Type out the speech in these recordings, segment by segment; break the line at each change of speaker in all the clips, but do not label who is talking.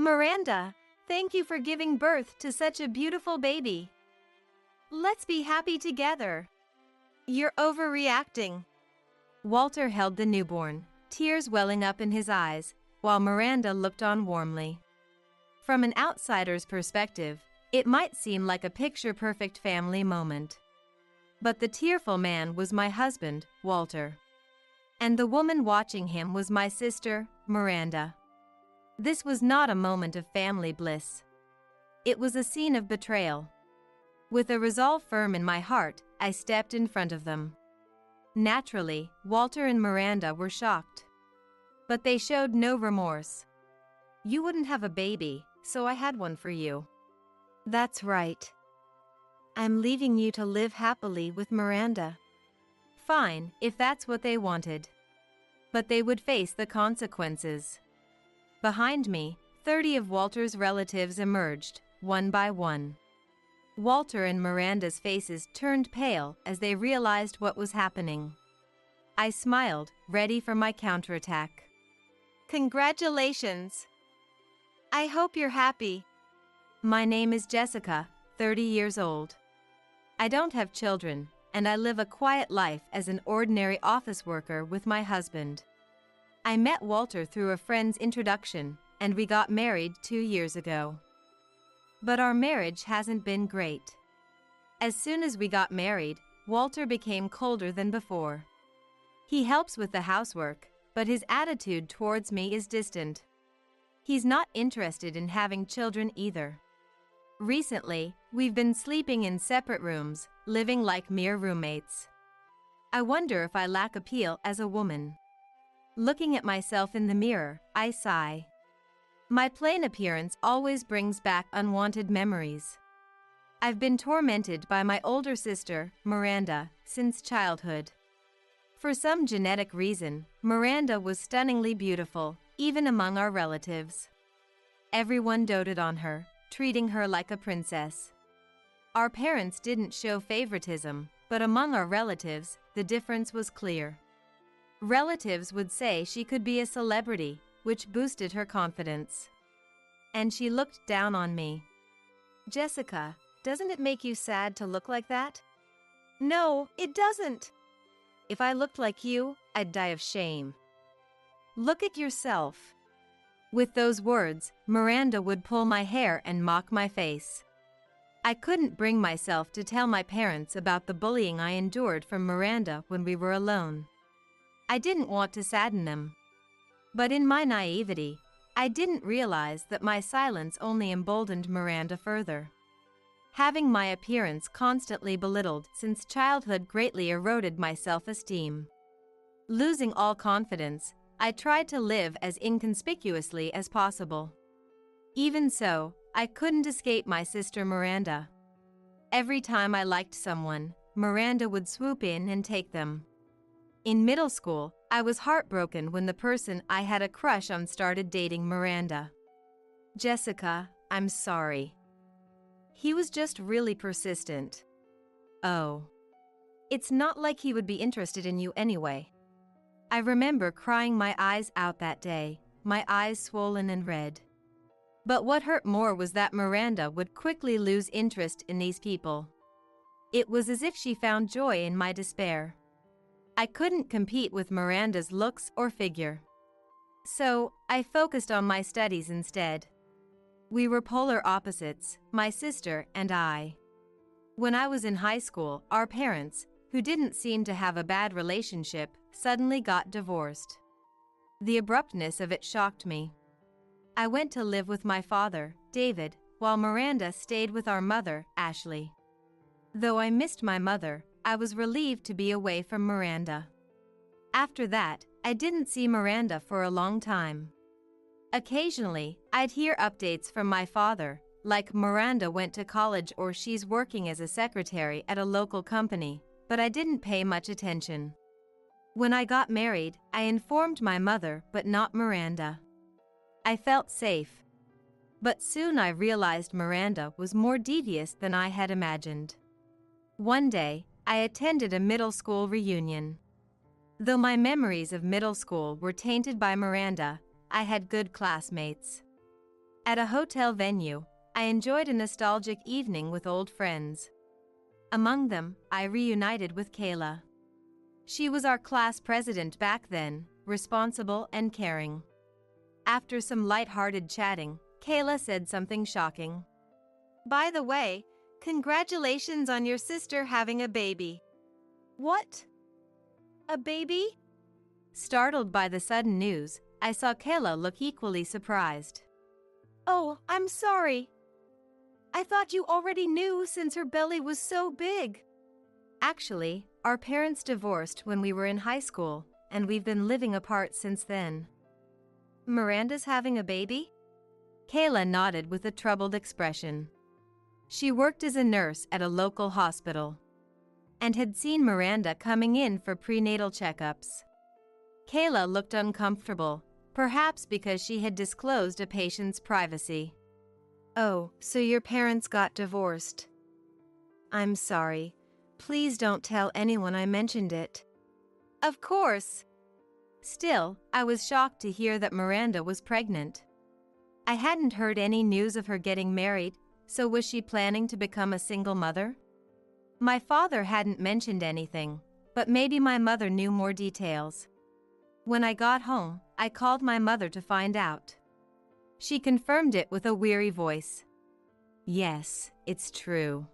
Miranda, thank you for giving birth to such a beautiful baby. Let's be happy together. You're overreacting. Walter held the newborn, tears welling up in his eyes, while Miranda looked on warmly. From an outsider's perspective, it might seem like a picture-perfect family moment. But the tearful man was my husband, Walter. And the woman watching him was my sister, Miranda. This was not a moment of family bliss. It was a scene of betrayal. With a resolve firm in my heart, I stepped in front of them. Naturally, Walter and Miranda were shocked. But they showed no remorse. You wouldn't have a baby, so I had one for you. That's right. I'm leaving you to live happily with Miranda. Fine, if that's what they wanted. But they would face the consequences. Behind me, 30 of Walter's relatives emerged, one by one. Walter and Miranda's faces turned pale as they realized what was happening. I smiled, ready for my counterattack. Congratulations! I hope you're happy. My name is Jessica, 30 years old. I don't have children, and I live a quiet life as an ordinary office worker with my husband. I met Walter through a friend's introduction, and we got married 2 years ago. But our marriage hasn't been great. As soon as we got married, Walter became colder than before. He helps with the housework, but his attitude towards me is distant. He's not interested in having children either. Recently, we've been sleeping in separate rooms, living like mere roommates. I wonder if I lack appeal as a woman. Looking at myself in the mirror, I sigh. My plain appearance always brings back unwanted memories. I've been tormented by my older sister, Miranda, since childhood. For some genetic reason, Miranda was stunningly beautiful, even among our relatives. Everyone doted on her, treating her like a princess. Our parents didn't show favoritism, but among our relatives, the difference was clear. Relatives would say she could be a celebrity, which boosted her confidence. And she looked down on me. Jessica, doesn't it make you sad to look like that? No, it doesn't. If I looked like you, I'd die of shame. Look at yourself. With those words, Miranda would pull my hair and mock my face. I couldn't bring myself to tell my parents about the bullying I endured from Miranda when we were alone. I didn't want to sadden them. But in my naivety, I didn't realize that my silence only emboldened Miranda further. Having my appearance constantly belittled since childhood greatly eroded my self-esteem. Losing all confidence, I tried to live as inconspicuously as possible. Even so, I couldn't escape my sister Miranda. Every time I liked someone, Miranda would swoop in and take them. In middle school, I was heartbroken when the person I had a crush on started dating Miranda. Jessica, I'm sorry. He was just really persistent. Oh. It's not like he would be interested in you anyway. I remember crying my eyes out that day, my eyes swollen and red. But what hurt more was that Miranda would quickly lose interest in these people. It was as if she found joy in my despair. I couldn't compete with Miranda's looks or figure. So, I focused on my studies instead. We were polar opposites, my sister and I. When I was in high school, our parents, who didn't seem to have a bad relationship, suddenly got divorced. The abruptness of it shocked me. I went to live with my father, David, while Miranda stayed with our mother, Ashley. Though I missed my mother, I was relieved to be away from Miranda. After that, I didn't see Miranda for a long time. Occasionally, I'd hear updates from my father, like Miranda went to college or she's working as a secretary at a local company, but I didn't pay much attention. When I got married, I informed my mother but not Miranda. I felt safe. But soon I realized Miranda was more devious than I had imagined. One day, I attended a middle school reunion. Though my memories of middle school were tainted by Miranda, I had good classmates. At a hotel venue, I enjoyed a nostalgic evening with old friends. Among them, I reunited with Kayla. She was our class president back then, responsible and caring. After some light-hearted chatting, Kayla said something shocking. "By the way, congratulations on your sister having a baby." "What? A baby?" Startled by the sudden news, I saw Kayla look equally surprised. "Oh, I'm sorry. I thought you already knew since her belly was so big." Actually, our parents divorced when we were in high school, and we've been living apart since then. "Miranda's having a baby?" Kayla nodded with a troubled expression. She worked as a nurse at a local hospital and had seen Miranda coming in for prenatal checkups. Kayla looked uncomfortable, perhaps because she had disclosed a patient's privacy. "Oh, so your parents got divorced. I'm sorry. Please don't tell anyone I mentioned it." "Of course." Still, I was shocked to hear that Miranda was pregnant. I hadn't heard any news of her getting married, so was she planning to become a single mother? My father hadn't mentioned anything, but maybe my mother knew more details. When I got home, I called my mother to find out. She confirmed it with a weary voice. "Yes, it's true.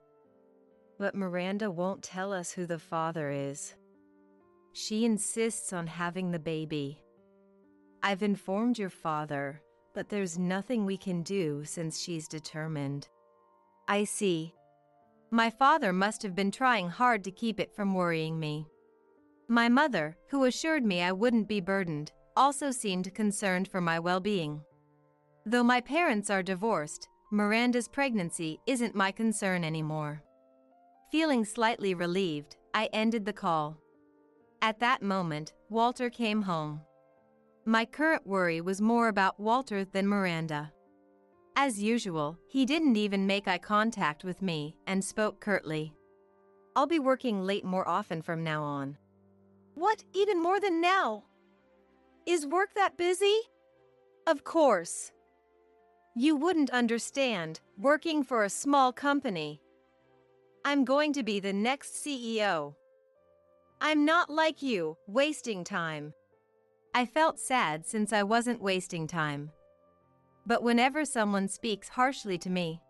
But Miranda won't tell us who the father is. She insists on having the baby. I've informed your father, but there's nothing we can do since she's determined." "I see." My father must have been trying hard to keep it from worrying me. My mother, who assured me I wouldn't be burdened, also seemed concerned for my well-being. Though my parents are divorced, Miranda's pregnancy isn't my concern anymore. Feeling slightly relieved, I ended the call. At that moment, Walter came home. My current worry was more about Walter than Miranda. As usual, he didn't even make eye contact with me and spoke curtly. "I'll be working late more often from now on." "What, even more than now? Is work that busy?" "Of course. You wouldn't understand, working for a small company. I'm going to be the next CEO. I'm not like you, wasting time." I felt sad since I wasn't wasting time. But whenever someone speaks harshly to me,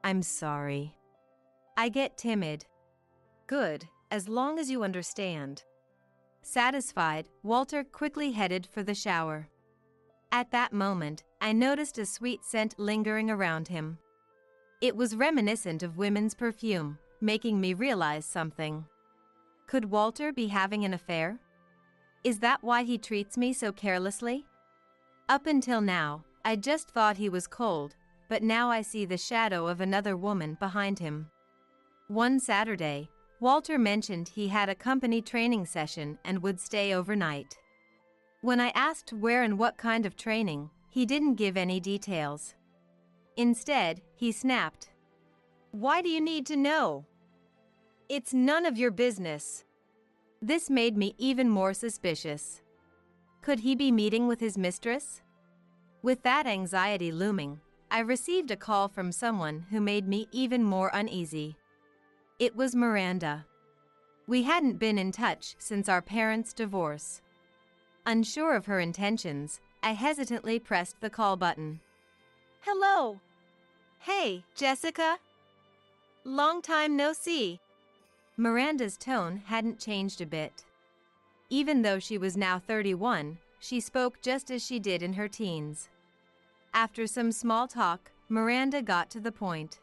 I'm sorry. I get timid. "Good, as long as you understand." Satisfied, Walter quickly headed for the shower. At that moment, I noticed a sweet scent lingering around him. It was reminiscent of women's perfume, making me realize something. Could Walter be having an affair? Is that why he treats me so carelessly? Up until now, I just thought he was cold, but now I see the shadow of another woman behind him. One Saturday, Walter mentioned he had a company training session and would stay overnight. When I asked where and what kind of training, he didn't give any details. Instead, he snapped, "Why do you need to know? It's none of your business." This made me even more suspicious. Could he be meeting with his mistress? With that anxiety looming, I received a call from someone who made me even more uneasy. It was Miranda. We hadn't been in touch since our parents' divorce. Unsure of her intentions, I hesitantly pressed the call button. "Hello." "Hey, Jessica. Long time no see." Miranda's tone hadn't changed a bit. Even though she was now 31, she spoke just as she did in her teens. After some small talk, Miranda got to the point.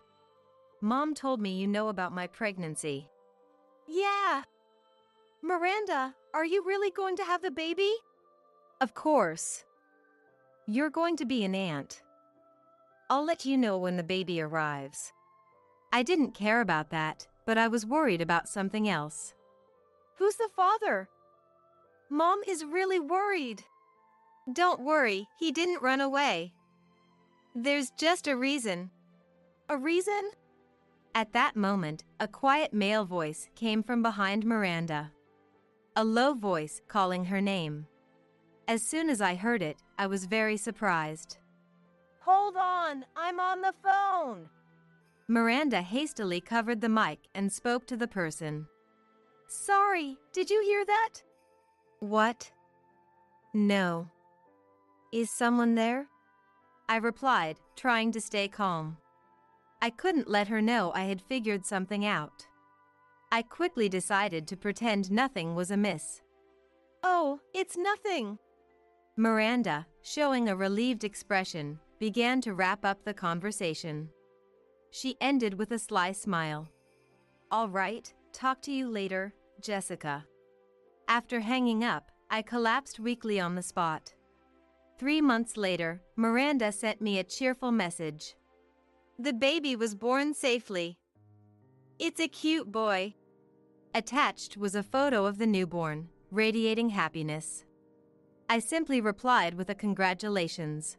"Mom told me you know about my pregnancy." "Yeah. Miranda, are you really going to have the baby?" "Of course. You're going to be an aunt. I'll let you know when the baby arrives." I didn't care about that, but I was worried about something else. "Who's the father? Mom is really worried." "Don't worry, he didn't run away. There's just a reason." "A reason?" At that moment, a quiet male voice came from behind Miranda. A low voice calling her name. As soon as I heard it, I was very surprised. Hold on, I'm on the phone. Miranda hastily covered the mic and spoke to the person. Sorry, did you hear that? What? No. Is someone there? I replied, trying to stay calm. I couldn't let her know I had figured something out. I quickly decided to pretend nothing was amiss. Oh, it's nothing. Miranda, showing a relieved expression, began to wrap up the conversation. She ended with a sly smile. All right, talk to you later, Jessica. After hanging up, I collapsed weakly on the spot. 3 months later, Miranda sent me a cheerful message. The baby was born safely. It's a cute boy. Attached was a photo of the newborn, radiating happiness. I simply replied with a congratulations.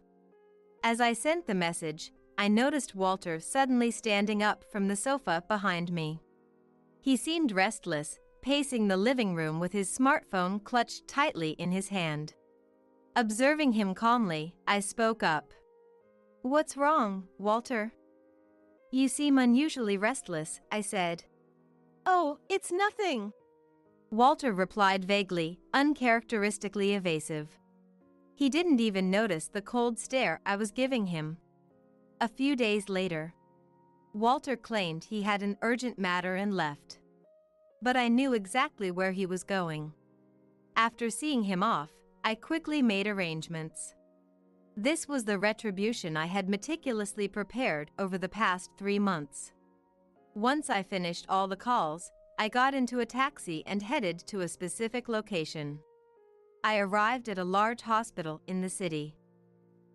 As I sent the message, I noticed Walter suddenly standing up from the sofa behind me. He seemed restless, pacing the living room with his smartphone clutched tightly in his hand. Observing him calmly, I spoke up. What's wrong, Walter? You seem unusually restless, I said. Oh, it's nothing. Walter replied vaguely, uncharacteristically evasive. He didn't even notice the cold stare I was giving him. A few days later, Walter claimed he had an urgent matter and left. But I knew exactly where he was going. After seeing him off, I quickly made arrangements. This was the retribution I had meticulously prepared over the past 3 months. Once I finished all the calls, I got into a taxi and headed to a specific location. I arrived at a large hospital in the city.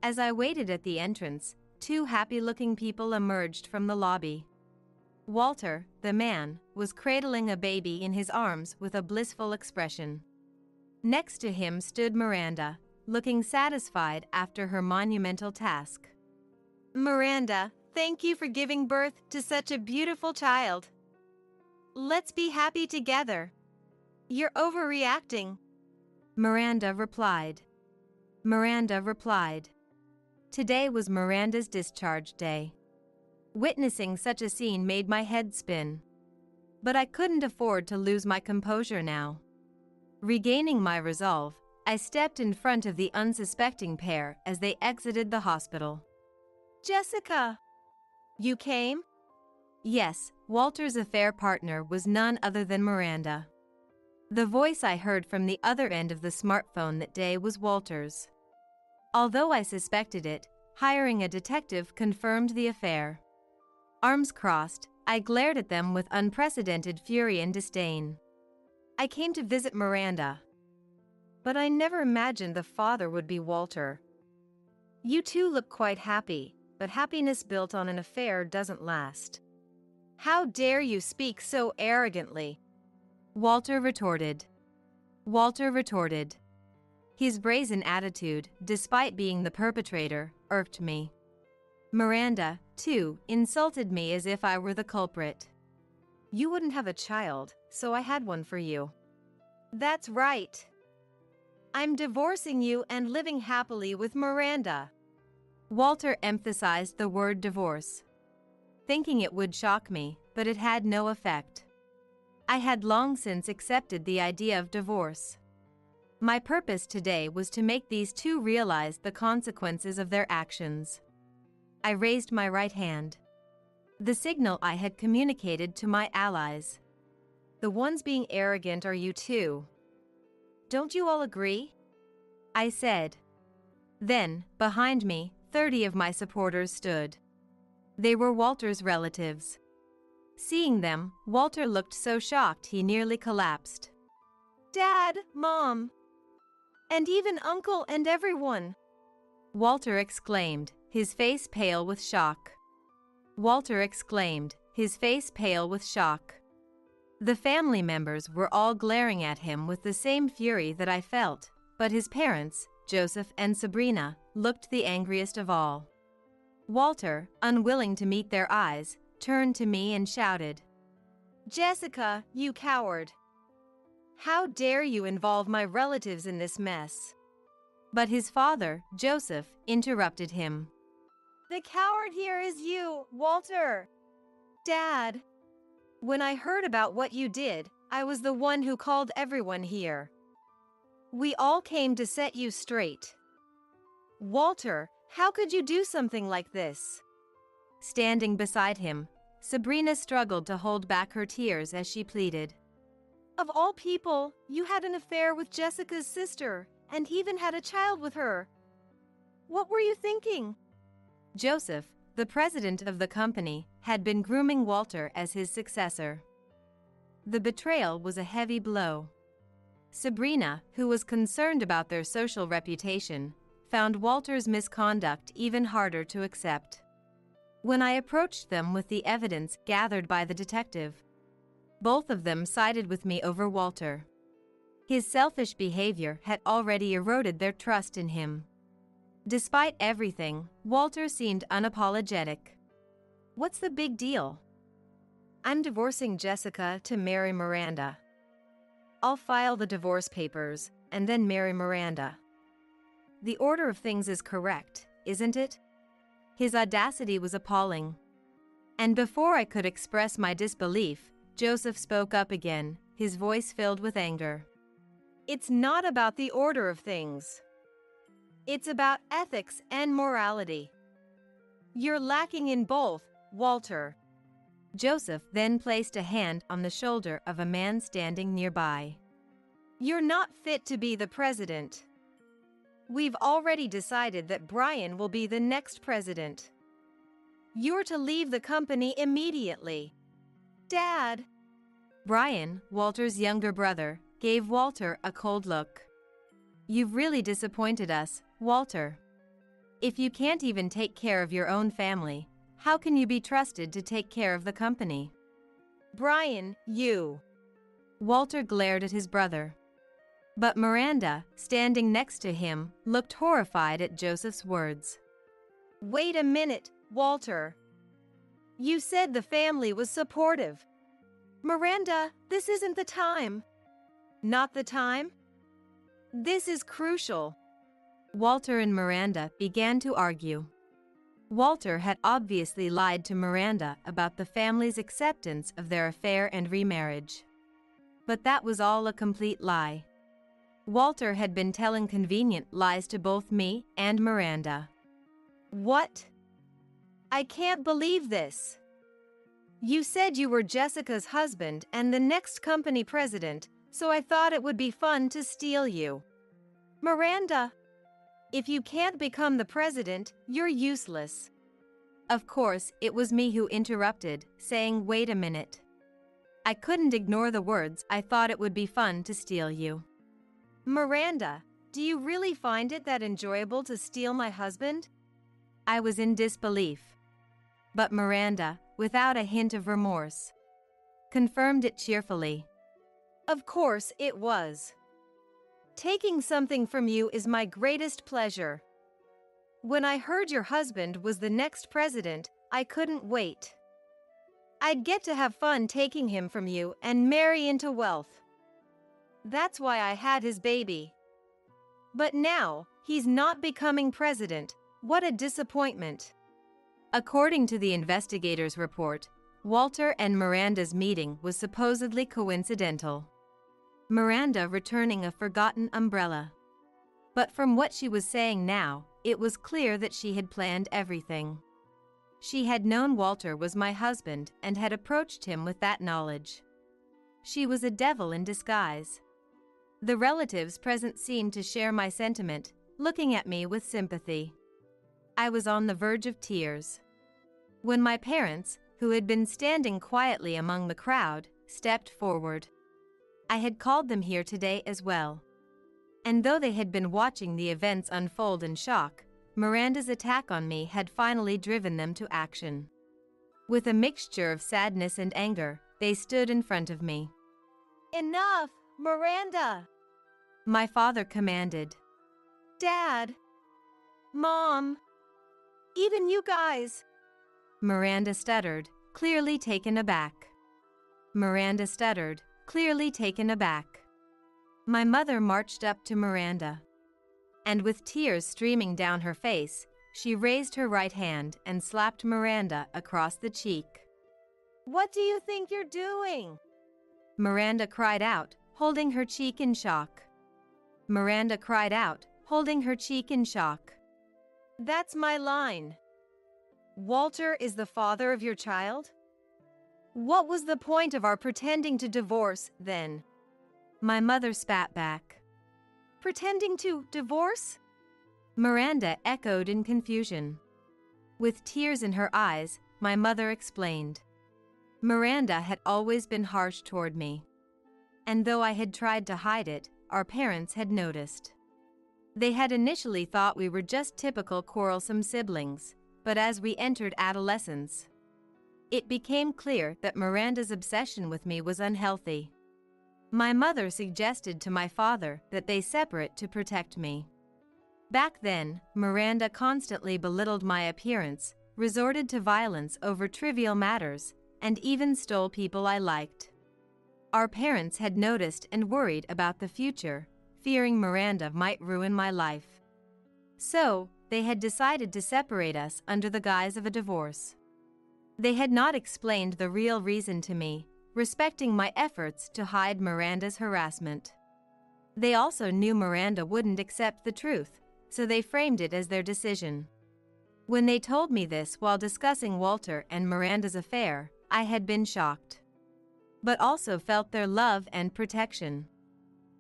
As I waited at the entrance, 2 happy-looking people emerged from the lobby. Walter, the man, was cradling a baby in his arms with a blissful expression. Next to him stood Miranda, looking satisfied after her monumental task. Miranda, thank you for giving birth to such a beautiful child. Let's be happy together. You're overreacting. Miranda replied. Today was Miranda's discharge day. Witnessing such a scene made my head spin. But I couldn't afford to lose my composure now. Regaining my resolve, I stepped in front of the unsuspecting pair as they exited the hospital. Jessica! You came? Yes, Walter's affair partner was none other than Miranda. The voice I heard from the other end of the smartphone that day was Walter's. Although I suspected it, hiring a detective confirmed the affair. Arms crossed, I glared at them with unprecedented fury and disdain. I came to visit Miranda. But I never imagined the father would be Walter. You two look quite happy, but happiness built on an affair doesn't last. How dare you speak so arrogantly? Walter retorted. His brazen attitude, despite being the perpetrator, irked me. Miranda, too, insulted me as if I were the culprit. You wouldn't have a child, so I had one for you. That's right. I'm divorcing you and living happily with Miranda. Walter emphasized the word divorce, thinking it would shock me, but it had no effect. I had long since accepted the idea of divorce. My purpose today was to make these two realize the consequences of their actions. I raised my right hand. The signal I had communicated to my allies. The ones being arrogant are you too. Don't you all agree? I said. Then, behind me, 30 of my supporters stood. They were Walter's relatives. Seeing them, Walter looked so shocked he nearly collapsed. Dad, Mom, and even Uncle and everyone, Walter exclaimed, his face pale with shock. The family members were all glaring at him with the same fury that I felt, but his parents, Joseph and Sabrina, looked the angriest of all. Walter, unwilling to meet their eyes, turned to me and shouted, Jessica, you coward! How dare you involve my relatives in this mess? But his father, Joseph, interrupted him. The coward here is you, Walter. Dad, when I heard about what you did, I was the one who called everyone here. We all came to set you straight. Walter, how could you do something like this? Standing beside him, Sabrina struggled to hold back her tears as she pleaded. Of all people, you had an affair with Jessica's sister, and even had a child with her. What were you thinking? Joseph, the president of the company, had been grooming Walter as his successor. The betrayal was a heavy blow. Sabrina, who was concerned about their social reputation, found Walter's misconduct even harder to accept. When I approached them with the evidence gathered by the detective, both of them sided with me over Walter. His selfish behavior had already eroded their trust in him. Despite everything, Walter seemed unapologetic. What's the big deal? I'm divorcing Jessica to marry Miranda. I'll file the divorce papers and then marry Miranda. The order of things is correct, isn't it? His audacity was appalling. And before I could express my disbelief, Joseph spoke up again, his voice filled with anger. It's not about the order of things. It's about ethics and morality. You're lacking in both, Walter. Joseph then placed a hand on the shoulder of a man standing nearby. You're not fit to be the president. We've already decided that Brian will be the next president. You're to leave the company immediately. Dad. Brian, Walter's younger brother, gave Walter a cold look. You've really disappointed us, Walter. If you can't even take care of your own family, how can you be trusted to take care of the company? Brian, you. Walter glared at his brother. But Miranda, standing next to him, looked horrified at Joseph's words. Wait a minute, Walter. You said the family was supportive. Miranda, this isn't the time. Not the time? This is crucial. Walter and Miranda began to argue. Walter had obviously lied to Miranda about the family's acceptance of their affair and remarriage. But that was all a complete lie. Walter had been telling convenient lies to both me and Miranda. What? I can't believe this. You said you were Jessica's husband and the next company president, so I thought it would be fun to steal you. Miranda, if you can't become the president, you're useless. Of course, it was me who interrupted, saying, wait a minute. I couldn't ignore the words. I thought it would be fun to steal you. Miranda, do you really find it that enjoyable to steal my husband? I was in disbelief. But Miranda, without a hint of remorse, confirmed it cheerfully. Of course it was. Taking something from you is my greatest pleasure. When I heard your husband was the next president, I couldn't wait. I'd get to have fun taking him from you and marry into wealth. That's why I had his baby. But now, he's not becoming president. What a disappointment. According to the investigators' report, Walter and Miranda's meeting was supposedly coincidental. Miranda returning a forgotten umbrella. But from what she was saying now, it was clear that she had planned everything. She had known Walter was my husband and had approached him with that knowledge. She was a devil in disguise. The relatives present seemed to share my sentiment, looking at me with sympathy. I was on the verge of tears. When my parents, who had been standing quietly among the crowd, stepped forward. I had called them here today as well. And though they had been watching the events unfold in shock, Miranda's attack on me had finally driven them to action. With a mixture of sadness and anger, they stood in front of me. Enough, Miranda! My father commanded. Dad! Mom! Even you guys! Miranda stuttered, clearly taken aback. Miranda stuttered, clearly taken aback. My mother marched up to Miranda. And with tears streaming down her face, she raised her right hand and slapped Miranda across the cheek. "What do you think you're doing?" Miranda cried out, holding her cheek in shock. Miranda cried out, holding her cheek in shock. "That's my line. Walter is the father of your child? What was the point of our pretending to divorce, then?" My mother spat back. "Pretending to divorce?" Miranda echoed in confusion. With tears in her eyes, my mother explained. Miranda had always been harsh toward me. And though I had tried to hide it, our parents had noticed. They had initially thought we were just typical quarrelsome siblings, but as we entered adolescence, it became clear that Miranda's obsession with me was unhealthy. My mother suggested to my father that they separate to protect me. Back then, Miranda constantly belittled my appearance, resorted to violence over trivial matters, and even stole people I liked. Our parents had noticed and worried about the future, fearing Miranda might ruin my life. So, they had decided to separate us under the guise of a divorce. They had not explained the real reason to me, respecting my efforts to hide Miranda's harassment. They also knew Miranda wouldn't accept the truth, so they framed it as their decision. When they told me this while discussing Walter and Miranda's affair, I had been shocked, but also felt their love and protection.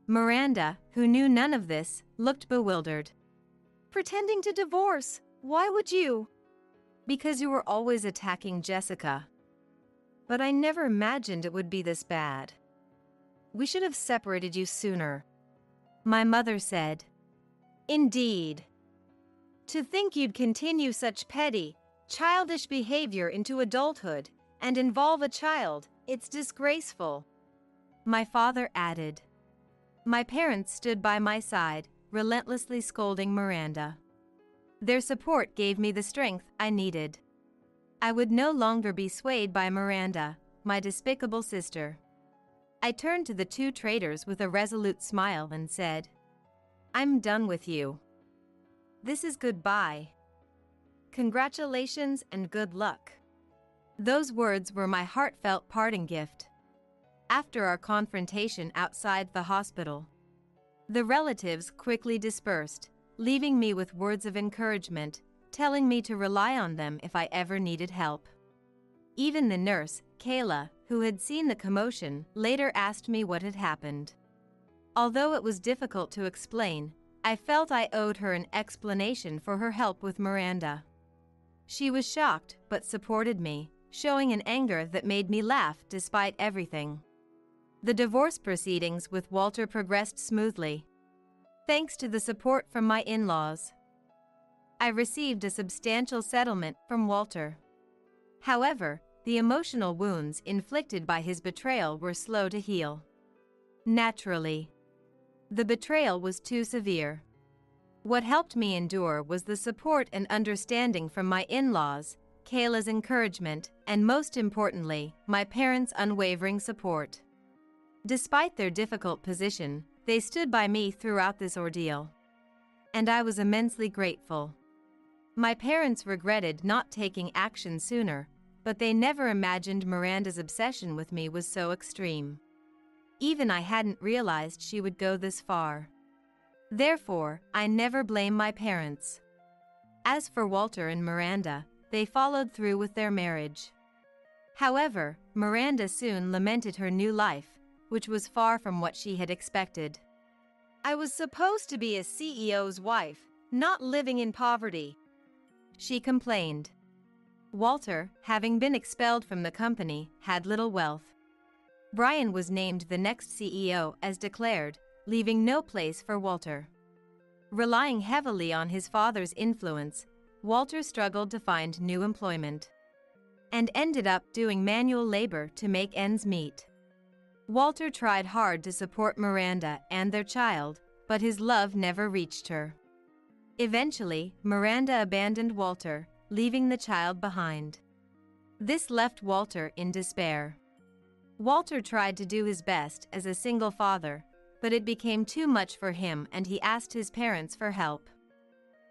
Miranda, who knew none of this, looked bewildered. "Pretending to divorce? Why would you?" "Because you were always attacking Jessica. But I never imagined it would be this bad. We should have separated you sooner," my mother said. "Indeed. To think you'd continue such petty, childish behavior into adulthood and involve a child, it's disgraceful," my father added. My parents stood by my side, relentlessly scolding Miranda. Their support gave me the strength I needed. I would no longer be swayed by Miranda, my despicable sister. I turned to the two traitors with a resolute smile and said, "I'm done with you. This is goodbye. Congratulations and good luck." Those words were my heartfelt parting gift. After our confrontation outside the hospital, the relatives quickly dispersed, leaving me with words of encouragement, telling me to rely on them if I ever needed help. Even the nurse, Kayla, who had seen the commotion, later asked me what had happened. Although it was difficult to explain, I felt I owed her an explanation for her help with Miranda. She was shocked but supported me, showing an anger that made me laugh despite everything. The divorce proceedings with Walter progressed smoothly, thanks to the support from my in-laws. I received a substantial settlement from Walter. However, the emotional wounds inflicted by his betrayal were slow to heal. Naturally, the betrayal was too severe. What helped me endure was the support and understanding from my in-laws, Kayla's encouragement, and most importantly, my parents' unwavering support. Despite their difficult position, they stood by me throughout this ordeal, and I was immensely grateful. My parents regretted not taking action sooner, but they never imagined Miranda's obsession with me was so extreme. Even I hadn't realized she would go this far. Therefore, I never blame my parents. As for Walter and Miranda, they followed through with their marriage. However, Miranda soon lamented her new life, which was far from what she had expected. "I was supposed to be a CEO's wife, not living in poverty," she complained. Walter, having been expelled from the company, had little wealth. Brian was named the next CEO as declared, leaving no place for Walter. Relying heavily on his father's influence, Walter struggled to find new employment and ended up doing manual labor to make ends meet. Walter tried hard to support Miranda and their child, but his love never reached her. Eventually, Miranda abandoned Walter, leaving the child behind. This left Walter in despair. Walter tried to do his best as a single father, but it became too much for him and he asked his parents for help.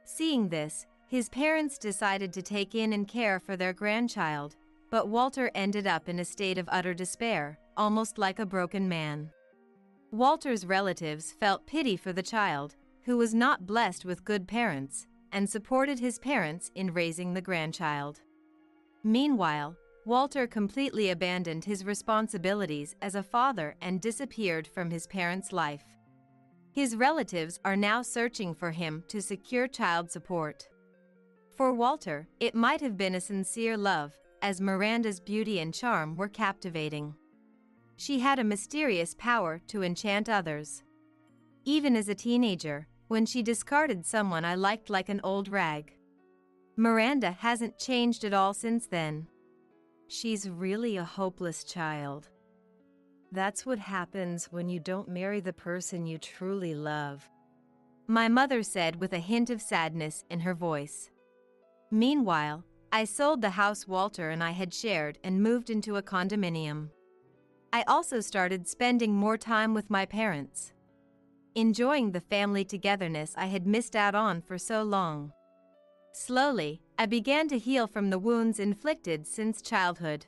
Seeing this, His parents decided to take in and care for their grandchild, but Walter ended up in a state of utter despair, almost like a broken man. Walter's relatives felt pity for the child, who was not blessed with good parents, and supported his parents in raising the grandchild. Meanwhile, Walter completely abandoned his responsibilities as a father and disappeared from his parents' life. His relatives are now searching for him to secure child support. For Walter, it might have been a sincere love, as Miranda's beauty and charm were captivating. She had a mysterious power to enchant others. Even as a teenager, when she discarded someone I liked like an old rag. Miranda hasn't changed at all since then. She's really a hopeless child. That's what happens when you don't marry the person you truly love, my mother said with a hint of sadness in her voice. Meanwhile, I sold the house Walter and I had shared and moved into a condominium. I also started spending more time with my parents, enjoying the family togetherness I had missed out on for so long. Slowly, I began to heal from the wounds inflicted since childhood.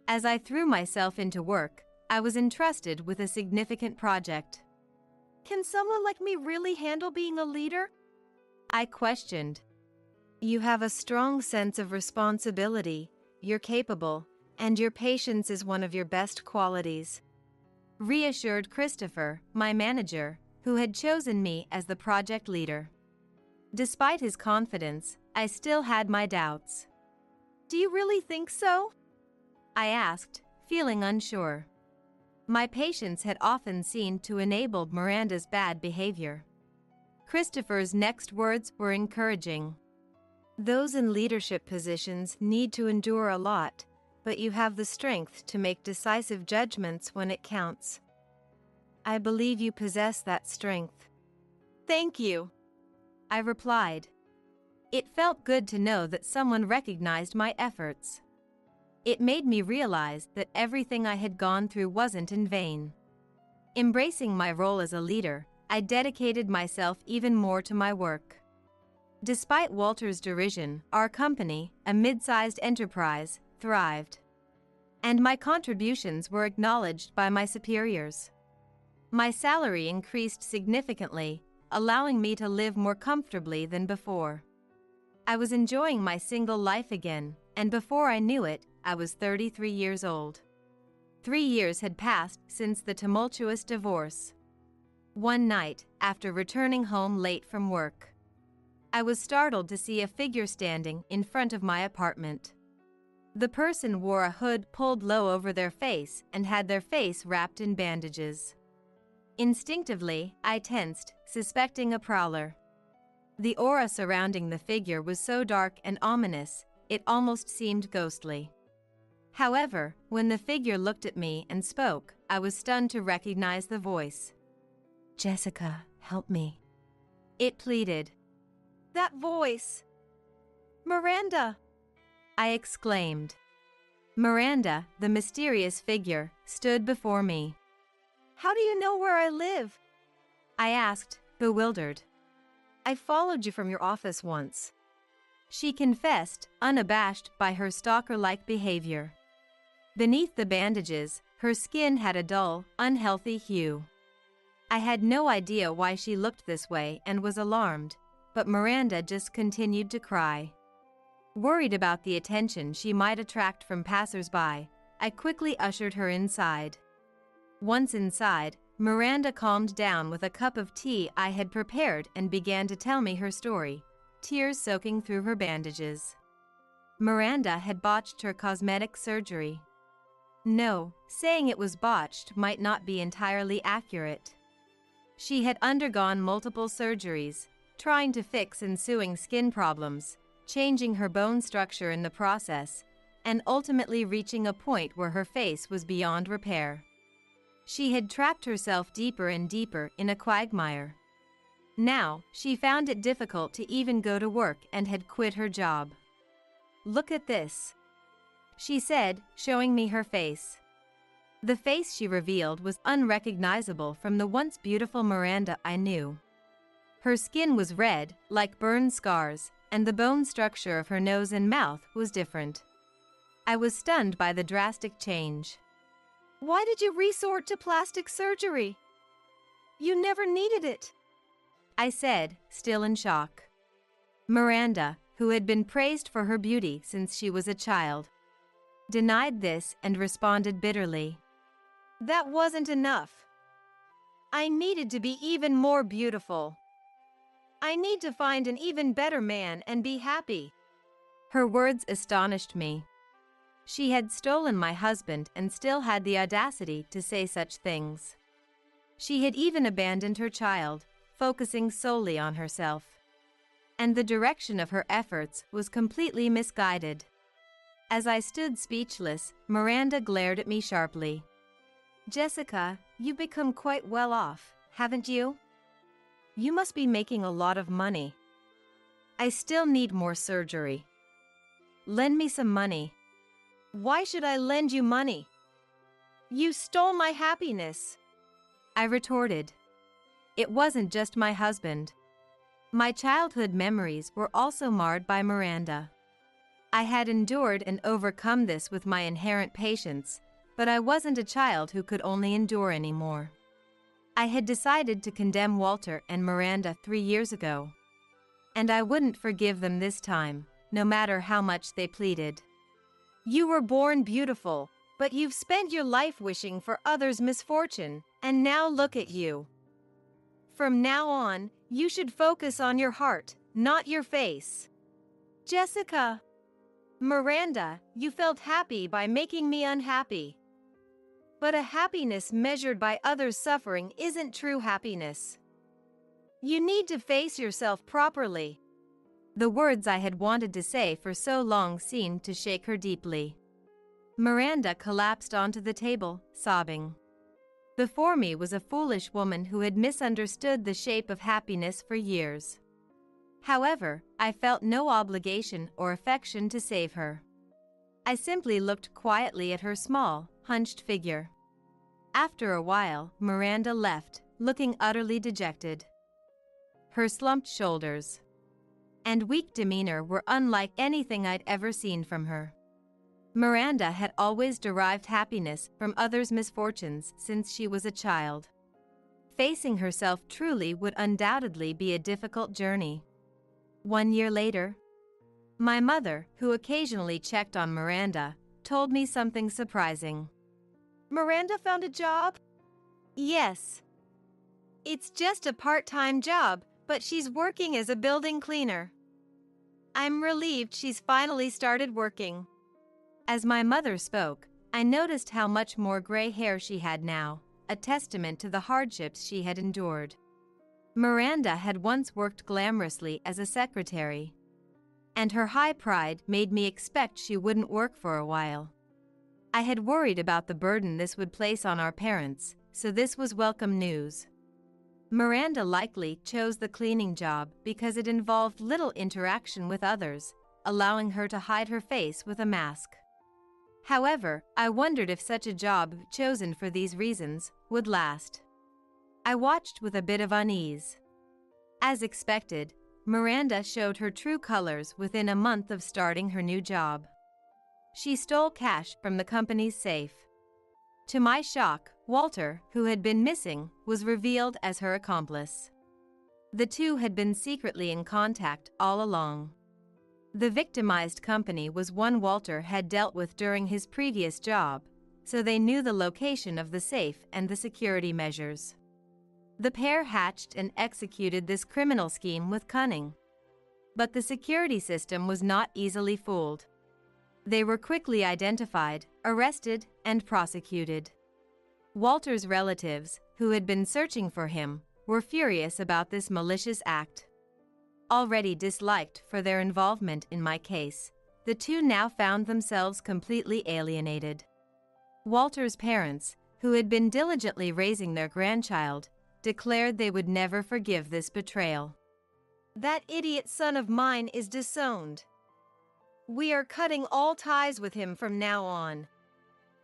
As I threw myself into work, I was entrusted with a significant project. Can someone like me really handle being a leader? I questioned. You have a strong sense of responsibility, you're capable, and your patience is one of your best qualities, reassured Christopher, my manager, who had chosen me as the project leader. Despite his confidence, I still had my doubts. Do you really think so? I asked, feeling unsure. My patience had often seemed to enable Miranda's bad behavior. Christopher's next words were encouraging. Those in leadership positions need to endure a lot, but you have the strength to make decisive judgments when it counts. I believe you possess that strength. Thank you, I replied. It felt good to know that someone recognized my efforts. It made me realize that everything I had gone through wasn't in vain. Embracing my role as a leader, I dedicated myself even more to my work. Despite Walter's derision, our company, a mid-sized enterprise, thrived. And my contributions were acknowledged by my superiors. My salary increased significantly, allowing me to live more comfortably than before. I was enjoying my single life again, and before I knew it, I was 33 years old. 3 years had passed since the tumultuous divorce. One night, after returning home late from work, I was startled to see a figure standing in front of my apartment. The person wore a hood pulled low over their face and had their face wrapped in bandages. Instinctively, I tensed, suspecting a prowler. The aura surrounding the figure was so dark and ominous, it almost seemed ghostly. However, when the figure looked at me and spoke, I was stunned to recognize the voice. Jessica, help me, it pleaded. That voice! Miranda! I exclaimed. Miranda, the mysterious figure, stood before me. How do you know where I live? I asked, bewildered. I followed you from your office once, she confessed, unabashed by her stalker-like behavior. Beneath the bandages, her skin had a dull, unhealthy hue. I had no idea why she looked this way and was alarmed, but Miranda just continued to cry. Worried about the attention she might attract from passers-by, I quickly ushered her inside. Once inside, Miranda calmed down with a cup of tea I had prepared and began to tell me her story, tears soaking through her bandages. Miranda had botched her cosmetic surgery. No, saying it was botched might not be entirely accurate. She had undergone multiple surgeries, trying to fix ensuing skin problems, changing her bone structure in the process, and ultimately reaching a point where her face was beyond repair. She had trapped herself deeper and deeper in a quagmire. Now, she found it difficult to even go to work and had quit her job. Look at this, she said, showing me her face. The face she revealed was unrecognizable from the once beautiful Miranda I knew. Her skin was red, like burned scars, and the bone structure of her nose and mouth was different. I was stunned by the drastic change.
Why did you resort to plastic surgery? You never needed it,
I said, still in shock. Miranda, who had been praised for her beauty since she was a child, denied this and responded bitterly.
That wasn't enough. I needed to be even more beautiful. I need to find an even better man and be happy.
Her words astonished me. She had stolen my husband and still had the audacity to say such things. She had even abandoned her child, focusing solely on herself. And the direction of her efforts was completely misguided. As I stood speechless, Miranda glared at me sharply.
Jessica, you've become quite well off, haven't you? You must be making a lot of money.
I still need more surgery. Lend me some money.
Why should I lend you money? You stole my happiness,
I retorted. It wasn't just my husband. My childhood memories were also marred by Miranda. I had endured and overcome this with my inherent patience, but I wasn't a child who could only endure anymore. I had decided to condemn Walter and Miranda 3 years ago. And I wouldn't forgive them this time, no matter how much they pleaded.
You were born beautiful, but you've spent your life wishing for others' misfortune, and now look at you. From now on, you should focus on your heart, not your face. Jessica. Miranda, you felt happy by making me unhappy. But a happiness measured by others' suffering isn't true happiness. You need to face yourself properly.
The words I had wanted to say for so long seemed to shake her deeply. Miranda collapsed onto the table, sobbing. Before me was a foolish woman who had misunderstood the shape of happiness for years. However, I felt no obligation or affection to save her. I simply looked quietly at her small, hunched figure. After a while, Miranda left, looking utterly dejected. Her slumped shoulders and weak demeanor were unlike anything I'd ever seen from her. Miranda had always derived happiness from others' misfortunes since she was a child. Facing herself truly would undoubtedly be a difficult journey. 1 year later, my mother, who occasionally checked on Miranda, told me something surprising.
Miranda found a job? Yes. It's just a part-time job, but she's working as a building cleaner. I'm relieved she's finally started working.
As my mother spoke, I noticed how much more gray hair she had now, a testament to the hardships she had endured. Miranda had once worked glamorously as a secretary, and her high pride made me expect she wouldn't work for a while. I had worried about the burden this would place on our parents, so this was welcome news. Miranda likely chose the cleaning job because it involved little interaction with others, allowing her to hide her face with a mask. However, I wondered if such a job chosen for these reasons would last. I watched with a bit of unease. As expected, Miranda showed her true colors within a month of starting her new job. She stole cash from the company's safe. To my shock, Walter, who had been missing, was revealed as her accomplice. The two had been secretly in contact all along. The victimized company was one Walter had dealt with during his previous job, so they knew the location of the safe and the security measures. The pair hatched and executed this criminal scheme with cunning. But the security system was not easily fooled. They were quickly identified, arrested, and prosecuted. Walter's relatives, who had been searching for him, were furious about this malicious act. Already disliked for their involvement in my case, the two now found themselves completely alienated. Walter's parents, who had been diligently raising their grandchild, declared they would never forgive this betrayal.
That idiot son of mine is disowned. We are cutting all ties with him from now on.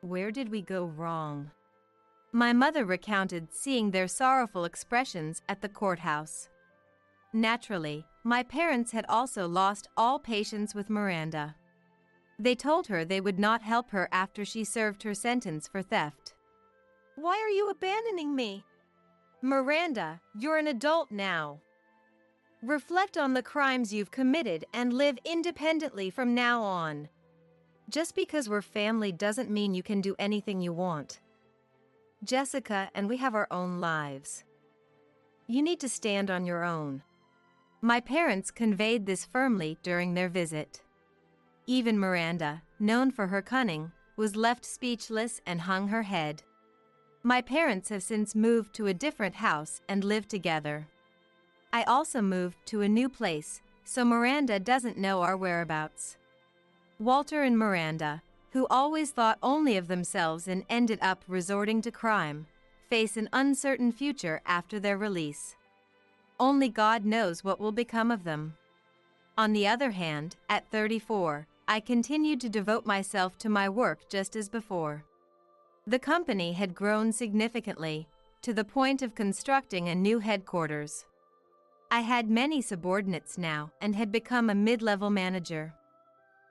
Where did we go wrong? My mother recounted seeing their sorrowful expressions at the courthouse. Naturally, my parents had also lost all patience with Miranda. They told her they would not help her after she served her sentence for theft.
Why are you abandoning me? Miranda, you're an adult now. Reflect on the crimes you've committed and live independently from now on. Just because we're family doesn't mean you can do anything you want. Jessica and we have our own lives. You need to stand on your own.
My parents conveyed this firmly during their visit. Even Miranda, known for her cunning, was left speechless and hung her head. My parents have since moved to a different house and live together. I also moved to a new place, so Miranda doesn't know our whereabouts. Walter and Miranda, who always thought only of themselves and ended up resorting to crime, face an uncertain future after their release. Only God knows what will become of them. On the other hand, at 34, I continued to devote myself to my work just as before. The company had grown significantly, to the point of constructing a new headquarters. I had many subordinates now and had become a mid-level manager.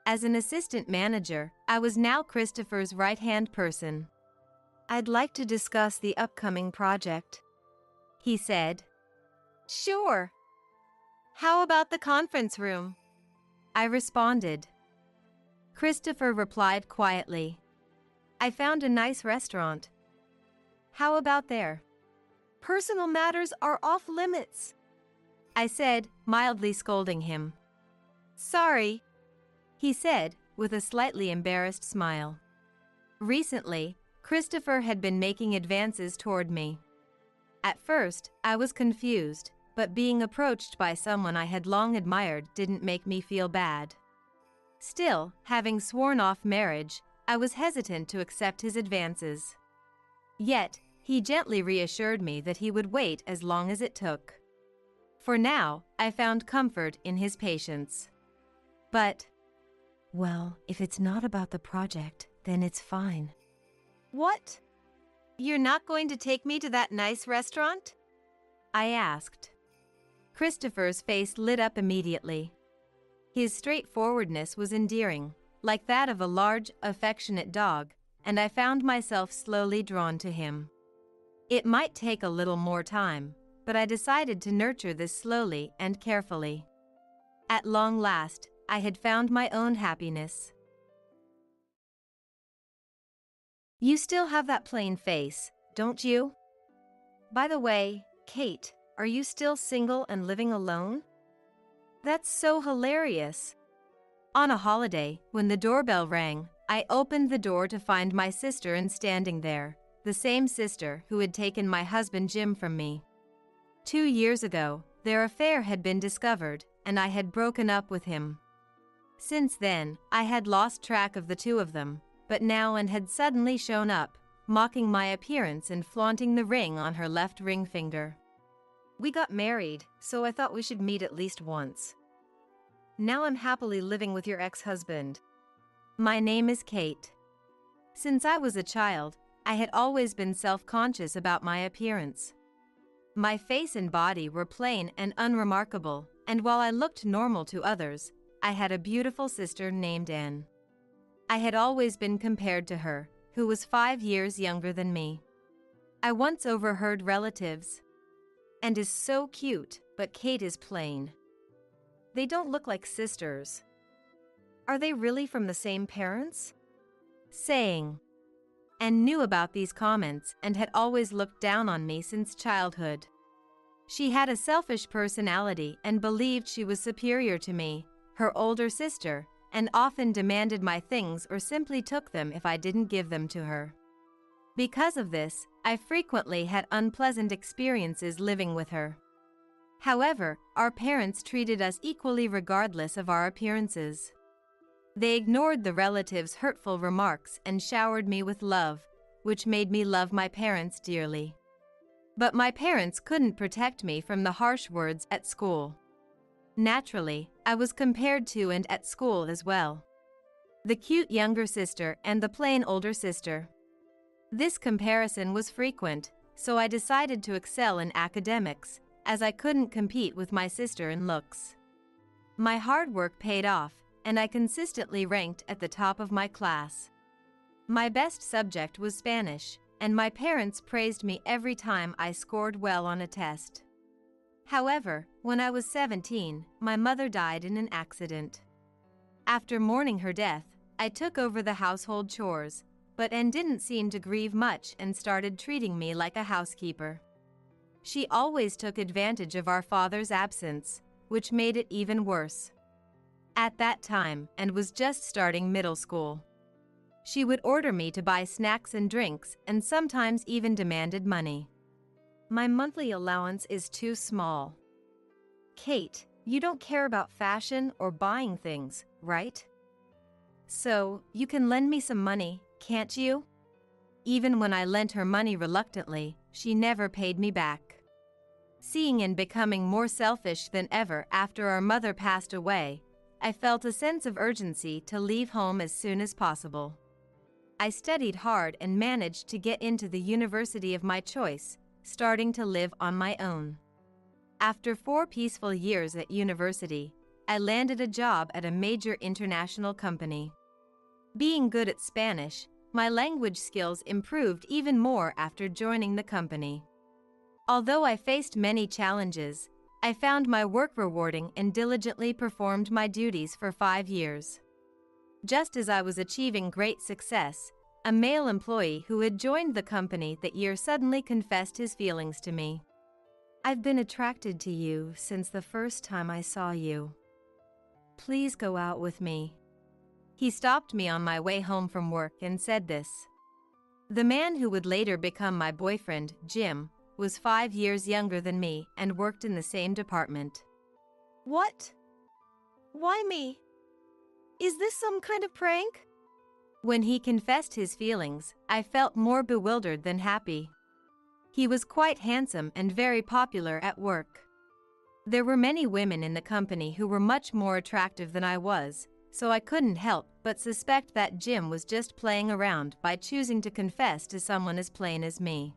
As an assistant manager, I was now Christopher's right-hand person.
I'd like to discuss the upcoming project,
he said.
Sure. How about the conference room?
I responded. Christopher replied quietly. I found a nice restaurant. How about there?
Personal matters are off limits,
I said, mildly scolding him.
Sorry,
he said, with a slightly embarrassed smile. Recently, Christopher had been making advances toward me. At first, I was confused, but being approached by someone I had long admired didn't make me feel bad. Still, having sworn off marriage, I was hesitant to accept his advances. Yet, he gently reassured me that he would wait as long as it took. For now, I found comfort in his patience. But, well, if it's not about the project, then it's fine.
What? You're not going to take me to that nice restaurant?
I asked. Christopher's face lit up immediately. His straightforwardness was endearing, like that of a large, affectionate dog, and I found myself slowly drawn to him. It might take a little more time, but I decided to nurture this slowly and carefully. At long last, I had found my own happiness.
You still have that plain face, don't you? By the way, Kate, are you still single and living alone?
That's so hilarious. On a holiday, when the doorbell rang, I opened the door to find my sister standing there, the same sister who had taken my husband Jim from me. 2 years ago, their affair had been discovered, and I had broken up with him. Since then, I had lost track of the two of them, but now Anne had suddenly shown up, mocking my appearance and flaunting the ring on her left ring finger.
We got married, so I thought we should meet at least once. Now I'm happily living with your ex-husband.
My name is Kate. Since I was a child, I had always been self-conscious about my appearance. My face and body were plain and unremarkable, and while I looked normal to others, I had a beautiful sister named Anne. I had always been compared to her, who was 5 years younger than me. I once overheard relatives. "Anne is so cute, but Kate is plain. They don't look like sisters."
Are they really from the same parents?
Saying. Anne knew about these comments and had always looked down on me since childhood. She had a selfish personality and believed she was superior to me, her older sister, and often demanded my things or simply took them if I didn't give them to her. Because of this, I frequently had unpleasant experiences living with her. However, our parents treated us equally regardless of our appearances. They ignored the relatives' hurtful remarks and showered me with love, which made me love my parents dearly. But my parents couldn't protect me from the harsh words at school. Naturally, I was compared to and at school as well. The cute younger sister and the plain older sister. This comparison was frequent, so I decided to excel in academics, as I couldn't compete with my sister in looks. My hard work paid off, and I consistently ranked at the top of my class. My best subject was Spanish, and my parents praised me every time I scored well on a test. However, when I was 17, my mother died in an accident. After mourning her death, I took over the household chores, but Anne didn't seem to grieve much and started treating me like a housekeeper. She always took advantage of our father's absence, which made it even worse. At that time, Anne was just starting middle school. She would order me to buy snacks and drinks and sometimes even demanded money. My monthly allowance is too small.
Kate, you don't care about fashion or buying things, right? So, you can lend me some money, can't you?
Even when I lent her money reluctantly, she never paid me back. Seeing Anne becoming more selfish than ever after our mother passed away, I felt a sense of urgency to leave home as soon as possible. I studied hard and managed to get into the university of my choice, starting to live on my own. After 4 peaceful years at university, I landed a job at a major international company. Being good at Spanish, my language skills improved even more after joining the company. Although I faced many challenges, I found my work rewarding and diligently performed my duties for 5 years. Just as I was achieving great success, a male employee who had joined the company that year suddenly confessed his feelings to me.
I've been attracted to you since the first time I saw you. Please go out with me.
He stopped me on my way home from work and said this. The man who would later become my boyfriend, Jim, was 5 years younger than me and worked in the same department.
What? Why me? Is this some kind of prank?
When he confessed his feelings, I felt more bewildered than happy. He was quite handsome and very popular at work. There were many women in the company who were much more attractive than I was, so I couldn't help but suspect that Jim was just playing around by choosing to confess to someone as plain as me.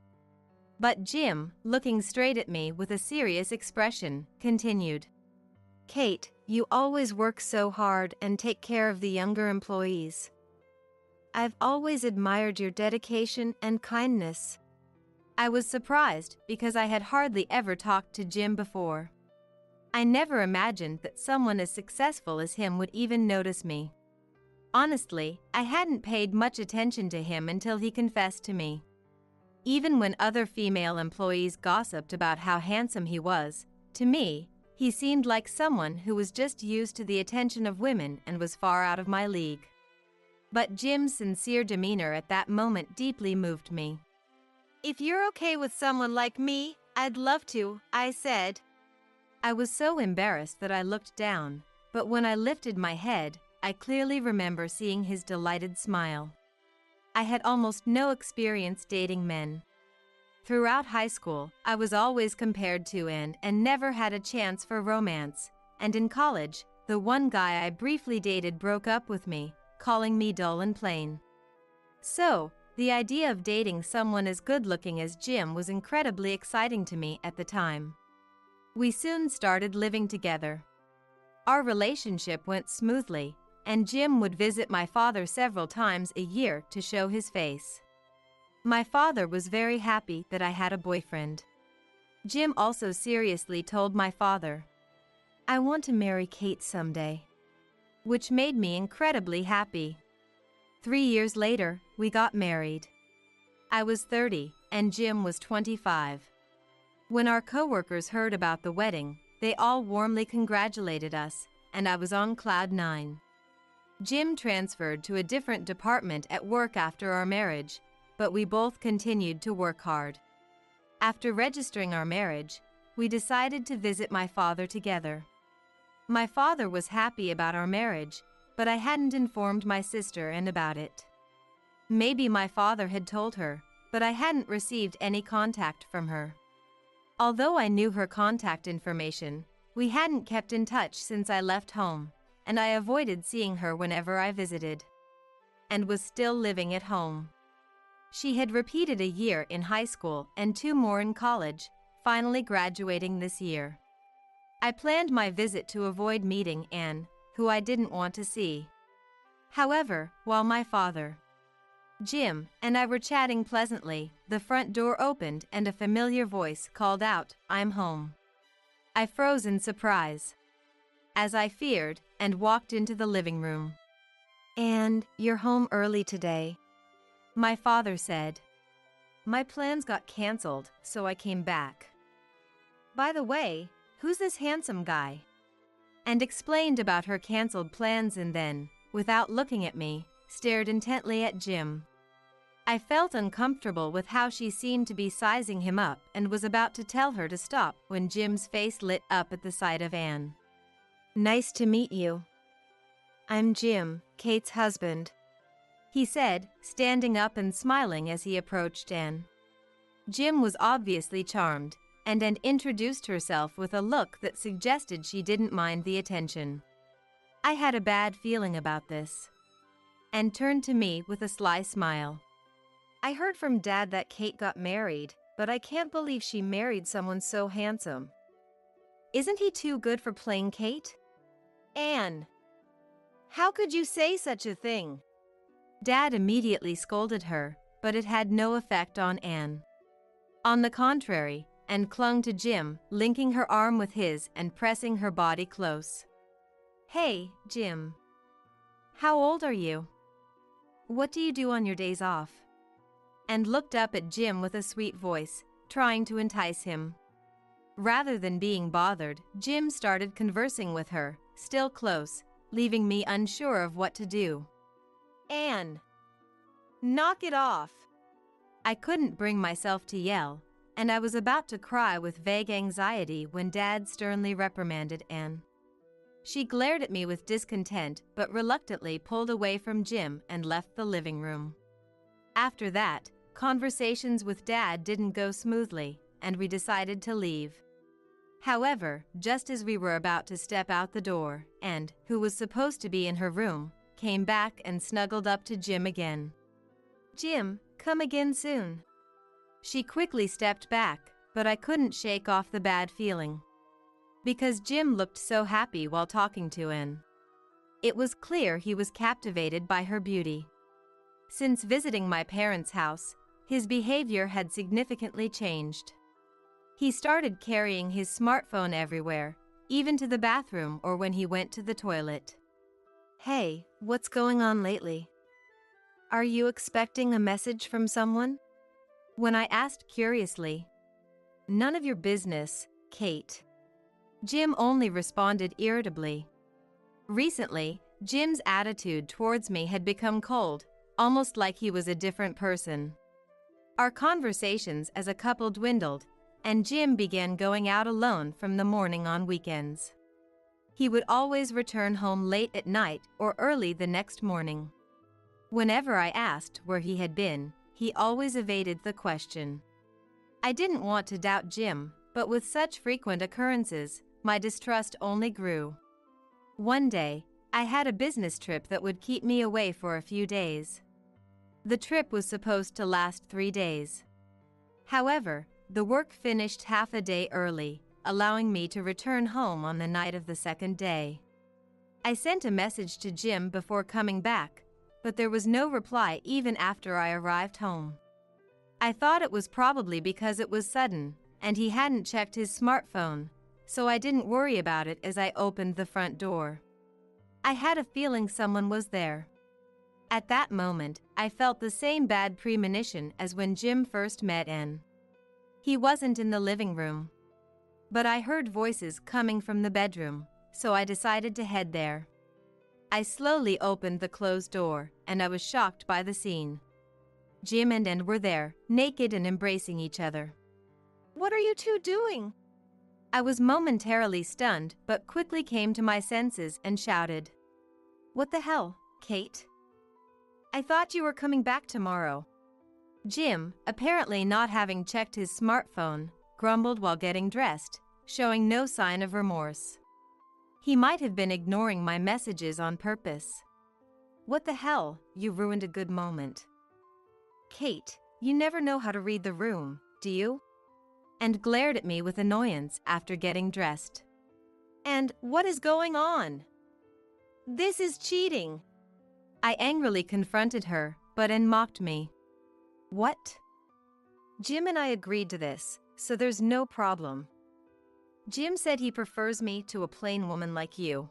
But Jim, looking straight at me with a serious expression, continued.
Kate, you always work so hard and take care of the younger employees. I've always admired your dedication and kindness.
I was surprised because I had hardly ever talked to Jim before. I never imagined that someone as successful as him would even notice me. Honestly, I hadn't paid much attention to him until he confessed to me. Even when other female employees gossiped about how handsome he was, to me, he seemed like someone who was just used to the attention of women and was far out of my league. But Jim's sincere demeanor at that moment deeply moved me.
If you're okay with someone like me, I'd love to, I said.
I was so embarrassed that I looked down, but when I lifted my head, I clearly remember seeing his delighted smile. I had almost no experience dating men. Throughout high school, I was always compared to Anne and never had a chance for romance, and in college, the one guy I briefly dated broke up with me, calling me dull and plain. So, the idea of dating someone as good-looking as Jim was incredibly exciting to me at the time. We soon started living together. Our relationship went smoothly, and Jim would visit my father several times a year to show his face. My father was very happy that I had a boyfriend. Jim also seriously told my father,
I want to marry Kate someday.
Which made me incredibly happy. 3 years later, we got married. I was 30, and Jim was 25. When our coworkers heard about the wedding, they all warmly congratulated us, and I was on cloud 9. Jim transferred to a different department at work after our marriage, but we both continued to work hard. After registering our marriage, we decided to visit my father together. My father was happy about our marriage, but I hadn't informed my sister Anne about it. Maybe my father had told her, but I hadn't received any contact from her. Although I knew her contact information, we hadn't kept in touch since I left home, and I avoided seeing her whenever I visited. And was still living at home. She had repeated a year in high school and 2 more in college, finally graduating this year. I planned my visit to avoid meeting Anne, who I didn't want to see. However, while my father, Jim, and I were chatting pleasantly, the front door opened and a familiar voice called out, "I'm home." I froze in surprise, as I feared, and walked into the living room.
"And you're home early today,"
my father said. "My plans got canceled, so I came back. By the way, who's this handsome guy?" And explained about her canceled plans and then, without looking at me, stared intently at Jim. I felt uncomfortable with how she seemed to be sizing him up and was about to tell her to stop when Jim's face lit up at the sight of Anne.
"Nice to meet you. I'm Jim, Kate's husband,"
he said, standing up and smiling as he approached Anne. Jim was obviously charmed, and Anne introduced herself with a look that suggested she didn't mind the attention. I had a bad feeling about this, and turned to me with a sly smile.
"I heard from Dad that Kate got married, but I can't believe she married someone so handsome. Isn't he too good for plain Kate?" "Anne, how could you say such a thing?"
Dad immediately scolded her, but it had no effect on Anne. On the contrary, Anne clung to Jim, linking her arm with his and pressing her body close. "Hey, Jim. How old are you? What do you do on your days off?" And looked up at Jim with a sweet voice, trying to entice him. Rather than being bothered, Jim started conversing with her, still close, leaving me unsure of what to do.
"Anne, knock it off."
I couldn't bring myself to yell, and I was about to cry with vague anxiety when Dad sternly reprimanded Anne. She glared at me with discontent but reluctantly pulled away from Jim and left the living room. After that, conversations with Dad didn't go smoothly, and we decided to leave. However, just as we were about to step out the door, Anne, who was supposed to be in her room, came back and snuggled up to Jim again. "Jim, come again soon." She quickly stepped back, but I couldn't shake off the bad feeling, because Jim looked so happy while talking to Anne. It was clear he was captivated by her beauty. Since visiting my parents' house, his behavior had significantly changed. He started carrying his smartphone everywhere, even to the bathroom or when he went to the toilet.
"Hey, what's going on lately? Are you expecting a message from someone?"
When I asked curiously. "None of your business, Kate." Jim only responded irritably. Recently, Jim's attitude towards me had become cold, almost like he was a different person. Our conversations as a couple dwindled, and Jim began going out alone from the morning on weekends. He would always return home late at night or early the next morning. Whenever I asked where he had been, he always evaded the question. I didn't want to doubt Jim, but with such frequent occurrences, my distrust only grew. One day, I had a business trip that would keep me away for a few days. The trip was supposed to last 3 days. However, the work finished half a day early, allowing me to return home on the night of the second day. I sent a message to Jim before coming back, but there was no reply even after I arrived home. I thought it was probably because it was sudden, and he hadn't checked his smartphone, so I didn't worry about it as I opened the front door. I had a feeling someone was there. At that moment, I felt the same bad premonition as when Jim first met Anne. He wasn't in the living room, but I heard voices coming from the bedroom, so I decided to head there. I slowly opened the closed door, and I was shocked by the scene. Jim and Anne were there, naked and embracing each other.
"What are you two doing?"
I was momentarily stunned, but quickly came to my senses and shouted, "What the hell, Kate? I thought you were coming back tomorrow." Jim, apparently not having checked his smartphone, grumbled while getting dressed, showing no sign of remorse. He might have been ignoring my messages on purpose. "What the hell, you ruined a good moment." "Kate, you never know how to read the room, do you?" and glared at me with annoyance after getting dressed.
And what is going on? This is cheating.
I angrily confronted her, but Anne mocked me.
What? Jim and I agreed to this, so there's no problem. Jim said he prefers me to a plain woman like you.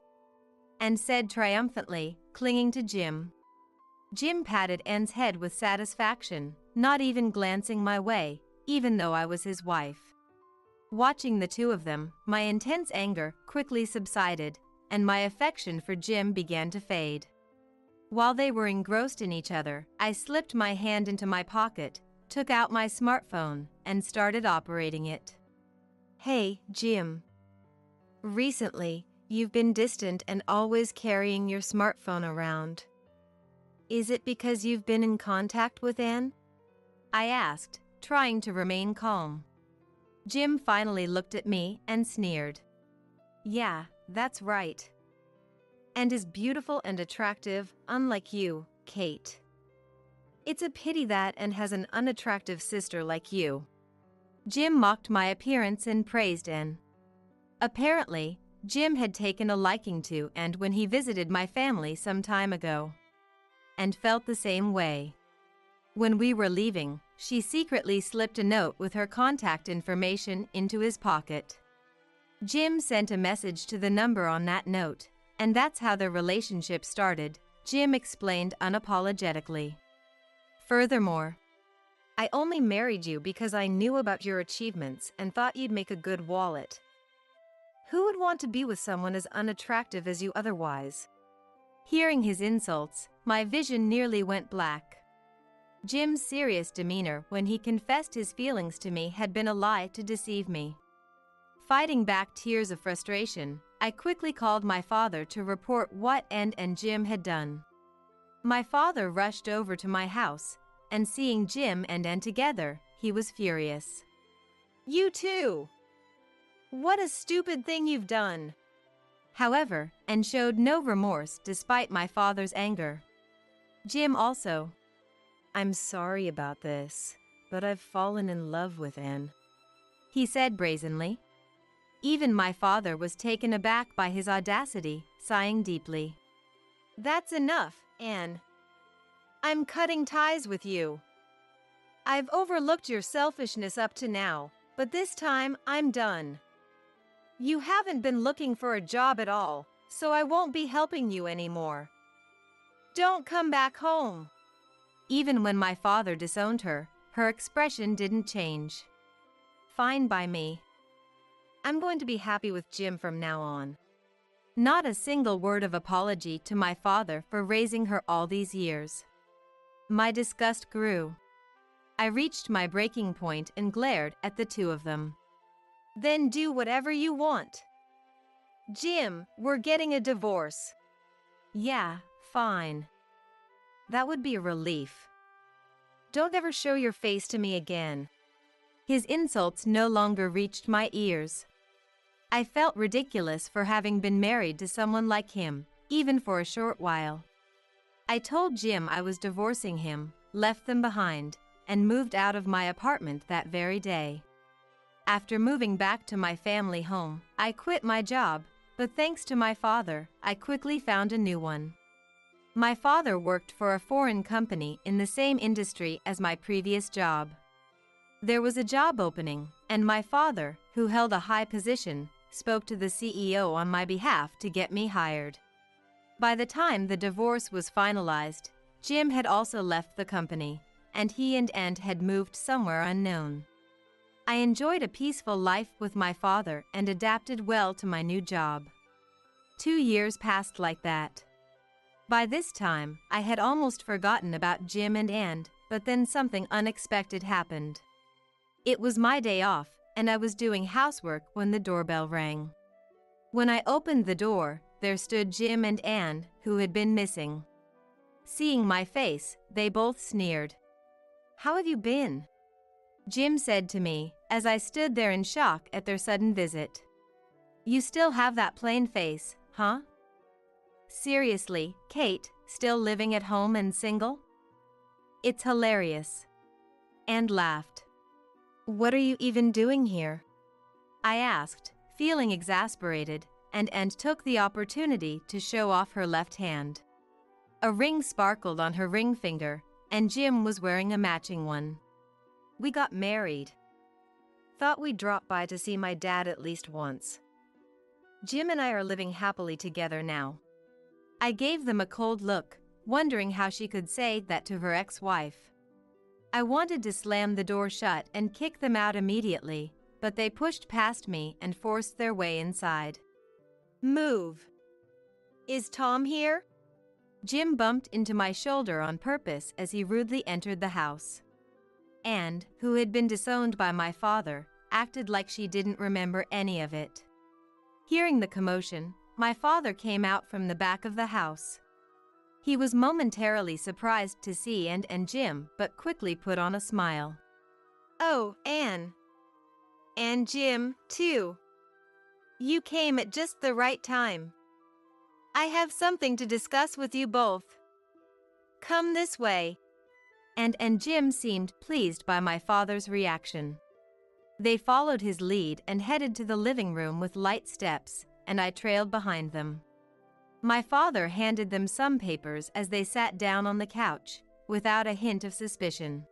Anne said triumphantly, clinging to Jim. Jim patted Anne's head with satisfaction, not even glancing my way, even though I was his wife. Watching the two of them, my intense anger quickly subsided, and my affection for Jim began to fade. While they were engrossed in each other, I slipped my hand into my pocket, took out my smartphone, and started operating it.
Hey, Jim. Recently, you've been distant and always carrying your smartphone around. Is it because you've been in contact with Anne?
I asked, trying to remain calm. Jim finally looked at me and sneered.
Yeah, that's right. And is beautiful and attractive, unlike you, Kate. It's a pity that Anne has an unattractive sister like you.
Jim mocked my appearance and praised Anne. Apparently, Jim had taken a liking to Anne when he visited my family some time ago, and felt the same way. When we were leaving, she secretly slipped a note with her contact information into his pocket. Jim sent a message to the number on that note, and that's how their relationship started, Jim explained unapologetically. Furthermore,
I only married you because I knew about your achievements and thought you'd make a good wallet. Who would want to be with someone as unattractive as you otherwise?
Hearing his insults, my vision nearly went black. Jim's serious demeanor when he confessed his feelings to me had been a lie to deceive me. Fighting back tears of frustration, I quickly called my father to report what Anne and Jim had done. My father rushed over to my house, and seeing Jim and Anne together, he was furious.
You too! What a stupid thing you've done!
However, Anne showed no remorse despite my father's anger. Jim also.
I'm sorry about this, but I've fallen in love with Anne,
he said brazenly. Even my father was taken aback by his audacity, sighing deeply.
That's enough, Anne. I'm cutting ties with you. I've overlooked your selfishness up to now, but this time I'm done. You haven't been looking for a job at all, so I won't be helping you anymore. Don't come back home.
Even when my father disowned her, her expression didn't change. Fine by me.
I'm going to be happy with Jim from now on.
Not a single word of apology to my father for raising her all these years. My disgust grew. I reached my breaking point and glared at the two of them.
Then do whatever you want. Jim, we're getting a divorce.
Yeah, fine.
That would be a relief. Don't ever show your face to me again.
His insults no longer reached my ears. I felt ridiculous for having been married to someone like him, even for a short while. I told Jim I was divorcing him, left them behind, and moved out of my apartment that very day. After moving back to my family home, I quit my job, but thanks to my father, I quickly found a new one. My father worked for a foreign company in the same industry as my previous job. There was a job opening, and my father, who held a high position, spoke to the CEO on my behalf to get me hired. By the time the divorce was finalized, Jim had also left the company, and he and Anne had moved somewhere unknown. I enjoyed a peaceful life with my father and adapted well to my new job. 2 years passed like that. By this time, I had almost forgotten about Jim and Anne, but then something unexpected happened. It was my day off, and I was doing housework when the doorbell rang. When I opened the door, there stood Jim and Anne, who had been missing. Seeing my face, they both sneered.
How have you been?
Jim said to me, as I stood there in shock at their sudden visit. You still have that plain face, huh? Seriously, Kate, still living at home and single? It's hilarious. And laughed.
What are you even doing here?
I asked, feeling exasperated, and took the opportunity to show off her left hand. A ring sparkled on her ring finger, and Jim was wearing a matching one.
We got married. Thought we'd drop by to see my dad at least once. Jim and I are living happily together now.
I gave them a cold look, wondering how she could say that to her ex-wife. I wanted to slam the door shut and kick them out immediately, but they pushed past me and forced their way inside.
Move. Is Tom here?
Jim bumped into my shoulder on purpose as he rudely entered the house. Anne, who had been disowned by my father, acted like she didn't remember any of it. Hearing the commotion, my father came out from the back of the house. He was momentarily surprised to see Anne and Jim, but quickly put on a smile.
Oh, Anne. And Jim, too. You came at just the right time. I have something to discuss with you both. Come this way.
And Jim seemed pleased by my father's reaction. They followed his lead and headed to the living room with light steps, and I trailed behind them. My father handed them some papers as they sat down on the couch, without a hint of suspicion.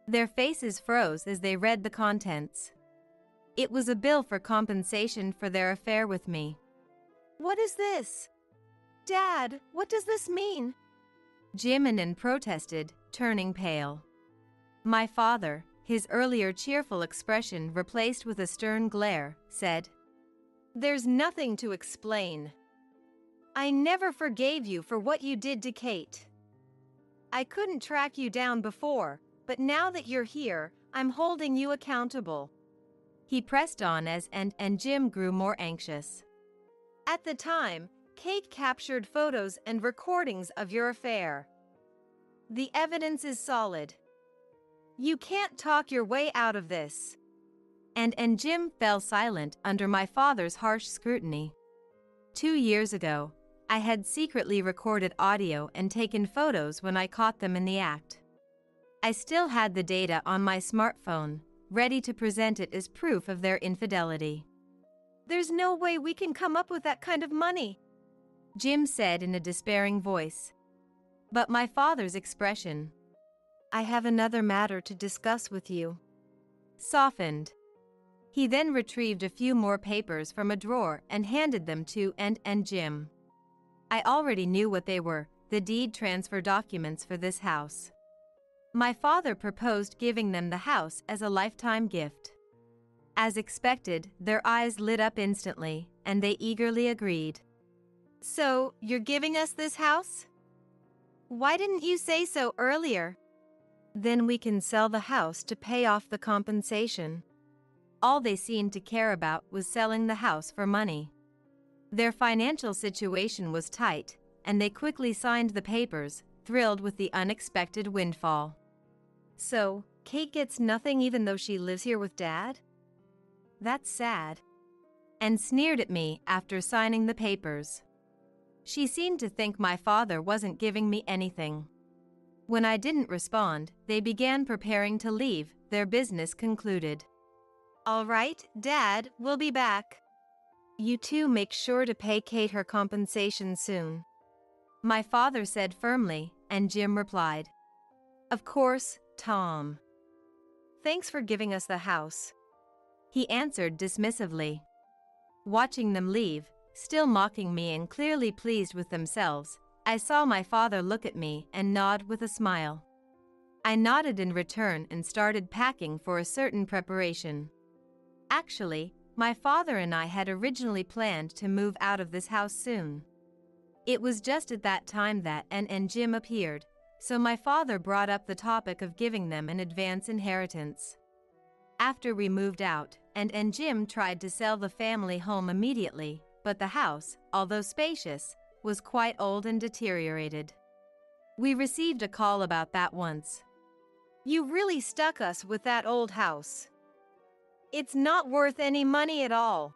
Their faces froze as they read the contents. It was a bill for compensation for their affair with me.
What is this? Dad, what does this mean?
Jim and Anne protested, turning pale. My father, his earlier cheerful expression replaced with a stern glare, said,
There's nothing to explain. I never forgave you for what you did to Kate. I couldn't track you down before, but now that you're here, I'm holding you accountable.
He pressed on as Anne and Jim grew more anxious.
At the time, Kate captured photos and recordings of your affair. The evidence is solid. You can't talk your way out of this.
And Jim fell silent under my father's harsh scrutiny. 2 years ago, I had secretly recorded audio and taken photos when I caught them in the act. I still had the data on my smartphone, ready to present it as proof of their infidelity.
There's no way we can come up with that kind of money,
Jim said in a despairing voice. But my father's expression,
I have another matter to discuss with you,
softened. He then retrieved a few more papers from a drawer and handed them to Anne and Jim. I already knew what they were, the deed transfer documents for this house. My father proposed giving them the house as a lifetime gift. As expected, their eyes lit up instantly, and they eagerly agreed.
So, you're giving us this house? Why didn't you say so earlier? Then we can sell the house to pay off the compensation.
All they seemed to care about was selling the house for money. Their financial situation was tight, and they quickly signed the papers, thrilled with the unexpected windfall.
So, Kate gets nothing even though she lives here with Dad?
That's sad. And sneered at me after signing the papers. She seemed to think my father wasn't giving me anything. When I didn't respond, they began preparing to leave, their business concluded.
All right, Dad, we'll be back. You two make sure to pay Kate her compensation soon,
my father said firmly, and Jim replied, Of course, Tom.
Thanks for giving us the house,
he answered dismissively. Watching them leave, still mocking me and clearly pleased with themselves, I saw my father look at me and nod with a smile. I nodded in return and started packing for a certain preparation. Actually, my father and I had originally planned to move out of this house soon. It was just at that time that Anne and Jim appeared, so my father brought up the topic of giving them an advance inheritance. After we moved out, Anne and Jim tried to sell the family home immediately, but the house, although spacious, was quite old and deteriorated. We received a call about that once.
You really stuck us with that old house. It's not worth any money at all.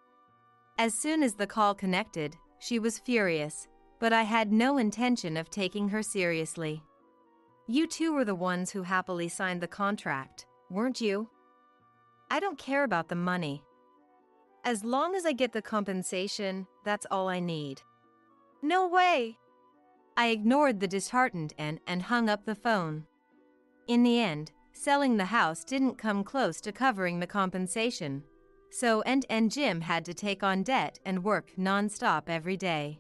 As soon as the call connected, she was furious, but I had no intention of taking her seriously.
You two were the ones who happily signed the contract, weren't you? I don't care about the money. As long as I get the compensation, that's all I need. No way!
I ignored the disheartened N and hung up the phone. In the end, selling the house didn't come close to covering the compensation, so and Jim had to take on debt and work non-stop every day.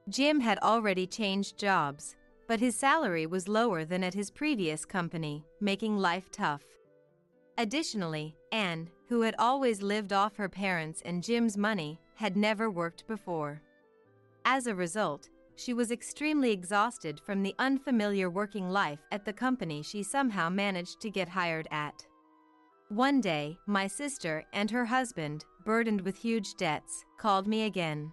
Jim had already changed jobs, but his salary was lower than at his previous company, making life tough. Additionally, Anne, who had always lived off her parents' and Jim's money, had never worked before. As a result, she was extremely exhausted from the unfamiliar working life at the company she somehow managed to get hired at. One day, my sister and her husband, burdened with huge debts, called me again.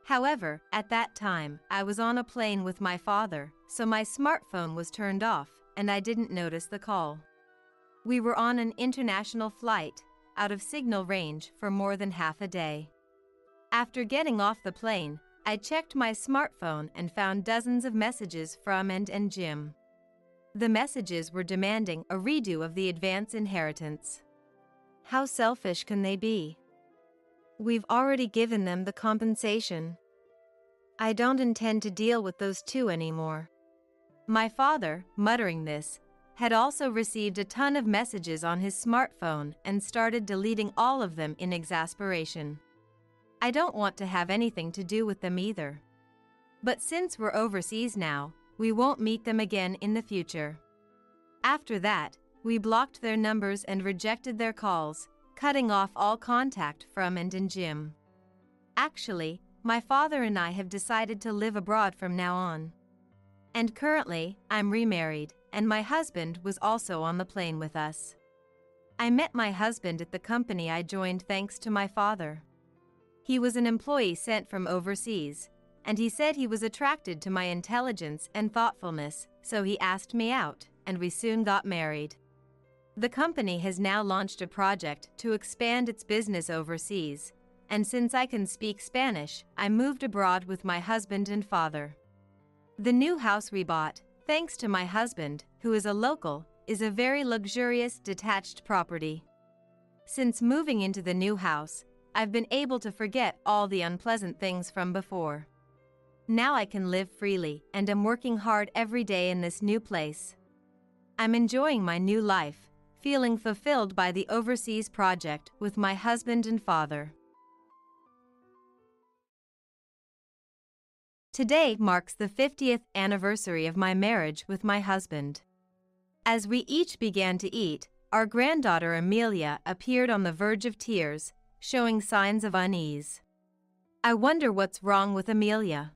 However, at that time, I was on a plane with my father, so my smartphone was turned off, and I didn't notice the call. We were on an international flight, out of signal range for more than half a day. After getting off the plane, I checked my smartphone and found dozens of messages from and Jim. The messages were demanding a redo of the advance inheritance.
How selfish can they be? We've already given them the compensation. I don't intend to deal with those two anymore.
My father, muttering this, had also received a ton of messages on his smartphone and started deleting all of them in exasperation. I don't want to have anything to do with them either. But since we're overseas now, we won't meet them again in the future. After that, we blocked their numbers and rejected their calls, cutting off all contact from and Jim. Actually, my father and I have decided to live abroad from now on. And currently, I'm remarried, and my husband was also on the plane with us. I met my husband at the company I joined thanks to my father. He was an employee sent from overseas, and he said he was attracted to my intelligence and thoughtfulness, so he asked me out, and we soon got married. The company has now launched a project to expand its business overseas, and since I can speak Spanish, I moved abroad with my husband and father. The new house we bought, thanks to my husband, who is a local, is a very luxurious detached property. Since moving into the new house, I've been able to forget all the unpleasant things from before. Now I can live freely and am working hard every day in this new place. I'm enjoying my new life, feeling fulfilled by the overseas project with my husband and father. Today marks the 50th anniversary of my marriage with my husband. As we each began to eat, our granddaughter Amelia appeared on the verge of tears, showing signs of unease. I wonder what's wrong with Amelia.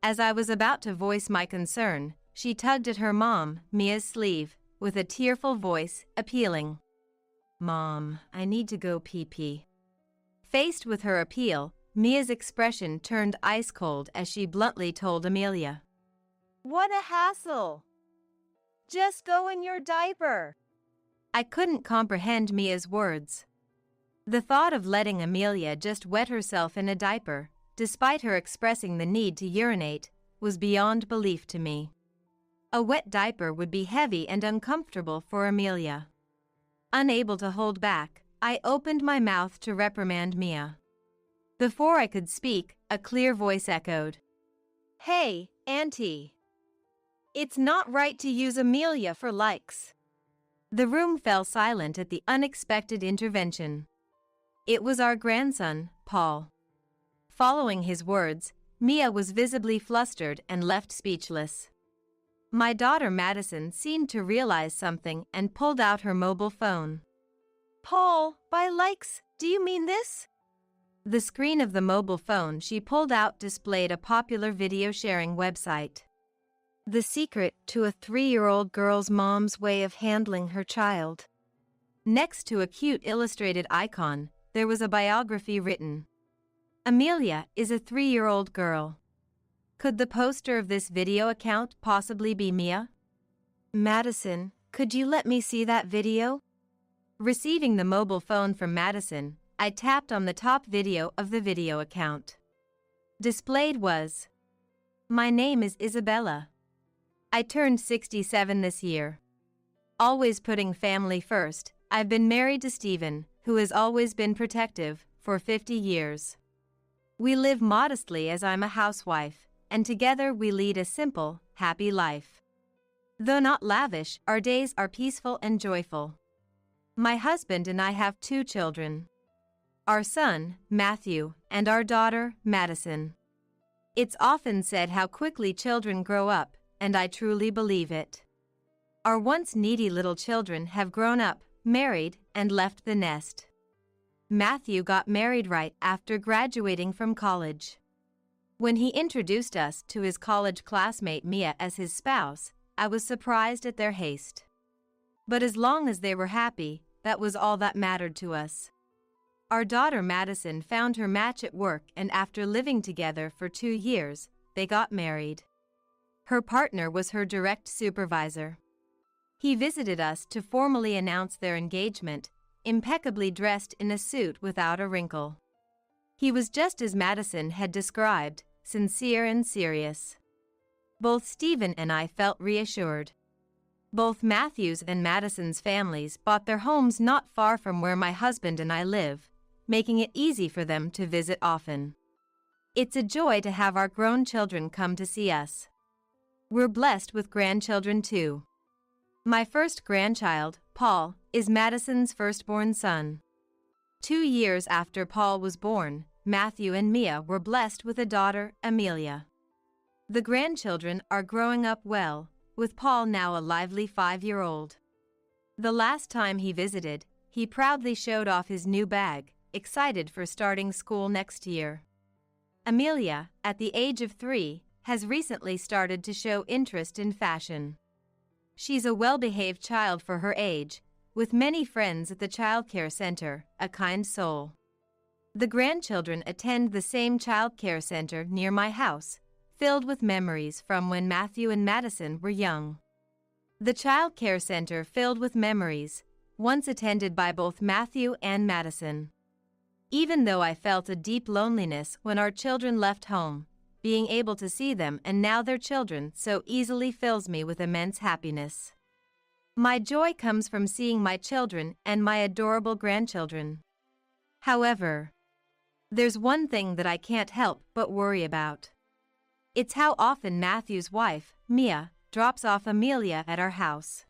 As I was about to voice my concern, she tugged at her mom, Mia's sleeve, with a tearful voice, appealing. "Mom, I need to go pee-pee." Faced with her appeal, Mia's expression turned ice-cold as she bluntly told Amelia.
What a hassle! Just go in your diaper.
I couldn't comprehend Mia's words. The thought of letting Amelia just wet herself in a diaper, despite her expressing the need to urinate, was beyond belief to me. A wet diaper would be heavy and uncomfortable for Amelia. Unable to hold back, I opened my mouth to reprimand Mia. Before I could speak, a clear voice echoed.
Hey, Auntie. It's not right to use Amelia for likes.
The room fell silent at the unexpected intervention. It was our grandson, Paul. Following his words, Mia was visibly flustered and left speechless. My daughter Madison seemed to realize something and pulled out her mobile phone.
Paul, by likes, do you mean this?
The screen of the mobile phone she pulled out displayed a popular video sharing website.
The secret to a 3-year-old girl's mom's way of handling her child.
Next to a cute illustrated icon, there was a biography written. Amelia is a 3-year-old girl. Could the poster of this video account possibly be Mia?
Madison, could you let me see that video?
Receiving the mobile phone from Madison, I tapped on the top video of the video account. Displayed was, "My name is Isabella. I turned 67 this year. Always putting family first, I've been married to Stephen, who has always been protective, for 50 years. We live modestly as I'm a housewife, and together we lead a simple, happy life. Though not lavish, our days are peaceful and joyful. My husband and I have 2 children. Our son, Matthew, and our daughter, Madison. It's often said how quickly children grow up, and I truly believe it. Our once needy little children have grown up, married, and left the nest. Matthew got married right after graduating from college. When he introduced us to his college classmate Mia as his spouse, I was surprised at their haste. But as long as they were happy, that was all that mattered to us. Our daughter Madison found her match at work, and after living together for 2 years, they got married. Her partner was her direct supervisor. He visited us to formally announce their engagement, impeccably dressed in a suit without a wrinkle. He was just as Madison had described, sincere and serious. Both Stephen and I felt reassured. Both Matthew's and Madison's families bought their homes not far from where my husband and I live, making it easy for them to visit often. It's a joy to have our grown children come to see us. We're blessed with grandchildren too. My first grandchild, Paul, is Madison's firstborn son. 2 years after Paul was born, Matthew and Mia were blessed with a daughter, Amelia. The grandchildren are growing up well, with Paul now a lively 5-year-old. The last time he visited, he proudly showed off his new bag, excited for starting school next year. Amelia, at the age of 3, has recently started to show interest in fashion. She's a well-behaved child for her age, with many friends at the childcare center, a kind soul. The grandchildren attend the same childcare center near my house, filled with memories from when Matthew and Madison were young. The childcare center filled with memories, once attended by both Matthew and Madison. Even though I felt a deep loneliness when our children left home, being able to see them and now their children so easily fills me with immense happiness. My joy comes from seeing my children and my adorable grandchildren. However, there's one thing that I can't help but worry about. It's how often Matthew's wife, Mia, drops off Amelia at our house.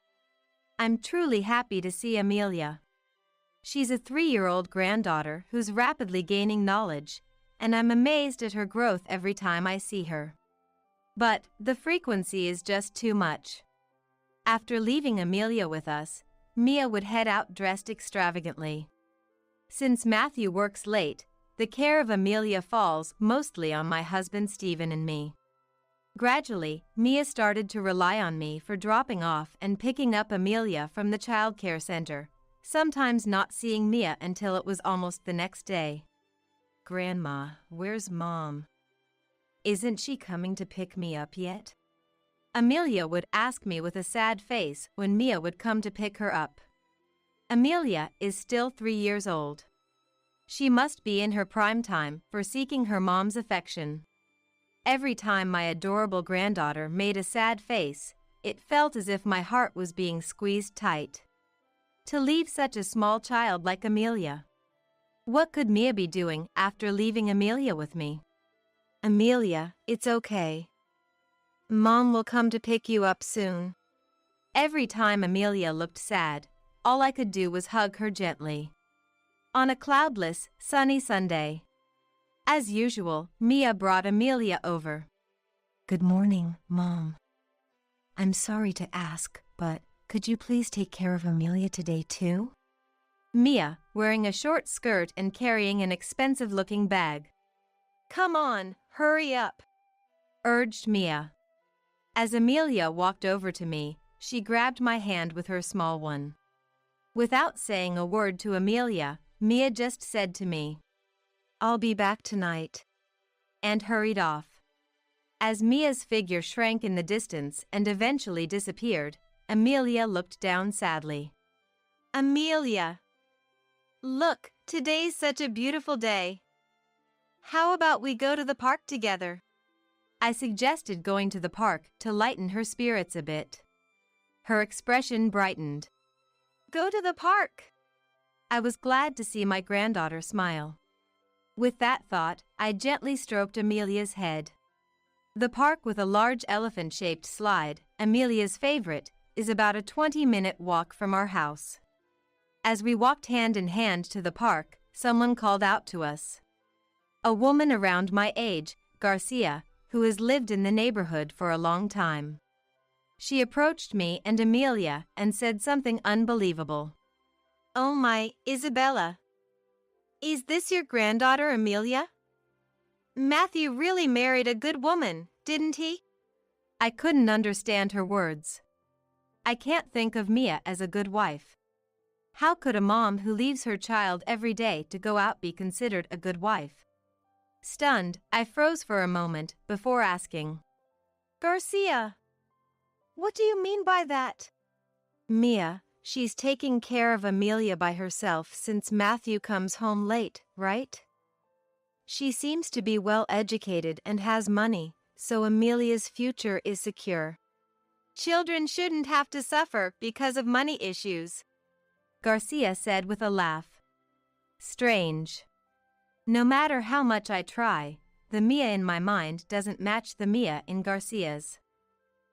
I'm truly happy to see Amelia. She's a 3-year-old granddaughter who's rapidly gaining knowledge, and I'm amazed at her growth every time I see her. But the frequency is just too much. After leaving Amelia with us, Mia would head out dressed extravagantly. Since Matthew works late, the care of Amelia falls mostly on my husband Stephen and me. Gradually, Mia started to rely on me for dropping off and picking up Amelia from the childcare center, sometimes not seeing Mia until it was almost the next day. "Grandma, where's Mom? Isn't she coming to pick me up yet?" Amelia would ask me with a sad face when Mia would come to pick her up. Amelia is still 3 years old. She must be in her prime time for seeking her mom's affection. Every time my adorable granddaughter made a sad face, it felt as if my heart was being squeezed tight. To leave such a small child like Amelia. What could Mia be doing after leaving Amelia with me? "Amelia, it's okay. Mom will come to pick you up soon." Every time Amelia looked sad, all I could do was hug her gently. On a cloudless, sunny Sunday, as usual, Mia brought Amelia over. "Good morning, Mom. I'm sorry to ask, but could you please take care of Amelia today too?" Mia, wearing a short skirt and carrying an expensive-looking bag. "Come on, hurry up," urged Mia. As Amelia walked over to me, she grabbed my hand with her small one. Without saying a word to Amelia, Mia just said to me, "I'll be back tonight," and hurried off. As Mia's figure shrank in the distance and eventually disappeared, Amelia looked down sadly. "Amelia, look, today's such a beautiful day. How about we go to the park together?" I suggested going to the park to lighten her spirits a bit. Her expression brightened.
Go to the park.
I was glad to see my granddaughter smile. With that thought, I gently stroked Amelia's head. The park with a large elephant-shaped slide, Amelia's favorite, is about a 20-minute walk from our house. As we walked hand in hand to the park, someone called out to us. A woman around my age, Garcia, who has lived in the neighborhood for a long time. She approached me and Amelia and said something unbelievable.
Oh my, Isabella. Is this your granddaughter, Amelia? Matthew really married a good woman, didn't he?
I couldn't understand her words. I can't think of Mia as a good wife. How could a mom who leaves her child every day to go out be considered a good wife? Stunned, I froze for a moment before asking.
Garcia. What do you mean by that?
Mia, she's taking care of Amelia by herself since Matthew comes home late, right? She seems to be well educated and has money, so Amelia's future is secure.
Children shouldn't have to suffer because of money issues,
Garcia said with a laugh. Strange. No matter how much I try, the Mia in my mind doesn't match the Mia in Garcia's.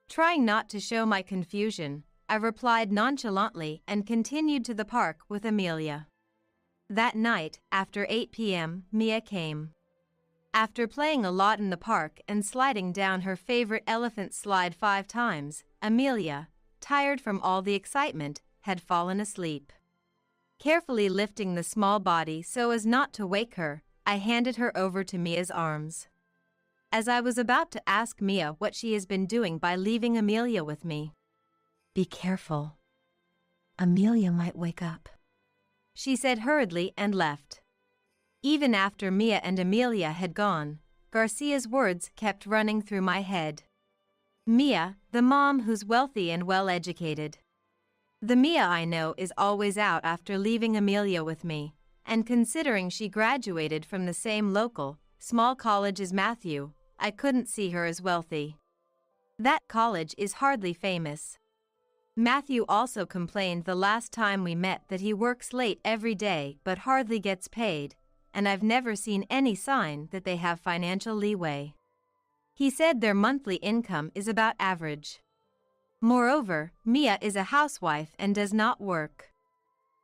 Trying not to show my confusion, I replied nonchalantly and continued to the park with Amelia. That night, after 8 p.m., Mia came. After playing a lot in the park and sliding down her favorite elephant slide 5 times, Amelia, tired from all the excitement, had fallen asleep. Carefully lifting the small body so as not to wake her, I handed her over to Mia's arms. As I was about to ask Mia what she has been doing by leaving Amelia with me. Be careful. Amelia might wake up, she said hurriedly and left. Even after Mia and Amelia had gone, Garcia's words kept running through my head. Mia, the mom who's wealthy and well-educated. The Mia I know is always out after leaving Amelia with me, and considering she graduated from the same local, small college as Matthew, I couldn't see her as wealthy. That college is hardly famous. Matthew also complained the last time we met that he works late every day but hardly gets paid, and I've never seen any sign that they have financial leeway. He said their monthly income is about average. Moreover, Mia is a housewife and does not work.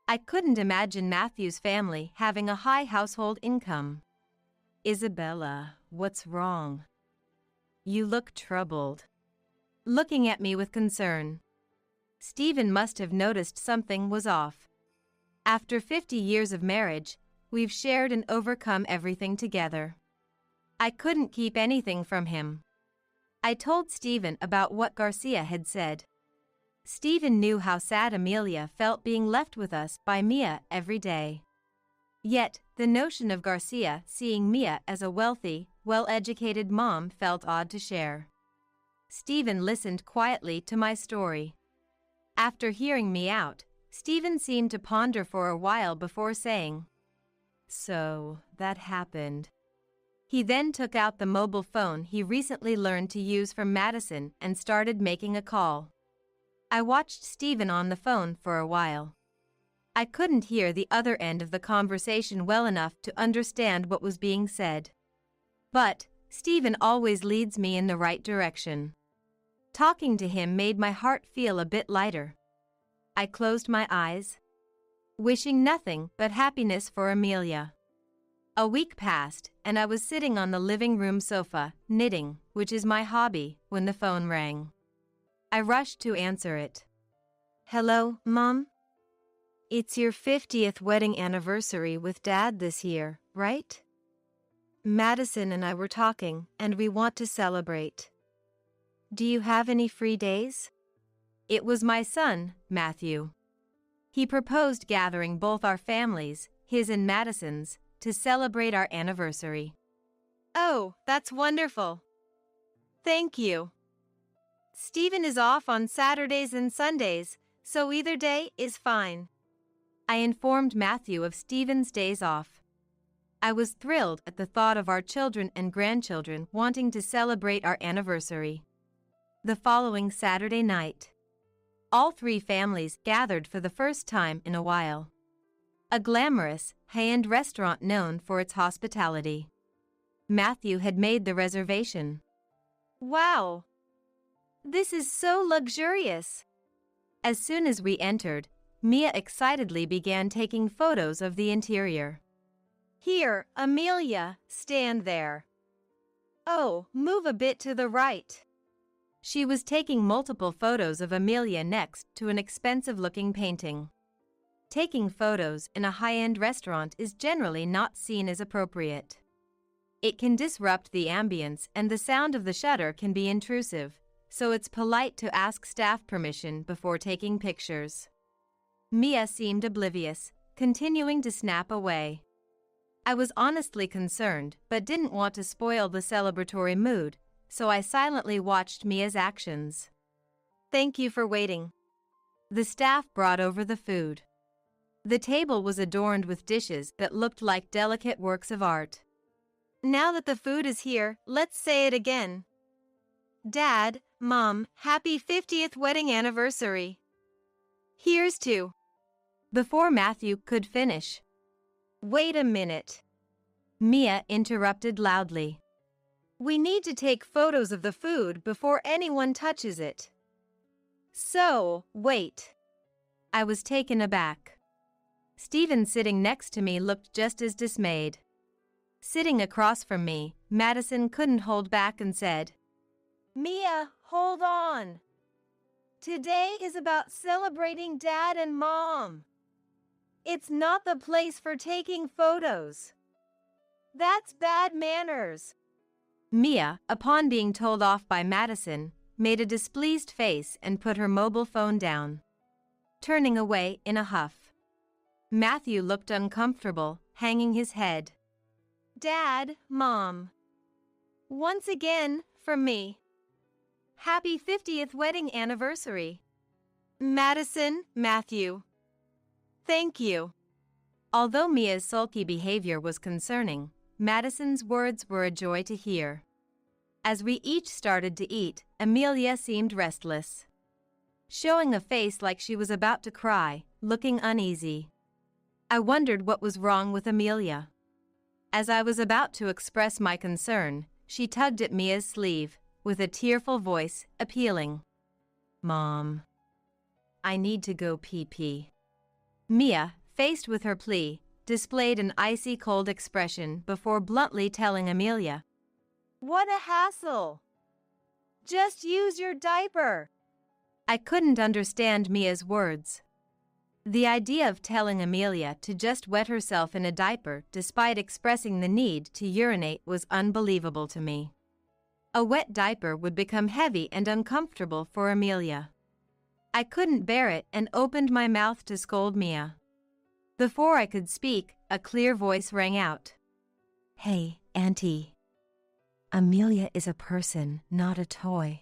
I couldn't imagine Matthew's family having a high household income. Isabella, what's wrong? You look troubled. Looking at me with concern. Stephen must have noticed something was off. After 50 years of marriage, we've shared and overcome everything together. I couldn't keep anything from him. I told Stephen about what Garcia had said. Stephen knew how sad Amelia felt being left with us by Mia every day. Yet, the notion of Garcia seeing Mia as a wealthy, well-educated mom felt odd to share. Stephen listened quietly to my story. After hearing me out, Stephen seemed to ponder for a while before saying, "So, that happened." He then took out the mobile phone he recently learned to use from Madison and started making a call. I watched Stephen on the phone for a while. I couldn't hear the other end of the conversation well enough to understand what was being said. But, Stephen always leads me in the right direction. Talking to him made my heart feel a bit lighter. I closed my eyes, wishing nothing but happiness for Amelia. A week passed, and I was sitting on the living room sofa, knitting, which is my hobby, when the phone rang. I rushed to answer it.
Hello, Mom? It's your 50th wedding anniversary with Dad this year, right? Madison and I were talking, and we want to celebrate. Do you have any free days?
It was my son, Matthew. He proposed gathering both our families, his and Madison's, to celebrate our anniversary.
Oh, that's wonderful. Thank you. Stephen is off on Saturdays and Sundays, so either day is fine.
I informed Matthew of Stephen's days off. I was thrilled at the thought of our children and grandchildren wanting to celebrate our anniversary. The following Saturday night, all three families gathered for the first time in a while. A glamorous, high-end restaurant known for its hospitality. Matthew had made the reservation.
Wow! This is so luxurious!
As soon as we entered, Mia excitedly began taking photos of the interior.
Here, Amelia, stand there. Oh, move a bit to the right.
She was taking multiple photos of Amelia next to an expensive-looking painting. Taking photos in a high-end restaurant is generally not seen as appropriate. It can disrupt the ambience and the sound of the shutter can be intrusive, so it's polite to ask staff permission before taking pictures. Mia seemed oblivious, continuing to snap away. I was honestly concerned but didn't want to spoil the celebratory mood, so I silently watched Mia's actions.
Thank you for waiting.
The staff brought over the food. The table was adorned with dishes that looked like delicate works of art.
Now that the food is here, let's say it again. Dad, Mom, happy 50th wedding anniversary. Here's to.
Before Matthew could finish.
Wait a minute.
Mia interrupted loudly.
We need to take photos of the food before anyone touches it. So, wait.
I was taken aback. Stephen sitting next to me looked just as dismayed. Sitting across from me, Madison couldn't hold back and said,
Mia, hold on. Today is about celebrating Dad and Mom. It's not the place for taking photos. That's bad manners.
Mia, upon being told off by Madison, made a displeased face and put her mobile phone down, turning away in a huff. Matthew looked uncomfortable, hanging his head.
Dad, Mom. Once again, from me. Happy 50th wedding anniversary. Madison, Matthew. Thank you.
Although Mia's sulky behavior was concerning, Madison's words were a joy to hear. As we each started to eat, Amelia seemed restless, showing a face like she was about to cry, looking uneasy. I wondered what was wrong with Amelia. As I was about to express my concern, she tugged at Mia's sleeve, with a tearful voice, appealing. Mom, I need to go pee-pee. Mia, faced with her plea, displayed an icy cold expression before bluntly telling Amelia,
What a hassle! Just use your diaper!
I couldn't understand Mia's words. The idea of telling Amelia to just wet herself in a diaper despite expressing the need to urinate was unbelievable to me. A wet diaper would become heavy and uncomfortable for Amelia. I couldn't bear it and opened my mouth to scold Mia. Before I could speak, a clear voice rang out. Hey, Auntie. Amelia is a person, not a toy.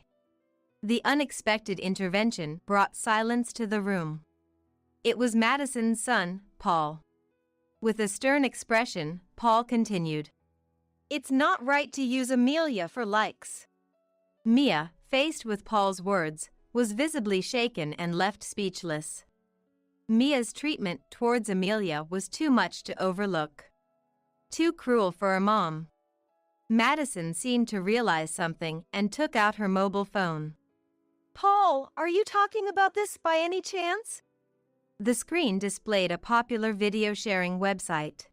The unexpected intervention brought silence to the room. It was Madison's son, Paul. With a stern expression, Paul continued.
It's not right to use Amelia for likes.
Mia, faced with Paul's words, was visibly shaken and left speechless. Mia's treatment towards Amelia was too much to overlook. Too cruel for a mom. Madison seemed to realize something and took out her mobile phone.
Paul, are you talking about this by any chance?
The screen displayed a popular video-sharing website.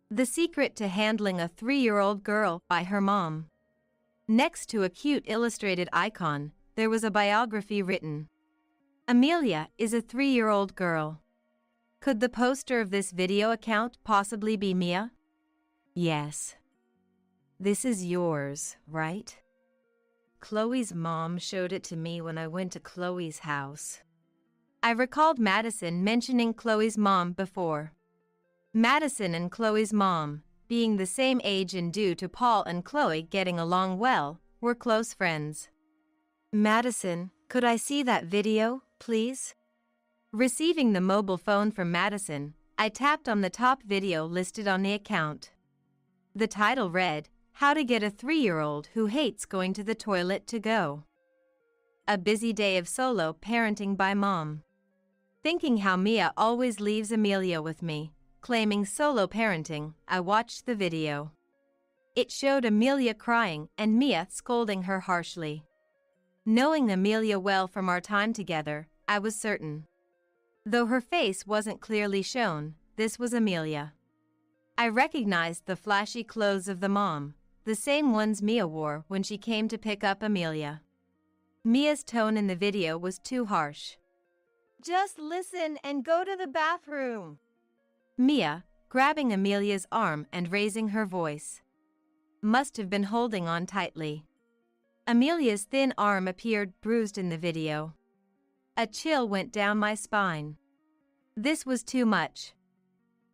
The Secret to Handling a 3-Year-Old Girl by her mom. Next to a cute illustrated icon, there was a biography written. Amelia is a 3-year-old girl. Could the poster of this video account possibly be Mia? Yes. This is yours, right? Chloe's mom showed it to me when I went to Chloe's house. I recalled Madison mentioning Chloe's mom before. Madison and Chloe's mom, being the same age and due to Paul and Chloe getting along well, were close friends.
Madison, could I see that video, please?
Receiving the mobile phone from Madison, I tapped on the top video listed on the account. The title read, How to Get a 3-Year-Old Who Hates Going to the Toilet to Go. A busy day of solo parenting by mom. Thinking how Mia always leaves Amelia with me, claiming solo parenting, I watched the video. It showed Amelia crying and Mia scolding her harshly. Knowing Amelia well from our time together, I was certain. Though her face wasn't clearly shown, this was Amelia. I recognized the flashy clothes of the mom, the same ones Mia wore when she came to pick up Amelia. Mia's tone in the video was too harsh.
Just listen and go to the bathroom.
Mia, grabbing Amelia's arm and raising her voice. Must have been holding on tightly. Amelia's thin arm appeared bruised in the video. A chill went down my spine. This was too much.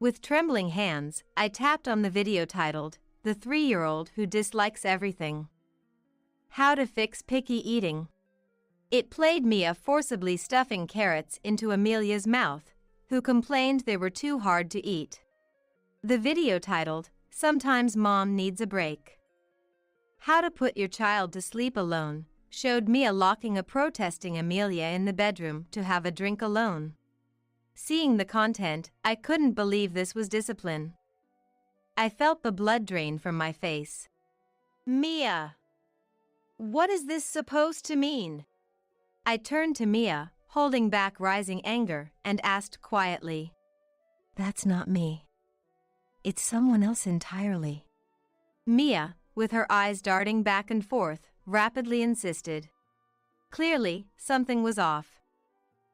With trembling hands, I tapped on the video titled, "The 3-year-old Who Dislikes Everything. How to Fix Picky Eating." It played Mia forcibly stuffing carrots into Amelia's mouth, who complained they were too hard to eat. The video titled, "Sometimes Mom Needs a Break. How to Put Your Child to Sleep Alone," showed Mia locking a protesting Amelia in the bedroom to have a drink alone. Seeing the content, I couldn't believe this was discipline. I felt the blood drain from my face.
Mia, what is this supposed to mean?
I turned to Mia, holding back rising anger, and asked quietly, "That's not me. It's someone else entirely." Mia, with her eyes darting back and forth, rapidly insisted. Clearly, something was off.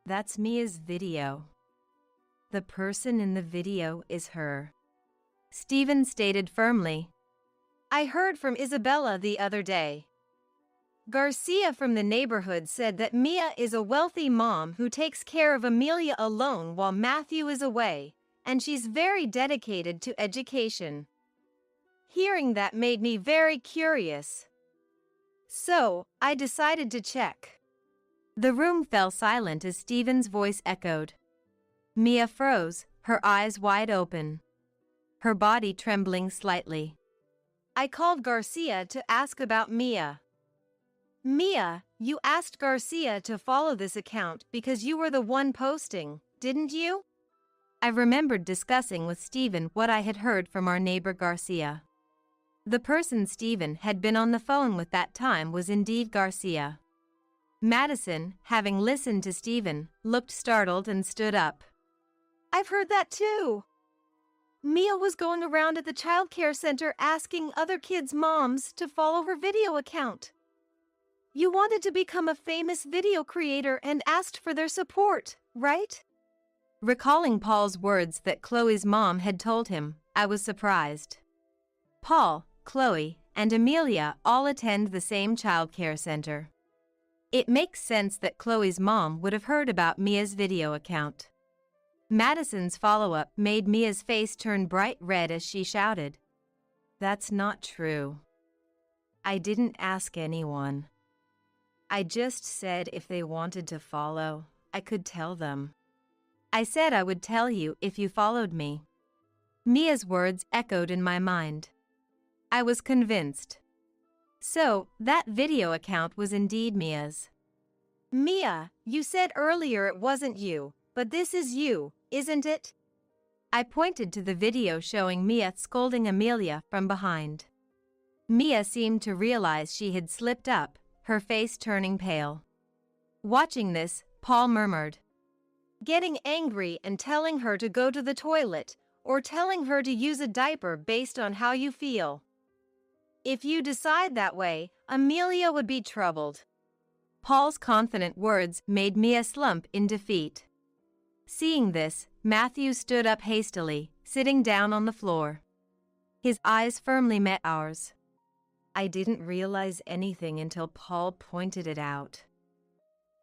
"That's Mia's video. The person in the video is her," Steven stated firmly.
I heard from Isabella the other day. Garcia from the neighborhood said that Mia is a wealthy mom who takes care of Amelia alone while Matthew is away, and she's very dedicated to education. Hearing that made me very curious. So, I decided to check.
The room fell silent as Steven's voice echoed. Mia froze, her eyes wide open, her body trembling slightly.
I called Garcia to ask about Mia. Mia, you asked Garcia to follow this account because you were the one posting, didn't you?
I remembered discussing with Steven what I had heard from our neighbor Garcia. The person Steven had been on the phone with that time was indeed Garcia. Madison, having listened to Steven, looked startled and stood up.
I've heard that too. Mia was going around at the childcare center asking other kids' moms to follow her video account. You wanted to become a famous video creator and asked for their support, right?
Recalling Paul's words that Chloe's mom had told him, I was surprised. Paul, Chloe, and Amelia all attend the same childcare center. It makes sense that Chloe's mom would have heard about Mia's video account. Madison's follow-up made Mia's face turn bright red as she shouted, "That's not true. I didn't ask anyone. I just said if they wanted to follow, I could tell them. I said I would tell you if you followed me." Mia's words echoed in my mind. I was convinced. So, that video account was indeed Mia's.
Mia, you said earlier it wasn't you, but this is you, isn't it?
I pointed to the video showing Mia scolding Amelia from behind. Mia seemed to realize she had slipped up, her face turning pale. Watching this, Paul murmured,
"Getting angry and telling her to go to the toilet, or telling her to use a diaper based on how you feel. If you decide that way, Amelia would be troubled."
Paul's confident words made Mia slump in defeat. Seeing this, Matthew stood up hastily, sitting down on the floor. His eyes firmly met ours. "I didn't realize anything until Paul pointed it out.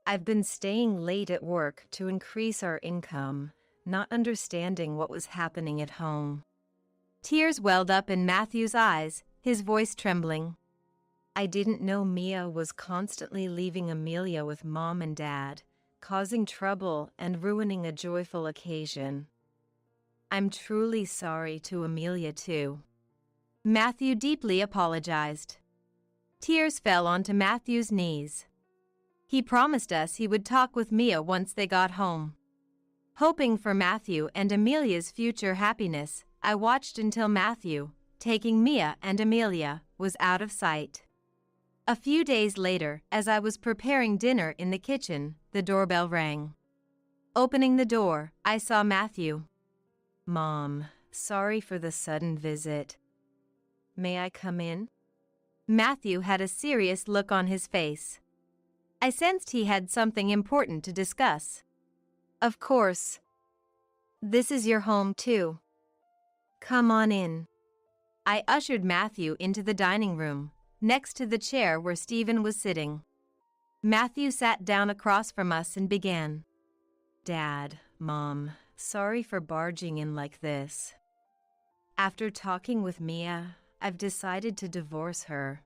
I've been staying late at work to increase our income, not understanding what was happening at home." Tears welled up in Matthew's eyes, his voice trembling. "I didn't know Mia was constantly leaving Amelia with Mom and Dad, causing trouble and ruining a joyful occasion. I'm truly sorry to Amelia too." Matthew deeply apologized. Tears fell onto Matthew's knees. He promised us he would talk with Mia once they got home. Hoping for Matthew and Amelia's future happiness, I watched until Matthew, taking Mia and Amelia, was out of sight. A few days later, as I was preparing dinner in the kitchen, the doorbell rang. Opening the door, I saw Matthew. "Mom, sorry for the sudden visit. May I come in?" Matthew had a serious look on his face. I sensed he had something important to discuss. "Of course. This is your home too. Come on in." I ushered Matthew into the dining room, next to the chair where Stephen was sitting. Matthew sat down across from us and began. "Dad, Mom, sorry for barging in like this. After talking with Mia, I've decided to divorce her.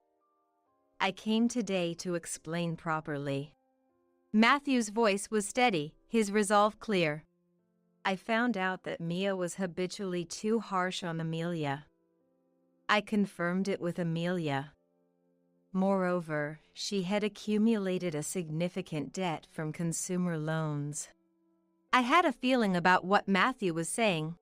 I came today to explain properly." Matthew's voice was steady, his resolve clear. "I found out that Mia was habitually too harsh on Amelia. I confirmed it with Amelia. Moreover, she had accumulated a significant debt from consumer loans." I had a feeling about what Matthew was saying.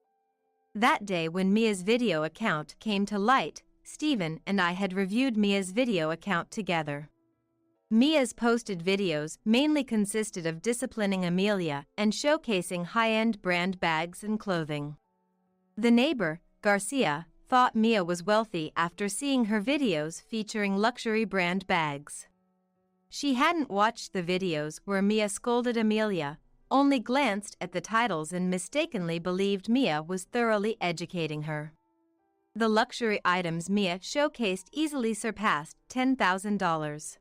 That day when Mia's video account came to light, Stephen and I had reviewed Mia's video account together. Mia's posted videos mainly consisted of disciplining Amelia and showcasing high-end brand bags and clothing. The neighbor, Garcia, thought Mia was wealthy after seeing her videos featuring luxury brand bags. She hadn't watched the videos where Mia scolded Amelia, only glanced at the titles and mistakenly believed Mia was thoroughly educating her. The luxury items Mia showcased easily surpassed $10,000.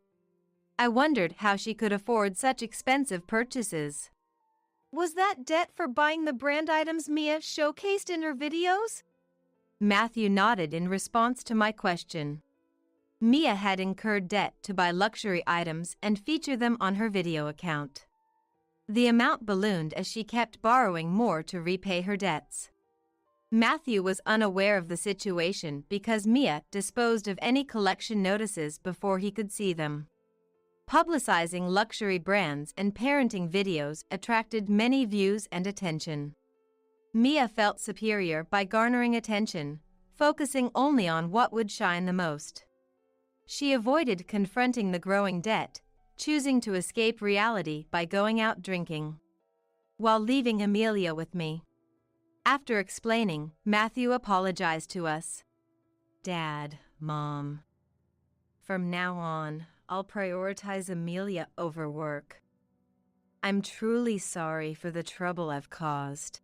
I wondered how she could afford such expensive purchases.
Was that debt for buying the brand items Mia showcased in her videos?
Matthew nodded in response to my question. Mia had incurred debt to buy luxury items and feature them on her video account. The amount ballooned as she kept borrowing more to repay her debts. Matthew was unaware of the situation because Mia disposed of any collection notices before he could see them. Publicizing luxury brands and parenting videos attracted many views and attention. Mia felt superior by garnering attention, focusing only on what would shine the most. She avoided confronting the growing debt, choosing to escape reality by going out drinking, while leaving Amelia with me. After explaining, Matthew apologized to us. "Dad, Mom, from now on, I'll prioritize Amelia over work. I'm truly sorry for the trouble I've caused."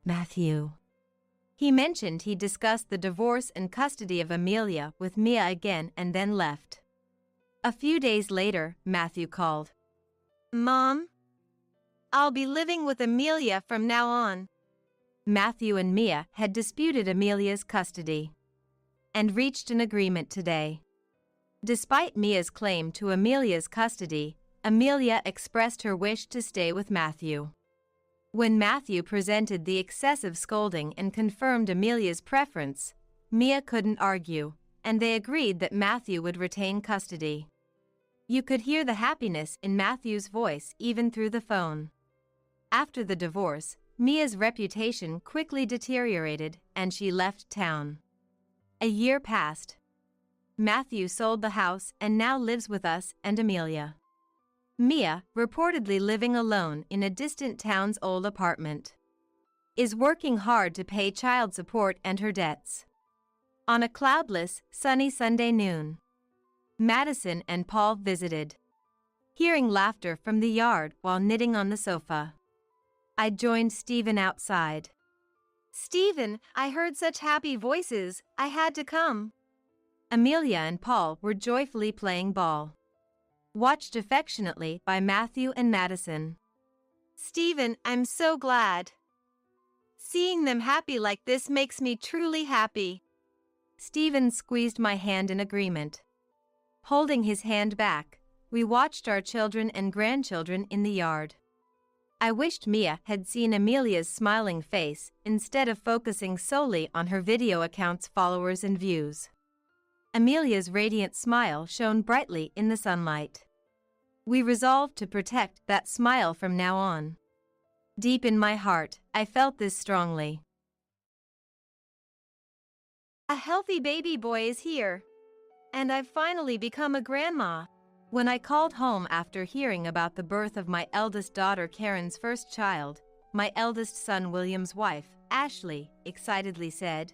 Matthew. He mentioned he discussed the divorce and custody of Amelia with Mia again and then left. A few days later, Matthew called.
"Mom, I'll be living with Amelia from now on."
Matthew and Mia had disputed Amelia's custody and reached an agreement today. Despite Mia's claim to Amelia's custody, Amelia expressed her wish to stay with Matthew. When Matthew presented the excessive scolding and confirmed Amelia's preference, Mia couldn't argue, and they agreed that Matthew would retain custody. You could hear the happiness in Matthew's voice even through the phone. After the divorce, Mia's reputation quickly deteriorated and she left town. A year passed. Matthew sold the house and now lives with us and Amelia. Mia, reportedly living alone in a distant town's old apartment, is working hard to pay child support and her debts. On a cloudless, sunny Sunday noon, Madison and Paul visited. Hearing laughter from the yard while knitting on the sofa, I joined Stephen outside.
"Stephen, I heard such happy voices, I had to come."
Amelia and Paul were joyfully playing ball, watched affectionately by Matthew and Madison.
"Stephen, I'm so glad. Seeing them happy like this makes me truly happy."
Stephen squeezed my hand in agreement. Holding his hand back, we watched our children and grandchildren in the yard. I wished Mia had seen Amelia's smiling face instead of focusing solely on her video account's followers and views. Amelia's radiant smile shone brightly in the sunlight. We resolved to protect that smile from now on. Deep in my heart, I felt this strongly.
A healthy baby boy is here, and I've finally become a grandma.
When I called home after hearing about the birth of my eldest daughter Karen's first child, my eldest son William's wife, Ashley, excitedly said,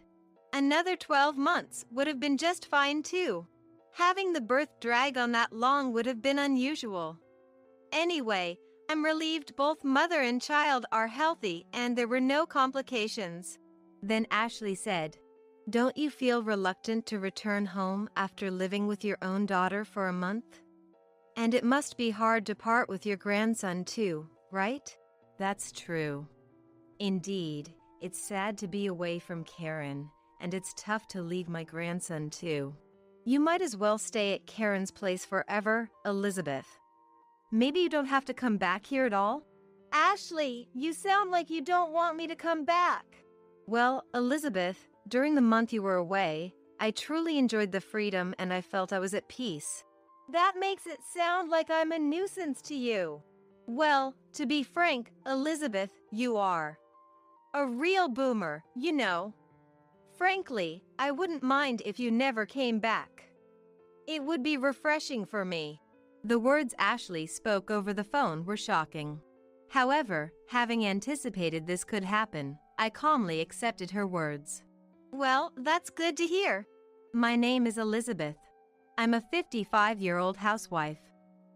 "Another 12 months would have been just fine too. Having the birth drag on that long would have been unusual. Anyway, I'm relieved both mother and child are healthy and there were no complications."
Then Ashley said,
"Don't you feel reluctant to return home after living with your own daughter for a month? And it must be hard to part with your grandson too, right?"
"That's true. Indeed, it's sad to be away from Karen, and it's tough to leave my grandson too."
"You might as well stay at Karen's place forever, Elizabeth.
Maybe you don't have to come back here at all?"
"Ashley, you sound like you don't want me to come back." "Well, Elizabeth, during the month you were away, I truly enjoyed the freedom and I felt I was at peace." "That makes it sound like I'm a nuisance to you." "Well, to be frank, Elizabeth, you are. A real boomer, you know. Frankly, I wouldn't mind if you never came back. It would be refreshing for me."
The words Ashley spoke over the phone were shocking. However, having anticipated this could happen, I calmly accepted her words.
"Well, that's good to hear."
"My name is Elizabeth. I'm a 55-year-old housewife.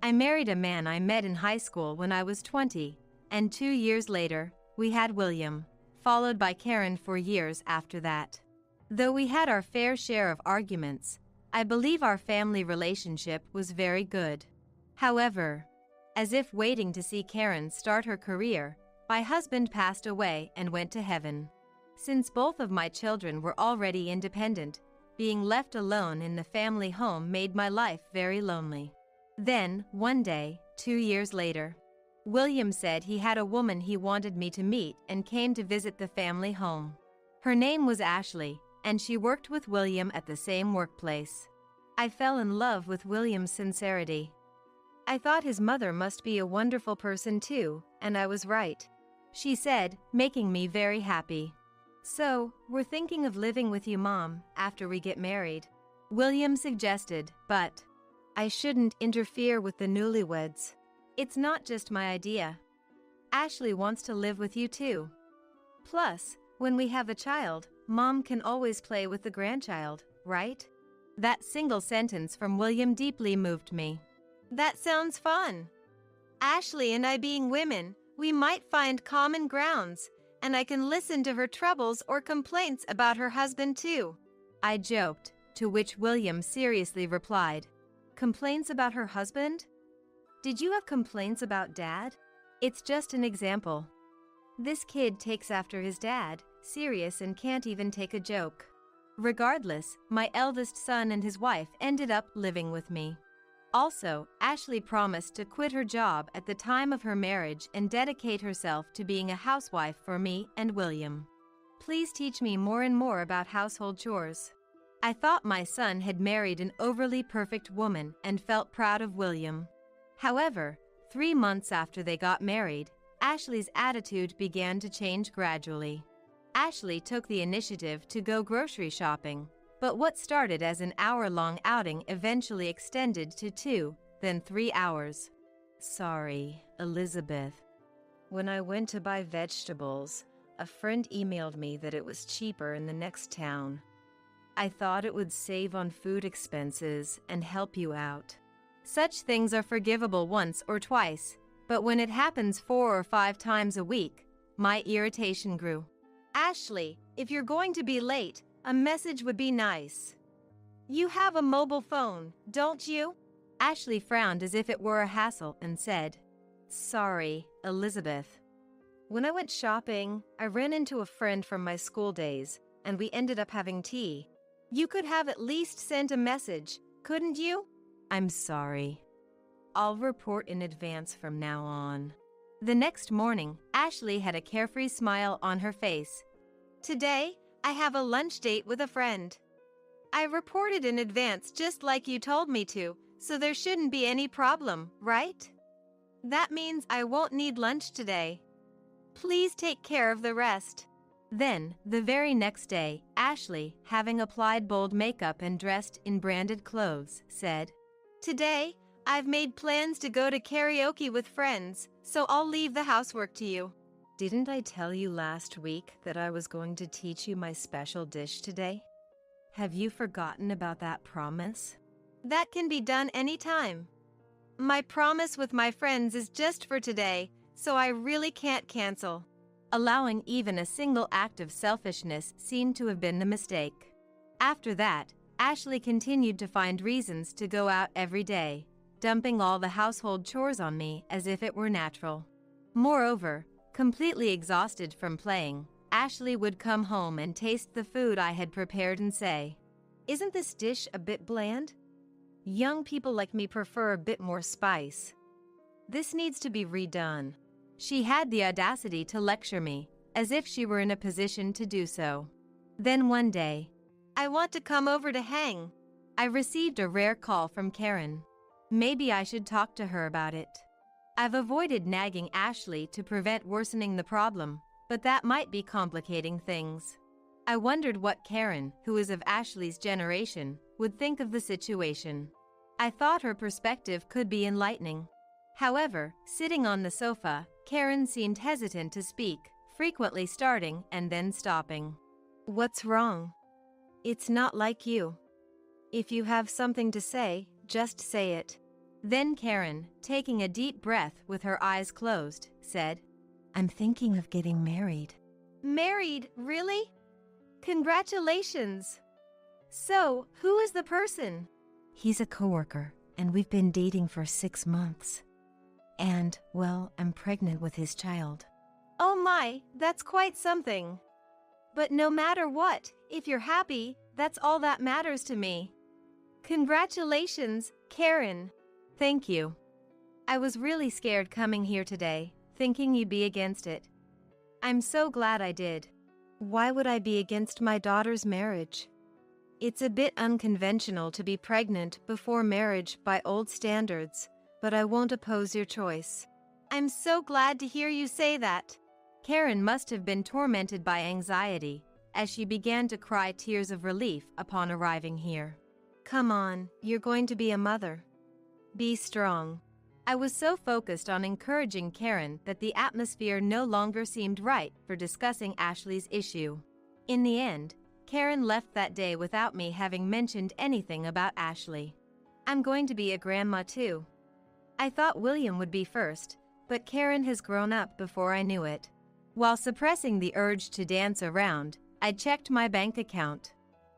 I married a man I met in high school when I was 20, and 2 years later, we had William, followed by Karen for years after that. Though we had our fair share of arguments, I believe our family relationship was very good. However, as if waiting to see Karen start her career, my husband passed away and went to heaven. Since both of my children were already independent, being left alone in the family home made my life very lonely. Then, one day, 2 years later, William said he had a woman he wanted me to meet and came to visit the family home. Her name was Ashley, and she worked with William at the same workplace. I fell in love with William's sincerity.
"I thought his mother must be a wonderful person too, and I was right,"
she said, making me very happy.
"So, we're thinking of living with you, Mom, after we get married,"
William suggested, but
I shouldn't interfere with the newlyweds.
"It's not just my idea. Ashley wants to live with you too. Plus, when we have a child, Mom can always play with the grandchild, right?" That single sentence from William deeply moved me.
"That sounds fun. Ashley and I being women, we might find common grounds, and I can listen to her troubles or complaints about her husband too,"
I joked, to which William seriously replied, "Complaints about her husband? Did you have complaints about Dad? It's just an example. This kid takes after his dad, serious and can't even take a joke." Regardless, my eldest son and his wife ended up living with me. Also, Ashley promised to quit her job at the time of her marriage and dedicate herself to being a housewife for me and William. "Please teach me more and more about household chores." I thought my son had married an overly perfect woman and felt proud of William. However, 3 months after they got married, Ashley's attitude began to change gradually. Ashley took the initiative to go grocery shopping, but what started as an hour-long outing eventually extended to 2, then 3 hours. "Sorry, Elizabeth.
When I went to buy vegetables, a friend emailed me that it was cheaper in the next town.
I thought it would save on food expenses and help you out." Such things are forgivable once or twice, but when it happens 4 or 5 times a week, my irritation grew.
"Ashley, if you're going to be late, a message would be nice. You have a mobile phone, don't you?"
Ashley frowned as if it were a hassle and said, "Sorry, Elizabeth."
When I went shopping, I ran into a friend from my school days, and we ended up having tea. You could have at least sent a message, couldn't you?
"I'm sorry. I'll report in advance from now on." The next morning, Ashley had a carefree smile on her face.
"Today, I have a lunch date with a friend. I reported in advance just like you told me to, so there shouldn't be any problem, right? That means I won't need lunch today. Please take care of the rest.
Then, the very next day, Ashley, having applied bold makeup and dressed in branded clothes, said,
Today, I've made plans to go to karaoke with friends, so I'll leave the housework to you.
Didn't I tell you last week that I was going to teach you my special dish today? Have you forgotten about that promise?
That can be done anytime. My promise with my friends is just for today, so I really can't cancel.
Allowing even a single act of selfishness seemed to have been the mistake. After that, Ashley continued to find reasons to go out every day, dumping all the household chores on me as if it were natural. Moreover, completely exhausted from playing, Ashley would come home and taste the food I had prepared and say,
Isn't this dish a bit bland? Young people like me prefer a bit more spice. This needs to be redone.
She had the audacity to lecture me, as if she were in a position to do so. Then one day,
I want to come over to hang.
I received a rare call from Karen. Maybe I should talk to her about it. I've avoided nagging Ashley to prevent worsening the problem, but that might be complicating things. I wondered what Karen, who is of Ashley's generation, would think of the situation. I thought her perspective could be enlightening. However, sitting on the sofa, Karen seemed hesitant to speak, frequently starting and then stopping.
What's wrong? It's not like you. If you have something to say, just say it.
Then Karen, taking a deep breath with her eyes closed, said, I'm thinking of getting married.
Married? Really? Congratulations! So, who is the person?
He's a coworker, and we've been dating for 6 months. And, well, I'm pregnant with his child.
Oh my, that's quite something. But no matter what, if you're happy, that's all that matters to me. Congratulations, Karen.
Thank you. I was really scared coming here today, thinking you'd be against it. I'm so glad I did.
Why would I be against my daughter's marriage? It's a bit unconventional to be pregnant before marriage by old standards, but I won't oppose your choice. I'm so glad to hear you say that.
Karen must have been tormented by anxiety, as she began to cry tears of relief upon arriving here.
Come on, you're going to be a mother. Be strong.
I was so focused on encouraging Karen that the atmosphere no longer seemed right for discussing Ashley's issue. In the end, Karen left that day without me having mentioned anything about Ashley. I'm going to be a grandma too. I thought William would be first, but Karen has grown up before I knew it. While suppressing the urge to dance around, I checked my bank account.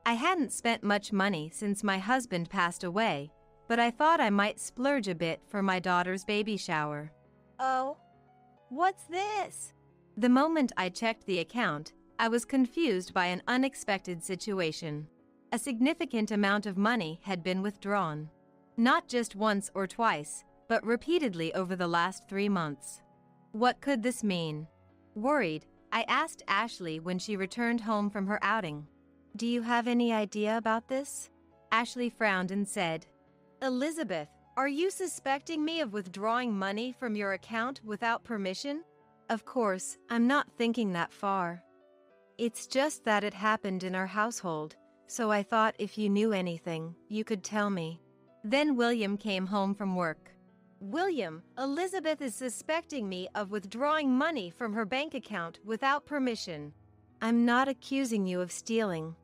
I hadn't spent much money since my husband passed away, but I thought I might splurge a bit for my daughter's baby shower.
Oh, what's this?
The moment I checked the account, I was confused by an unexpected situation. A significant amount of money had been withdrawn. Not just once or twice, but repeatedly over the last 3 months. What could this mean? Worried, I asked Ashley when she returned home from her outing.
Do you have any idea about this?
Ashley frowned and said,
Elizabeth, are you suspecting me of withdrawing money from your account without permission? Of course, I'm not thinking that far. It's just that it happened in our household, so I thought if you knew anything, you could tell me.
Then William came home from work.
William, Elizabeth is suspecting me of withdrawing money from her bank account without permission. I'm not accusing you of stealing.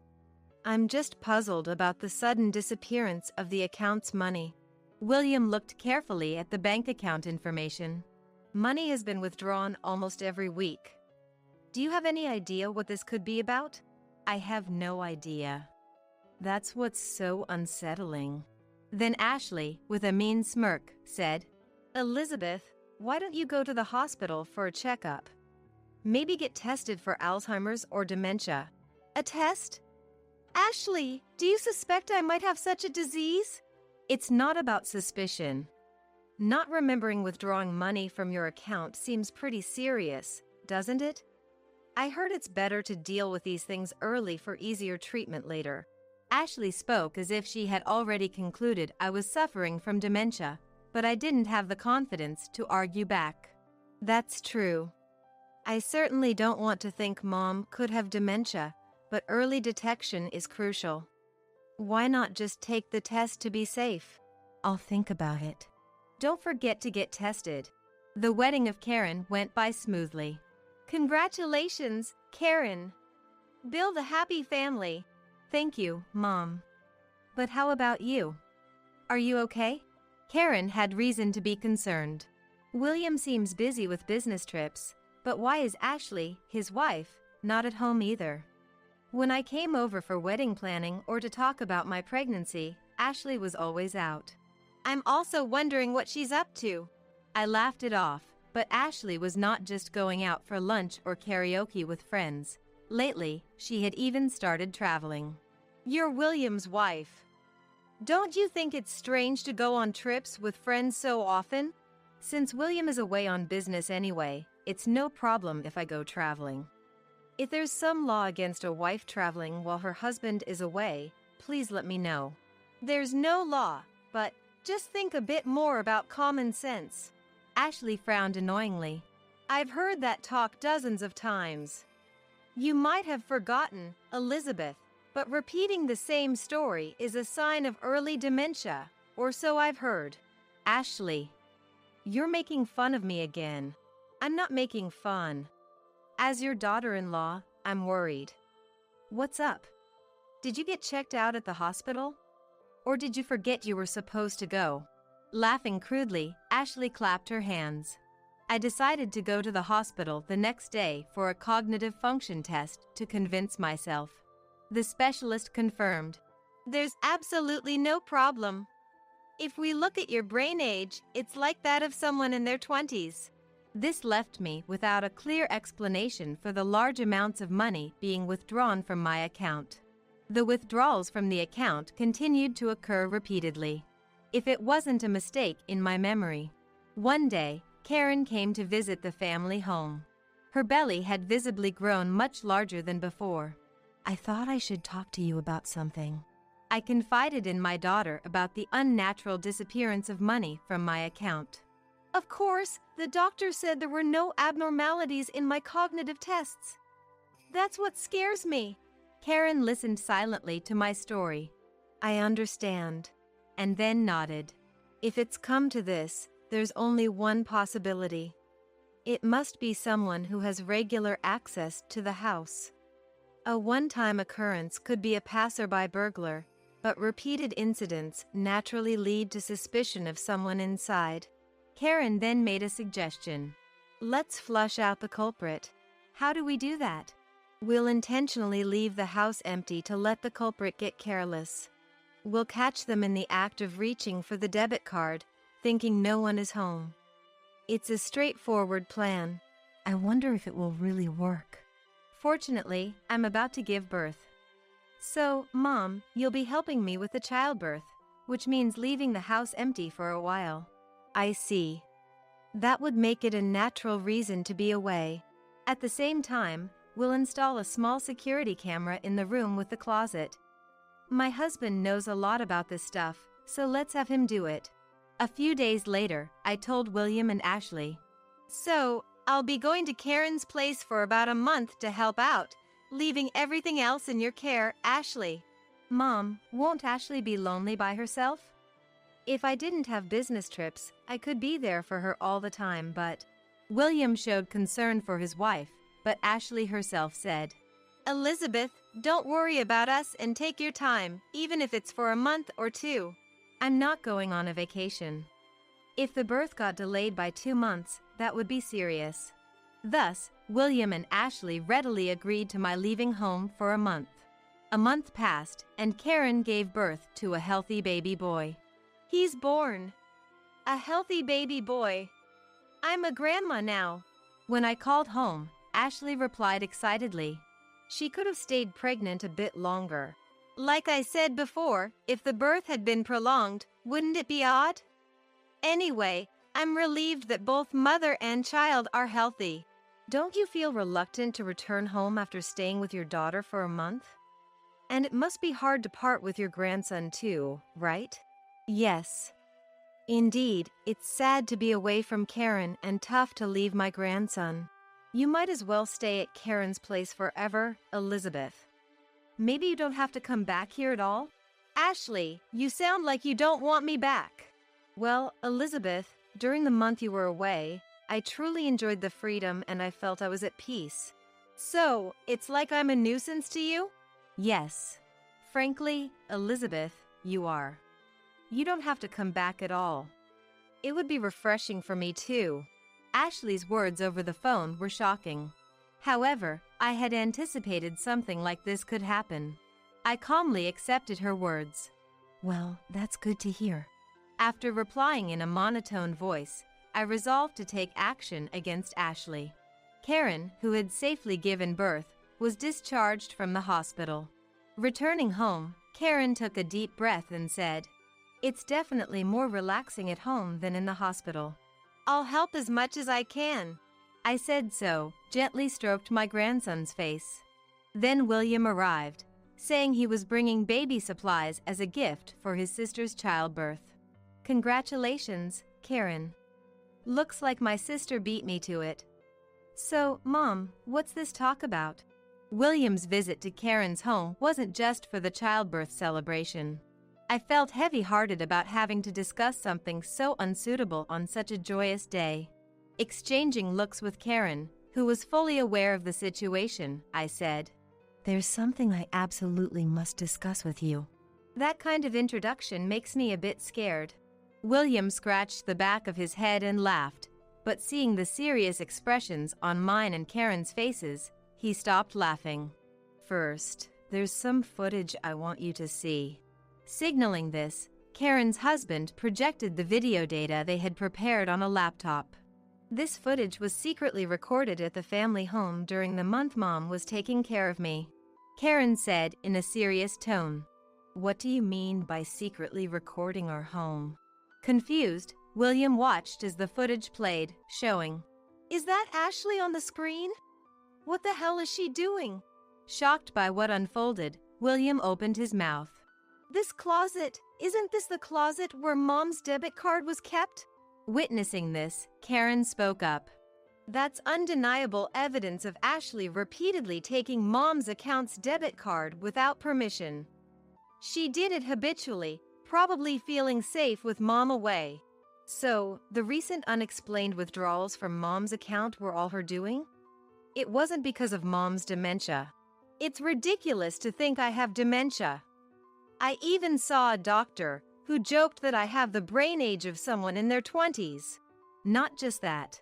I'm just puzzled about the sudden disappearance of the account's money.
William looked carefully at the bank account information.
Money has been withdrawn almost every week. Do you have any idea what this could be about?
I have no idea. That's what's so unsettling. Then Ashley, with a mean smirk, said,
Elizabeth, why don't you go to the hospital for a checkup? Maybe get tested for Alzheimer's or dementia. A test? Ashley, do you suspect I might have such a disease?
It's not about suspicion.
Not remembering withdrawing money from your account seems pretty serious, doesn't it? I heard it's better to deal with these things early for easier treatment later.
Ashley spoke as if she had already concluded I was suffering from dementia, but I didn't have the confidence to argue back.
That's true. I certainly don't want to think Mom could have dementia, but early detection is crucial. Why not just take the test to be safe?
I'll think about it. Don't forget to get tested. The wedding of Karen went by smoothly.
Congratulations, Karen. Build a happy family.
Thank you, Mom. But how about you? Are you okay? Karen had reason to be concerned. William seems busy with business trips, but why is Ashley, his wife, not at home either? When I came over for wedding planning or to talk about my pregnancy, Ashley was always out.
I'm also wondering what she's up to.
I laughed it off, but Ashley was not just going out for lunch or karaoke with friends. Lately, she had even started traveling.
You're William's wife. Don't you think it's strange to go on trips with friends so often?
Since William is away on business anyway, it's no problem if I go traveling.
If there's some law against a wife traveling while her husband is away, please let me know. There's no law, but just think a bit more about common sense.
Ashley frowned annoyingly.
I've heard that talk dozens of times. You might have forgotten, Elizabeth, but repeating the same story is a sign of early dementia, or so I've heard.
Ashley, you're making fun of me again.
I'm not making fun. As your daughter-in-law, I'm worried.
What's up? Did you get checked out at the hospital? Or did you forget you were supposed to go? Laughing crudely, Ashley clapped her hands. I decided to go to the hospital the next day for a cognitive function test to convince myself. The specialist confirmed.
There's absolutely no problem. If we look at your brain age, it's like that of someone in their 20s.
This left me without a clear explanation for the large amounts of money being withdrawn from my account. The withdrawals from the account continued to occur repeatedly. If it wasn't a mistake in my memory. One day, Karen came to visit the family home. Her belly had visibly grown much larger than before. I thought I should talk to you about something. I confided in my daughter about the unnatural disappearance of money from my account.
Of course, the doctor said there were no abnormalities in my cognitive tests. That's what scares me.
Karen listened silently to my story.
I understand.
And then nodded.
If it's come to this, there's only one possibility. It must be someone who has regular access to the house. A one-time occurrence could be a passerby burglar, but repeated incidents naturally lead to suspicion of someone inside.
Karen then made a suggestion.
Let's flush out the culprit.
How do we do that?
We'll intentionally leave the house empty to let the culprit get careless. We'll catch them in the act of reaching for the debit card, thinking no one is home. It's a straightforward plan.
I wonder if it will really work. Fortunately, I'm about to give birth.
So, Mom, you'll be helping me with the childbirth,
which means leaving the house empty for a while.
I see. That would make it a natural reason to be away.
At the same time, we'll install a small security camera in the room with the closet. My husband knows a lot about this stuff, so let's have him do it. A few days later, I told William and Ashley.
So, I'll be going to Karen's place for about a month to help out, leaving everything else in your care, Ashley.
Mom, won't Ashley be lonely by herself?
If I didn't have business trips, I could be there for her all the time, but...
William showed concern for his wife, but Ashley herself said,
Elizabeth, don't worry about us and take your time, even if it's for a month or two.
I'm not going on a vacation. If the birth got delayed by 2 months, that would be serious. Thus, William and Ashley readily agreed to my leaving home for a month. A month passed, and Karen gave birth to a healthy baby boy.
He's born. A healthy baby boy. I'm a grandma now.
When I called home, Ashley replied excitedly.
She could have stayed pregnant a bit longer. Like I said before, if the birth had been prolonged, wouldn't it be odd? Anyway, I'm relieved that both mother and child are healthy. Don't you feel reluctant to return home after staying with your daughter for a month? And it must be hard to part with your grandson too, right? Yes. Indeed, it's sad to be away from Karen and tough to leave my grandson. You might as well stay at Karen's place forever, Elizabeth. Maybe you don't have to come back here at all? Ashley, you sound like you don't want me back. Well, Elizabeth, during the month you were away, I truly enjoyed the freedom and I felt I was at peace. So, it's like I'm a nuisance to you? Yes. Frankly, Elizabeth, you are. You don't have to come back at all. It would be refreshing for me too. Ashley's words over the phone were shocking. However, I had anticipated something like this could happen. I calmly accepted her words. Well, that's good to hear. After replying in a monotone voice, I resolved to take action against Ashley. Karen, who had safely given birth, was discharged from the hospital. Returning home, Karen took a deep breath and said, "It's definitely more relaxing at home than in the hospital. I'll help as much as I can." I said so, gently stroked my grandson's face. Then William arrived, saying he was bringing baby supplies as a gift for his sister's childbirth. Congratulations, Karen. Looks like my sister beat me to it. So, Mom, what's this talk about? William's visit to Karen's home wasn't just for the childbirth celebration. I felt heavy-hearted about having to discuss something so unsuitable on such a joyous day. Exchanging looks with Karen, who was fully aware of the situation, I said, "There's something I absolutely must discuss with you." That kind of introduction makes me a bit scared. William scratched the back of his head and laughed, but seeing the serious expressions on mine and Karen's faces, he stopped laughing. "First, there's some footage I want you to see." Signaling this, Karen's husband projected the video data they had prepared on a laptop. This footage was secretly recorded at the family home during the month Mom was taking care of me. Karen said in a serious tone, "What do you mean by secretly recording our home?" Confused, William watched as the footage played, showing, "Is that Ashley on the screen? What the hell is she doing?" Shocked by what unfolded, William opened his mouth. "This closet, isn't this the closet where Mom's debit card was kept?" Witnessing this, Karen spoke up. "That's undeniable evidence of Ashley repeatedly taking Mom's account's debit card without permission. She did it habitually, probably feeling safe with Mom away. So, the recent unexplained withdrawals from Mom's account were all her doing? It wasn't because of Mom's dementia. It's ridiculous to think I have dementia. I even saw a doctor who joked that I have the brain age of someone in their 20s. Not just that.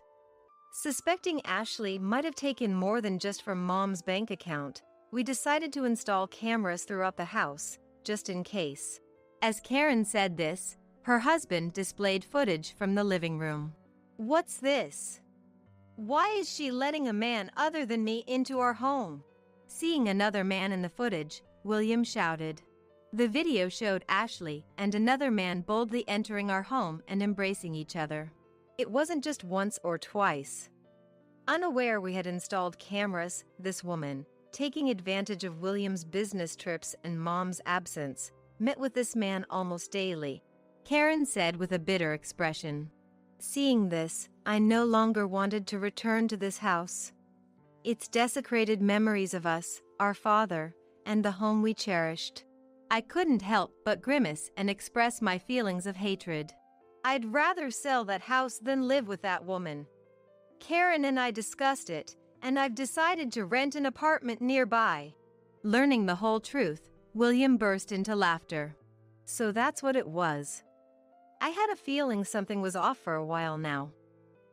Suspecting Ashley might have taken more than just from Mom's bank account, we decided to install cameras throughout the house, just in case." As Karen said this, her husband displayed footage from the living room. "What's this? Why is she letting a man other than me into our home?" Seeing another man in the footage, William shouted. The video showed Ashley and another man boldly entering our home and embracing each other. It wasn't just once or twice. Unaware we had installed cameras, this woman, taking advantage of William's business trips and Mom's absence, met with this man almost daily, Karen said with a bitter expression. Seeing this, I no longer wanted to return to this house. It's desecrated memories of us, our father, and the home we cherished. I couldn't help but grimace and express my feelings of hatred. I'd rather sell that house than live with that woman. Karen and I discussed it, and I've decided to rent an apartment nearby. Learning the whole truth, William burst into laughter. So that's what it was. I had a feeling something was off for a while now.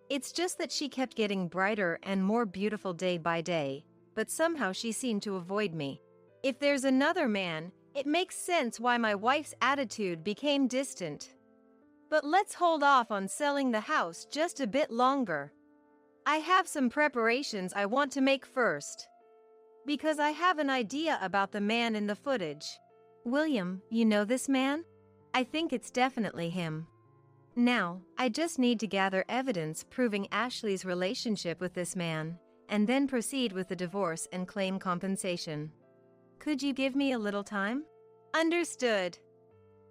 It's just that she kept getting brighter and more beautiful day by day, but somehow she seemed to avoid me. If there's another man, it makes sense why my wife's attitude became distant. But let's hold off on selling the house just a bit longer. I have some preparations I want to make first. Because I have an idea about the man in the footage. William, you know this man? I think it's definitely him. Now, I just need to gather evidence proving Ashley's relationship with this man, and then proceed with the divorce and claim compensation.
Could you give me a little time?
Understood.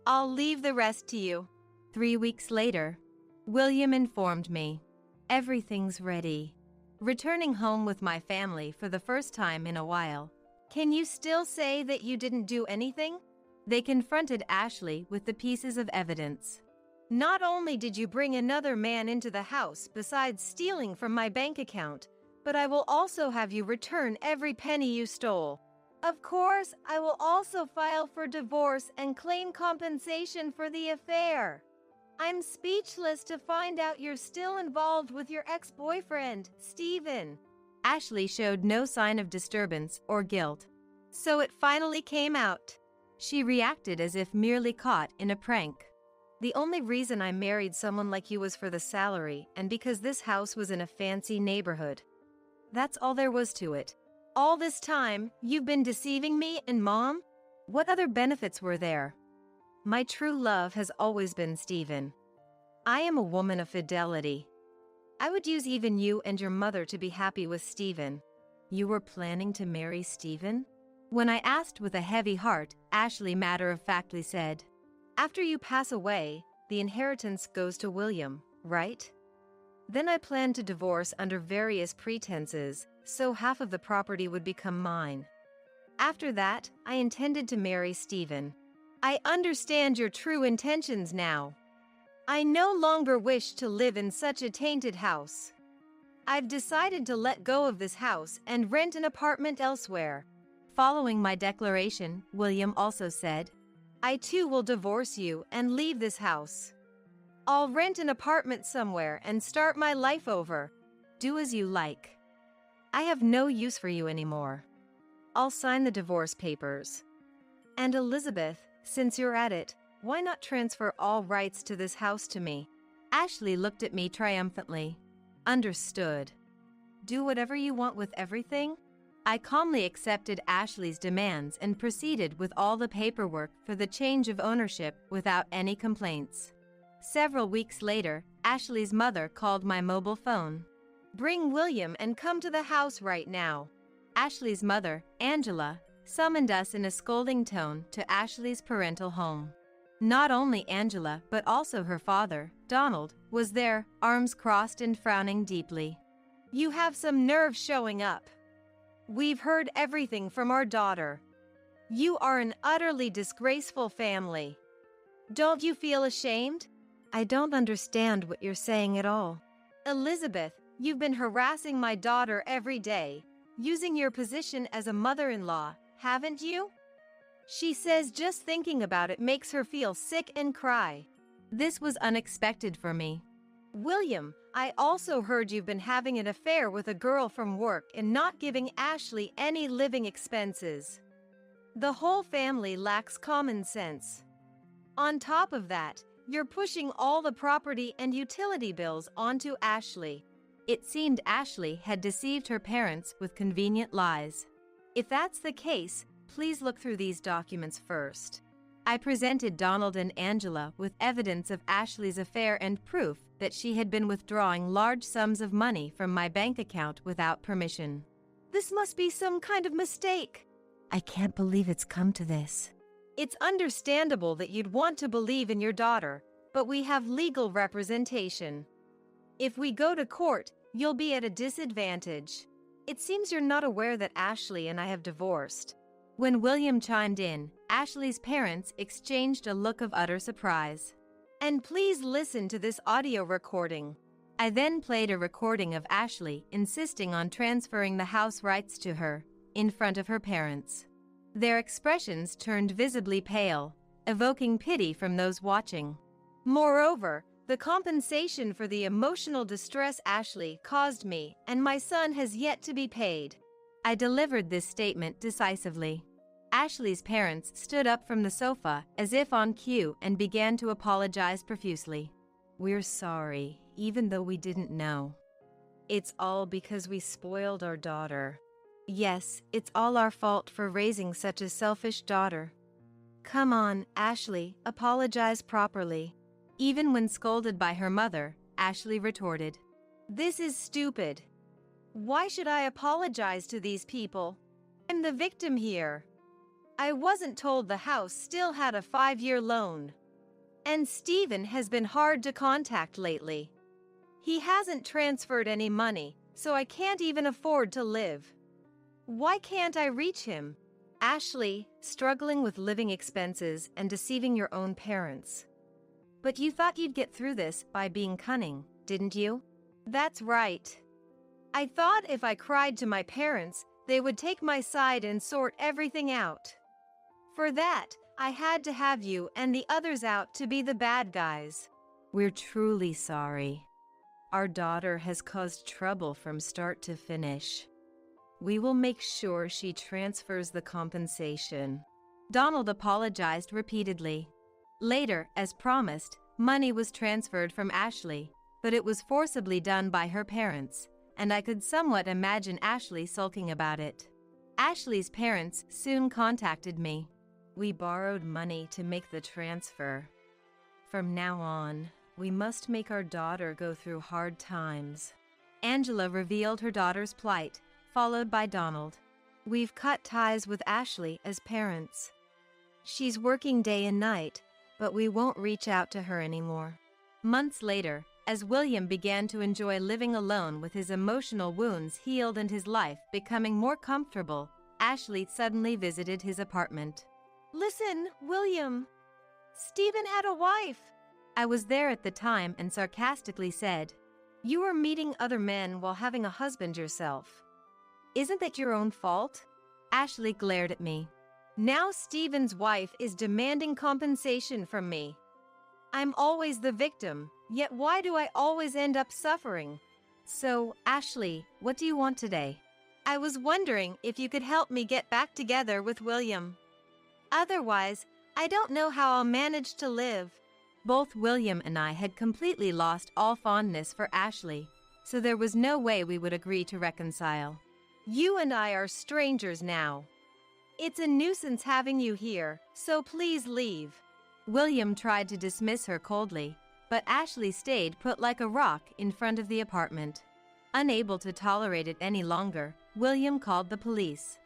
I'll leave the rest to you.
3 weeks later, William informed me. Everything's ready. Returning home with my family for the first time in a while.
Can you still say that you didn't do anything?
They confronted Ashley with the pieces of evidence.
Not only did you bring another man into the house besides stealing from my bank account, but I will also have you return every penny you stole. Of course, I will also file for divorce and claim compensation for the affair. I'm speechless to find out you're still involved with your ex-boyfriend, Steven.
Ashley showed no sign of disturbance or guilt.
So it finally came out.
She reacted as if merely caught in a prank.
The only reason I married someone like you was for the salary and because this house was in a fancy neighborhood. That's all there was to it. All this time, you've been deceiving me and Mom?
What other benefits were there?
My true love has always been Steven. I am a woman of fidelity. I would use even you and your mother to be happy with Steven.
You were planning to marry Steven? When I asked with a heavy heart, Ashley matter-of-factly said,
After you pass away, the inheritance goes to William, right? Then I planned to divorce under various pretenses, so half of the property would become mine. After that, I intended to marry Steven. I understand your true intentions now. I no longer wish to live in such a tainted house. I've decided to let go of this house and rent an apartment elsewhere.
Following my declaration, William also said,
I too will divorce you and leave this house. I'll rent an apartment somewhere and start my life over.
Do as you like.
I have no use for you anymore. I'll sign the divorce papers. And Elizabeth, since you're at it, why not transfer all rights to this house to me?
Ashley looked at me triumphantly.
Understood.
Do whatever you want with everything? I calmly accepted Ashley's demands and proceeded with all the paperwork for the change of ownership without any complaints. Several weeks later, Ashley's mother called my mobile phone.
Bring William and come to the house right now.
Ashley's mother, Angela, summoned us in a scolding tone to Ashley's parental home. Not only Angela, but also her father, Donald, was there, arms crossed and frowning deeply.
You have some nerve showing up. We've heard everything from our daughter. You are an utterly disgraceful family. Don't you feel ashamed?
I don't understand what you're saying at all.
Elizabeth, you've been harassing my daughter every day, using your position as a mother-in-law, haven't you? She says just thinking about it makes her feel sick and cry.
This was unexpected for me.
William, I also heard you've been having an affair with a girl from work and not giving Ashley any living expenses. The whole family lacks common sense. On top of that, you're pushing all the property and utility bills onto Ashley.
It seemed Ashley had deceived her parents with convenient lies.
If that's the case, please look through these documents first.
I presented Donald and Angela with evidence of Ashley's affair and proof that she had been withdrawing large sums of money from my bank account without permission.
This must be some kind of mistake.
I can't believe it's come to this.
It's understandable that you'd want to believe in your daughter, but we have legal representation. If we go to court, you'll be at a disadvantage. It seems you're not aware that Ashley and I have divorced.
When William chimed in, Ashley's parents exchanged a look of utter surprise.
And please listen to this audio recording.
I then played a recording of Ashley insisting on transferring the house rights to her, in front of her parents. Their expressions turned visibly pale, evoking pity from those watching.
Moreover, the compensation for the emotional distress Ashley caused me and my son has yet to be paid.
I delivered this statement decisively. Ashley's parents stood up from the sofa as if on cue and began to apologize profusely.
We're sorry, even though we didn't know. It's all because we spoiled our daughter. Yes, it's all our fault for raising such a selfish daughter. Come on, Ashley, apologize properly.
Even when scolded by her mother, Ashley retorted,
This is stupid. Why should I apologize to these people? I'm the victim here. I wasn't told the house still had a 5-year loan. And Steven has been hard to contact lately. He hasn't transferred any money, so I can't even afford to live. Why can't I reach him? Ashley, struggling with living expenses and deceiving your own parents. But you thought you'd get through this by being cunning, didn't you? That's right. I thought if I cried to my parents, they would take my side and sort everything out. For that, I had to have you and the others out to be the bad guys.
We're truly sorry. Our daughter has caused trouble from start to finish. We will make sure she transfers the compensation. Donald apologized repeatedly. Later, as promised, money was transferred from Ashley, but it was forcibly done by her parents, and I could somewhat imagine Ashley sulking about it. Ashley's parents soon contacted me. We borrowed money to make the transfer. From now on, we must make our daughter go through hard times. Angela revealed her daughter's plight, followed by Donald. We've cut ties with Ashley as parents. She's working day and night, but we won't reach out to her anymore. Months later, as William began to enjoy living alone with his emotional wounds healed and his life becoming more comfortable, Ashley suddenly visited his apartment.
Listen, William. Steven had a wife.
I was there at the time and sarcastically said,
You were meeting other men while having a husband yourself. Isn't that your own fault?
Ashley glared at me.
Now Steven's wife is demanding compensation from me. I'm always the victim, yet why do I always end up suffering?
So, Ashley, what do you want today?
I was wondering if you could help me get back together with William. Otherwise, I don't know how I'll manage to live.
Both William and I had completely lost all fondness for Ashley, so there was no way we would agree to reconcile.
You and I are strangers now. It's a nuisance having you here, so please leave.
William tried to dismiss her coldly, but Ashley stayed put like a rock in front of the apartment. Unable to tolerate it any longer, William called the police.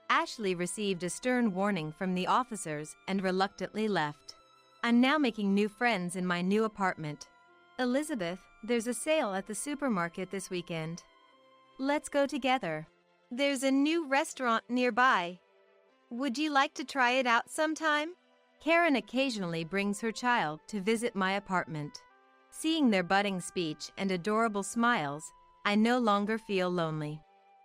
Ashley received a stern warning from the officers and reluctantly left. I'm now making new friends in my new apartment. Elizabeth, there's a sale at the supermarket this weekend. Let's go together.
There's a new restaurant nearby. Would you like to try it out sometime?
Karen occasionally brings her child to visit my apartment. Seeing their budding speech and adorable smiles, I no longer feel lonely.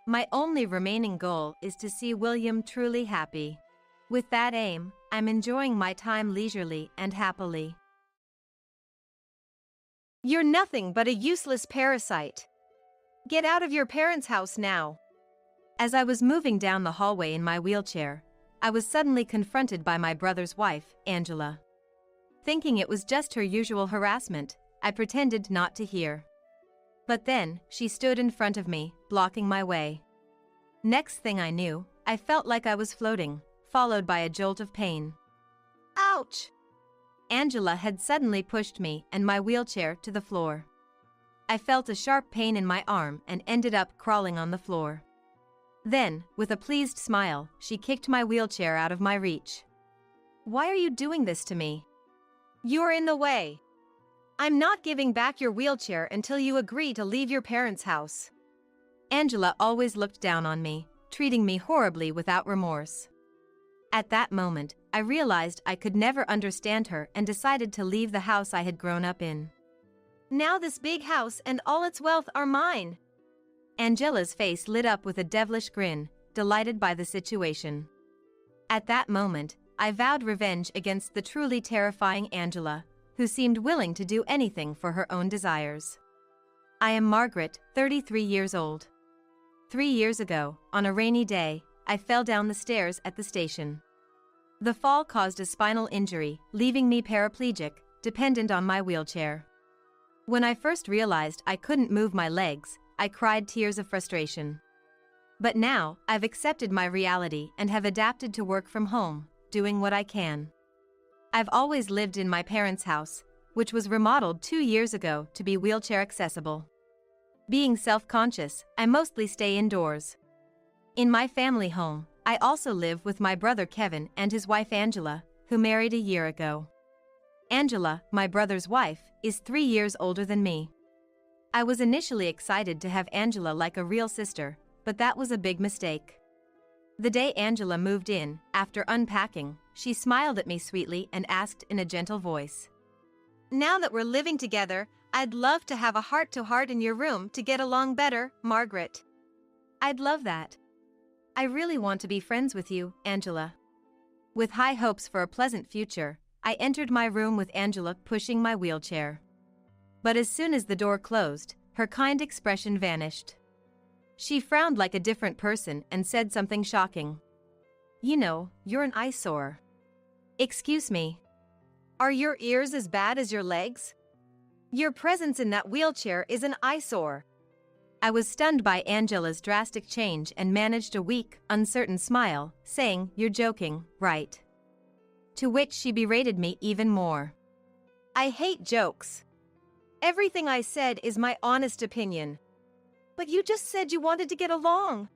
My only remaining goal is to see William truly happy. With that aim, I'm enjoying my time leisurely and happily.
You're nothing but a useless parasite. Get out of your parents' house now.
As I was moving down the hallway in my wheelchair, I was suddenly confronted by my brother's wife, Angela. Thinking it was just her usual harassment, I pretended not to hear. But then, she stood in front of me, blocking my way. Next thing I knew, I felt like I was floating, followed by a jolt of pain.
Ouch!
Angela had suddenly pushed me and my wheelchair to the floor. I felt a sharp pain in my arm and ended up crawling on the floor. Then, with a pleased smile, she kicked my wheelchair out of my reach. Why are you doing this to me?
You're in the way. I'm not giving back your wheelchair until you agree to leave your parents' house.
Angela always looked down on me, treating me horribly without remorse. At that moment, I realized I could never understand her and decided to leave the house I had grown up in.
Now this big house and all its wealth are mine.
Angela's face lit up with a devilish grin, delighted by the situation. At that moment, I vowed revenge against the truly terrifying Angela, who seemed willing to do anything for her own desires. I am Margaret, 33 years old. 3 years ago, on a rainy day, I fell down the stairs at the station. The fall caused a spinal injury, leaving me paraplegic, dependent on my wheelchair. When I first realized I couldn't move my legs, I cried tears of frustration. But now, I've accepted my reality and have adapted to work from home, doing what I can. I've always lived in my parents' house, which was remodeled 2 years ago to be wheelchair accessible. Being self-conscious, I mostly stay indoors. In my family home, I also live with my brother Kevin and his wife Angela, who married a year ago. Angela, my brother's wife, is 3 years older than me. I was initially excited to have Angela like a real sister, but that was a big mistake. The day Angela moved in, after unpacking, she smiled at me sweetly and asked in a gentle voice,
"Now that we're living together, I'd love to have a heart-to-heart in your room to get along better, Margaret."
"I'd love that. I really want to be friends with you, Angela." With high hopes for a pleasant future, I entered my room with Angela pushing my wheelchair. But as soon as the door closed, her kind expression vanished. She frowned like a different person and said something shocking. "You know, you're an eyesore." "Excuse me.
Are your ears as bad as your legs? Your presence in that wheelchair is an eyesore."
I was stunned by Angela's drastic change and managed a weak, uncertain smile, saying, "You're joking, right?" To which she berated me even more.
"I hate jokes. Everything I said is my honest opinion. But you just said you wanted to get along."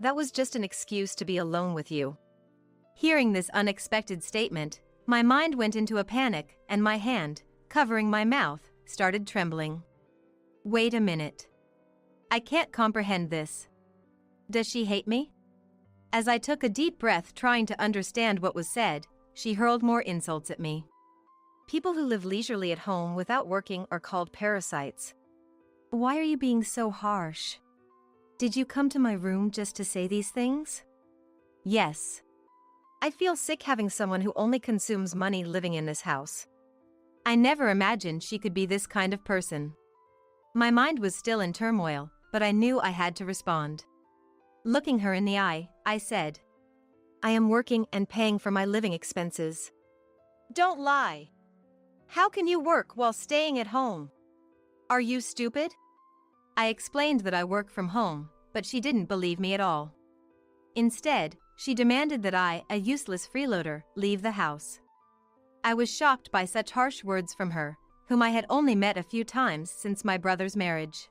"That was just an excuse to be alone with you." Hearing this unexpected statement, my mind went into a panic and my hand, covering my mouth, started trembling. Wait a minute. I can't comprehend this. Does she hate me? As I took a deep breath trying to understand what was said, she hurled more insults at me.
"People who live leisurely at home without working are called parasites."
"Why are you being so harsh? Did you come to my room just to say these things?" "Yes."
"I feel sick having someone who only consumes money living in this house."
I never imagined she could be this kind of person. My mind was still in turmoil, but I knew I had to respond. Looking her in the eye, I said,
"I am working and paying for my living expenses." "Don't lie. How can you work while staying at home? Are you stupid?"
I explained that I work from home, but she didn't believe me at all. Instead, she demanded that I, a useless freeloader, leave the house. I was shocked by such harsh words from her, whom I had only met a few times since my brother's marriage.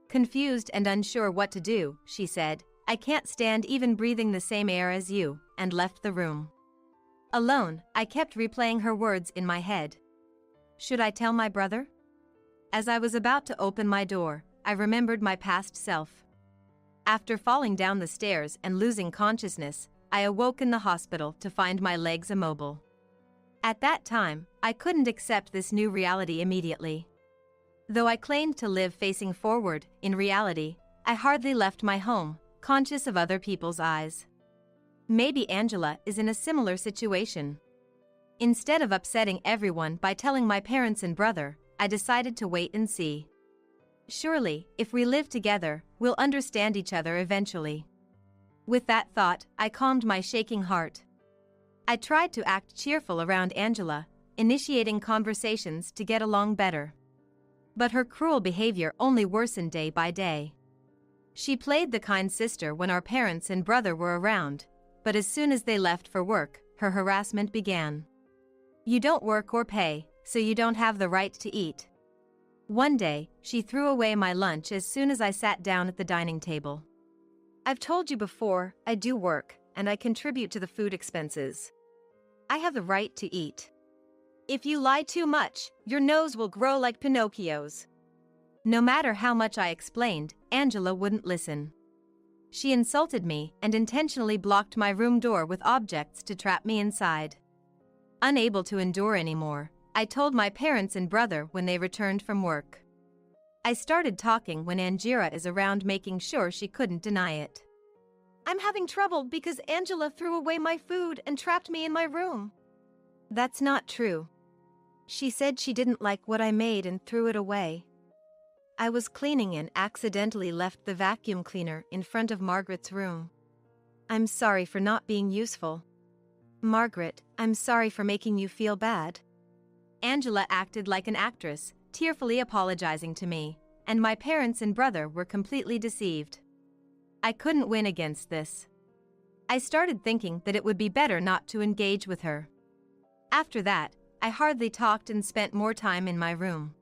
Confused and unsure what to do, she said, "I can't stand even breathing the same air as you," and left the room. Alone, I kept replaying her words in my head. Should I tell my brother? As I was about to open my door, I remembered my past self. After falling down the stairs and losing consciousness, I awoke in the hospital to find my legs immobile. At that time, I couldn't accept this new reality immediately. Though I claimed to live facing forward, in reality, I hardly left my home, conscious of other people's eyes. Maybe Angela is in a similar situation. Instead of upsetting everyone by telling my parents and brother, I decided to wait and see. Surely, if we live together, we'll understand each other eventually. With that thought, I calmed my shaking heart. I tried to act cheerful around Angela, initiating conversations to get along better. But her cruel behavior only worsened day by day. She played the kind sister when our parents and brother were around, but as soon as they left for work, her harassment began. "You don't work or pay, so you don't have the right to eat." One day, she threw away my lunch as soon as I sat down at the dining table.
"I've told you before, I do work, and I contribute to the food expenses. I have the right to eat. If you lie too much, your nose will grow like Pinocchio's."
No matter how much I explained, Angela wouldn't listen. She insulted me and intentionally blocked my room door with objects to trap me inside. Unable to endure anymore, I told my parents and brother when they returned from work. I started talking when Angira is around, making sure she couldn't deny it.
"I'm having trouble because Angela threw away my food and trapped me in my room."
"That's not true.
She said she didn't like what I made and threw it away. I was cleaning and accidentally left the vacuum cleaner in front of Margaret's room. I'm sorry for not being useful. Margaret, I'm sorry for making you feel bad."
Angela acted like an actress, tearfully apologizing to me, and my parents and brother were completely deceived. I couldn't win against this. I started thinking that it would be better not to engage with her. After that, I hardly talked and spent more time in my room.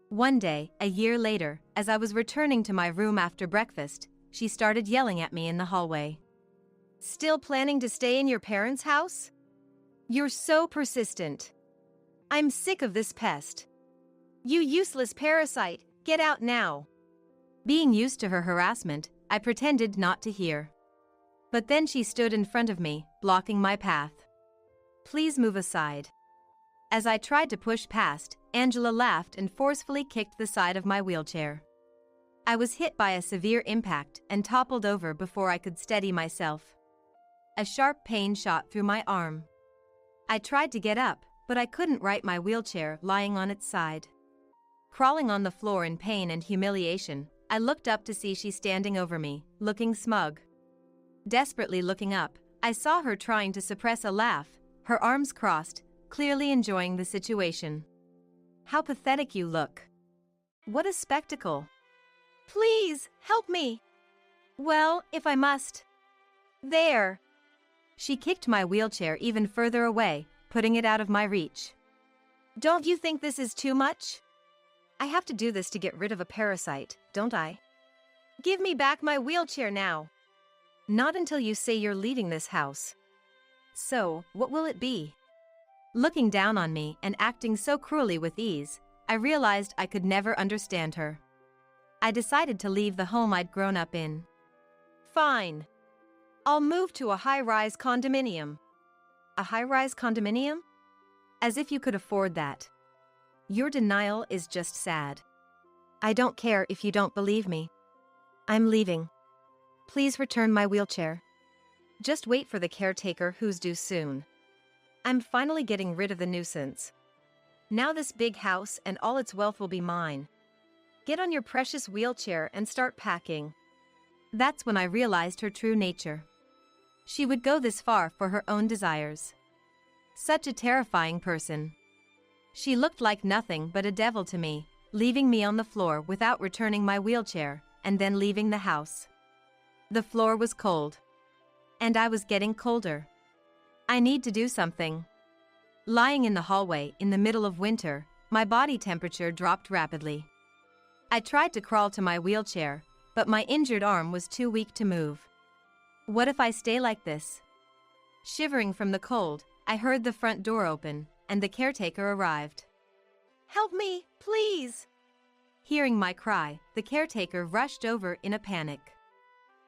One day, a year later, as I was returning to my room after breakfast, she started yelling at me in the hallway.
Still planning to stay in your parents' house? You're so persistent. I'm sick of this pest. You useless parasite, get out now.
Being used to her harassment, I pretended not to hear. But then she stood in front of me, blocking my path. Please move aside. As I tried to push past, Angela laughed and forcefully kicked the side of my wheelchair. I was hit by a severe impact and toppled over before I could steady myself. A sharp pain shot through my arm. I tried to get up, but I couldn't right my wheelchair lying on its side. Crawling on the floor in pain and humiliation, I looked up to see she standing over me, looking smug. Desperately looking up, I saw her trying to suppress a laugh, her arms crossed, clearly enjoying the situation. How pathetic you look. What a spectacle.
Please, help me.
Well, if I must.
There.
She kicked my wheelchair even further away, putting it out of my reach.
Don't you think this is too much? I have to do this to get rid of a parasite, don't I? Give me back my wheelchair now. Not until you say you're leaving this house.
So, what will it be? Looking down on me and acting so cruelly with ease, I realized I could never understand her. I decided to leave the home I'd grown up in.
Fine. I'll move to a high-rise condominium.
A high-rise condominium? As if you could afford that. Your denial is just sad.
I don't care if you don't believe me. I'm leaving. Please return my wheelchair. Just wait for the caretaker who's due soon. I'm finally getting rid of the nuisance. Now this big house and all its wealth will be mine. Get on your precious wheelchair and start packing.
That's when I realized her true nature. She would go this far for her own desires. Such a terrifying person. She looked like nothing but a devil to me, leaving me on the floor without returning my wheelchair, and then leaving the house. The floor was cold. And I was getting colder. I need to do something. Lying in the hallway in the middle of winter, my body temperature dropped rapidly. I tried to crawl to my wheelchair, but my injured arm was too weak to move. What if I stay like this? Shivering from the cold, I heard the front door open, and the caretaker arrived.
Help me, please!
Hearing my cry, the caretaker rushed over in a panic.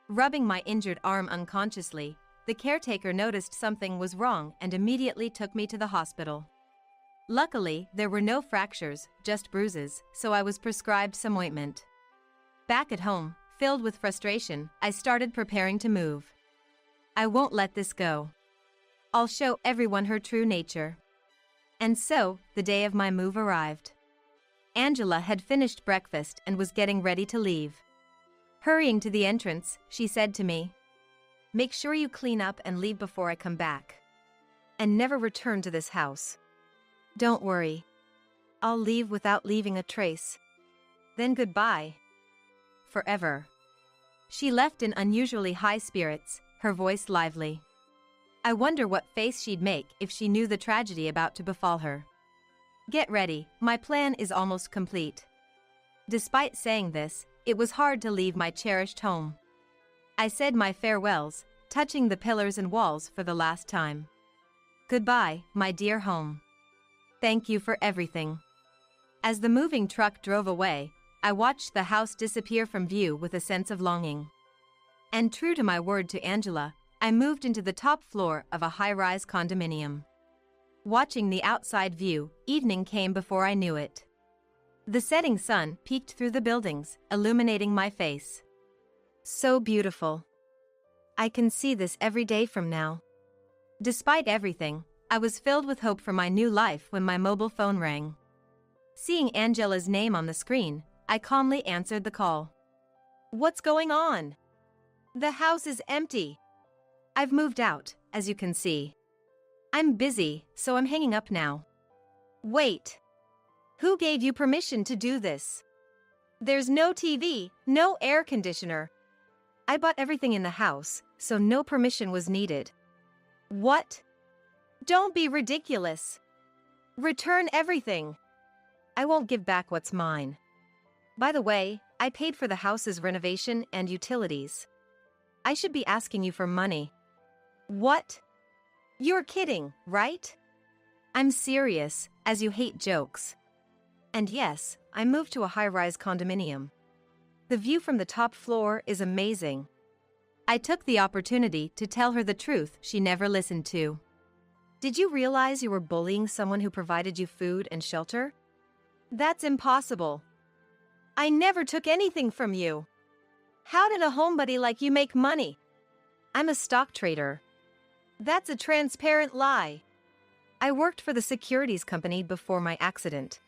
Rubbing my injured arm unconsciously, the caretaker noticed something was wrong and immediately took me to the hospital. Luckily, there were no fractures, just bruises, so I was prescribed some ointment. Back at home, filled with frustration, I started preparing to move. I won't let this go. I'll show everyone her true nature. And so, the day of my move arrived. Angela had finished breakfast and was getting ready to leave. Hurrying to the entrance, she said to me, "Make sure you clean up and leave before I come back. And never return to this house. Don't worry. I'll leave without leaving a trace. Then goodbye. Forever." She left in unusually high spirits, her voice lively. I wonder what face she'd make if she knew the tragedy about to befall her. Get ready, my plan is almost complete. Despite saying this, it was hard to leave my cherished home. I said my farewells, touching the pillars and walls for the last time. Goodbye, my dear home. Thank you for everything. As the moving truck drove away, I watched the house disappear from view with a sense of longing. And true to my word to Angela, I moved into the top floor of a high-rise condominium. Watching the outside view, evening came before I knew it. The setting sun peeked through the buildings, illuminating my face. So beautiful. I can see this every day from now. Despite everything, I was filled with hope for my new life when my mobile phone rang. Seeing Angela's name on the screen, I calmly answered the call.
What's going on? The house is empty.
I've moved out, as you can see. I'm busy, so I'm hanging up now.
Wait. Who gave you permission to do this? There's no TV, no air conditioner. I bought everything in the house, so no permission was needed. What? Don't be ridiculous. Return everything. I won't give back what's mine. By the way, I paid for the house's renovation and utilities. I should be asking you for money. What? You're kidding, right?
I'm serious, as you hate jokes.
And yes, I moved to a high-rise condominium. The view from the top floor is amazing.
I took the opportunity to tell her the truth she never listened to.
Did you realize you were bullying someone who provided you food and shelter? That's impossible. I never took anything from you. How did a homebody like you make money?
I'm a stock trader.
That's a transparent lie. I worked for the securities company before my accident.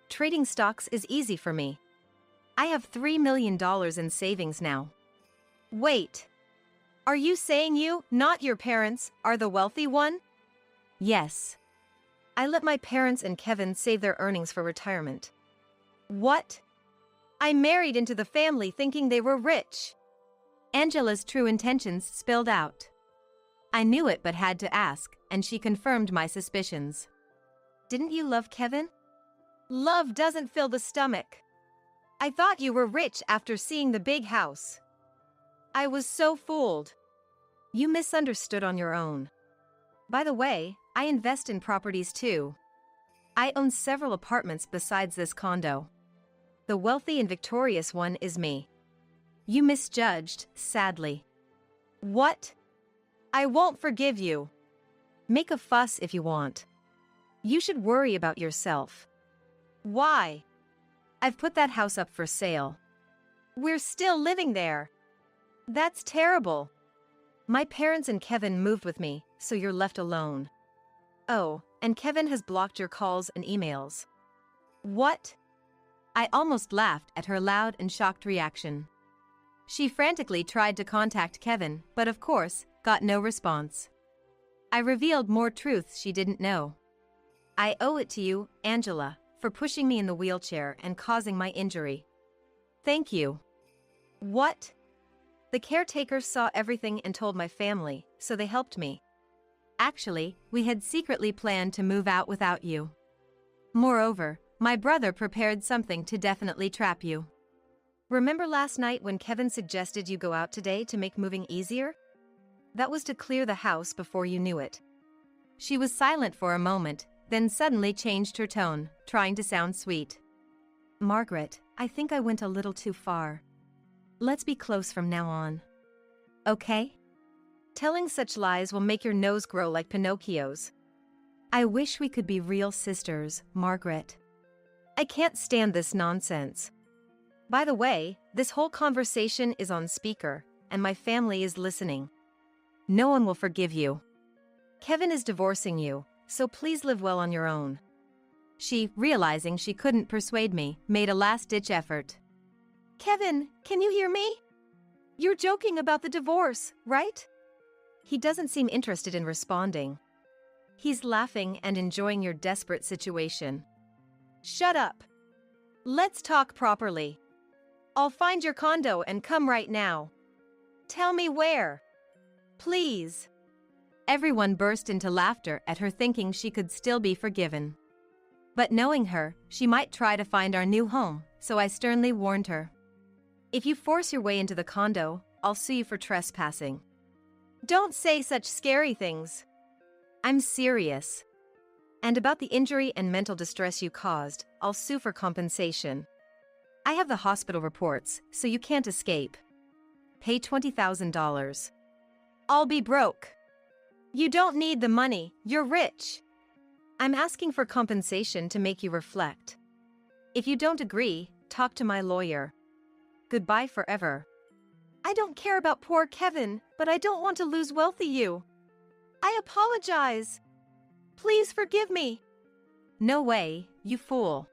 Trading stocks is easy for me.
I have $3 million in savings now.
Wait. Are you saying you, not your parents, are the wealthy one?
Yes.
I let my parents and Kevin save their earnings for retirement. What? I married into the family thinking they were rich.
Angela's true intentions spilled out. I knew it but had to ask, and she confirmed my suspicions.
Didn't you love Kevin? Love doesn't fill the stomach. I thought you were rich after seeing the big house. I was so fooled. You misunderstood on your own. By the way, I invest in properties too. I own several apartments besides this condo. The wealthy and victorious one is me.
You misjudged, sadly.
What? I won't forgive you. Make a fuss if you want. You should worry about yourself. Why?
I've put that house up for sale.
We're still living there. That's terrible. My parents and Kevin moved with me, so you're left alone. Oh, and Kevin has blocked your calls and emails. What?
I almost laughed at her loud and shocked reaction. She frantically tried to contact Kevin, but of course, got no response. I revealed more truths she didn't know. I owe it to you, Angela, for pushing me in the wheelchair and causing my injury. Thank you.
What? The caretakers saw everything and told my family, so they helped me.
Actually, we had secretly planned to move out without you. Moreover, my brother prepared something to definitely trap you.
Remember last night when Kevin suggested you go out today to make moving easier? That was to clear the house before you knew it.
She was silent for a moment, then suddenly changed her tone, trying to sound sweet.
Margaret, I think I went a little too far. Let's be close from now on.
Okay?
Telling such lies will make your nose grow like Pinocchio's.
I wish we could be real sisters, Margaret.
I can't stand this nonsense. By the way, this whole conversation is on speaker, and my family is listening.
No one will forgive you.
Kevin is divorcing you, so please live well on your own.
She, realizing she couldn't persuade me, made a last-ditch effort.
Kevin, can you hear me? You're joking about the divorce, right? He doesn't seem interested in responding. He's laughing and enjoying your desperate situation. Shut up. Let's talk properly. I'll find your condo and come right now. Tell me where. Please.
Everyone burst into laughter at her, thinking she could still be forgiven. But knowing her, she might try to find our new home, so I sternly warned her.
If you force your way into the condo, I'll sue you for trespassing. Don't say such scary things.
I'm serious.
And about the injury and mental distress you caused, I'll sue for compensation.
I have the hospital reports, so you can't escape. Pay $20,000.
I'll be broke. You don't need the money, you're rich. I'm asking for compensation to make you reflect. If you don't agree, talk to my lawyer. Goodbye forever. I don't care about poor Kevin, but I don't want to lose wealthy you. I apologize. Please forgive me.
No way, you fool.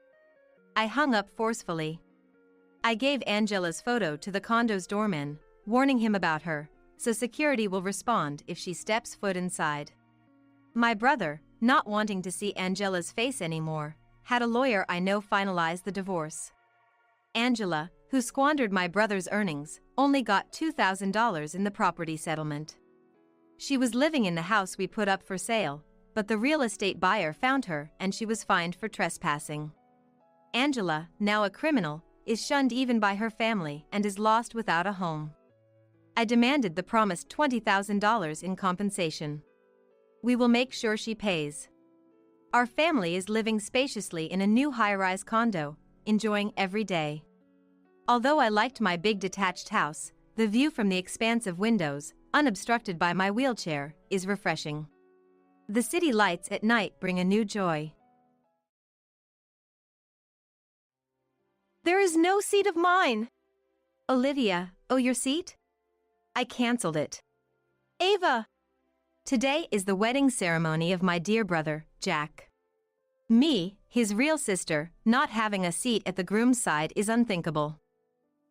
I hung up forcefully. I gave Angela's photo to the condo's doorman, warning him about her, so security will respond if she steps foot inside. My brother, not wanting to see Angela's face anymore, had a lawyer I know finalize the divorce. Angela, who squandered my brother's earnings, only got $2,000 in the property settlement. She was living in the house we put up for sale, but the real estate buyer found her and she was fined for trespassing. Angela, now a criminal, is shunned even by her family and is lost without a home. I demanded the promised $20,000 in compensation. We will make sure she pays. Our family is living spaciously in a new high-rise condo, enjoying every day. Although I liked my big detached house, the view from the expansive windows, unobstructed by my wheelchair, is refreshing. The city lights at night bring a new joy.
There is no seat of mine.
Olivia, oh, your seat? I cancelled it.
Ava.
Today is the wedding ceremony of my dear brother, Jack. Me, his real sister, not having a seat at the groom's side is unthinkable.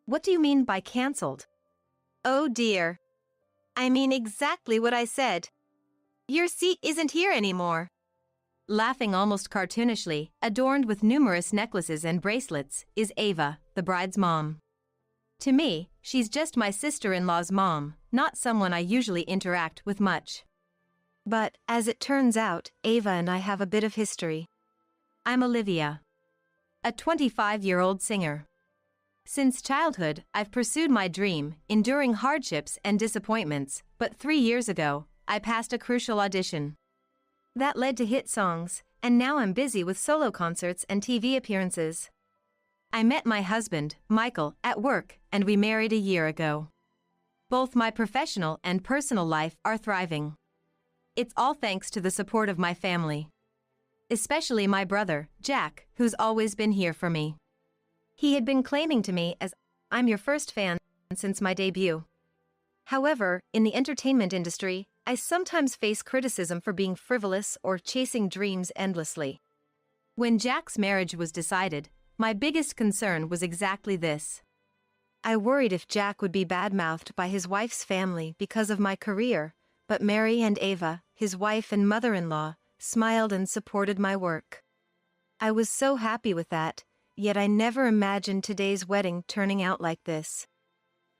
What do you mean by cancelled? Oh dear. I mean exactly what I said. Your seat isn't here anymore.
Laughing almost cartoonishly, adorned with numerous necklaces and bracelets, is Ava, the bride's mom. To me, she's just my sister-in-law's mom, not someone I usually interact with much.
But, as it turns out, Ava and I have a bit of history.
I'm Olivia, a 25-year-old singer. Since childhood, I've pursued my dream, enduring hardships and disappointments, but 3 years ago, I passed a crucial audition. That led to hit songs, and now I'm busy with solo concerts and TV appearances. I met my husband, Michael, at work, and we married a year ago. Both my professional and personal life are thriving. It's all thanks to the support of my family. Especially my brother, Jack, who's always been here for me. He had been claiming to me as, "I'm your first fan," since my debut. However, in the entertainment industry, I sometimes face criticism for being frivolous or chasing dreams endlessly. When Jack's marriage was decided, my biggest concern was exactly this.
I worried if Jack would be badmouthed by his wife's family because of my career, but Mary and Ava, his wife and mother-in-law, smiled and supported my work. I was so happy with that, yet I never imagined today's wedding turning out like this.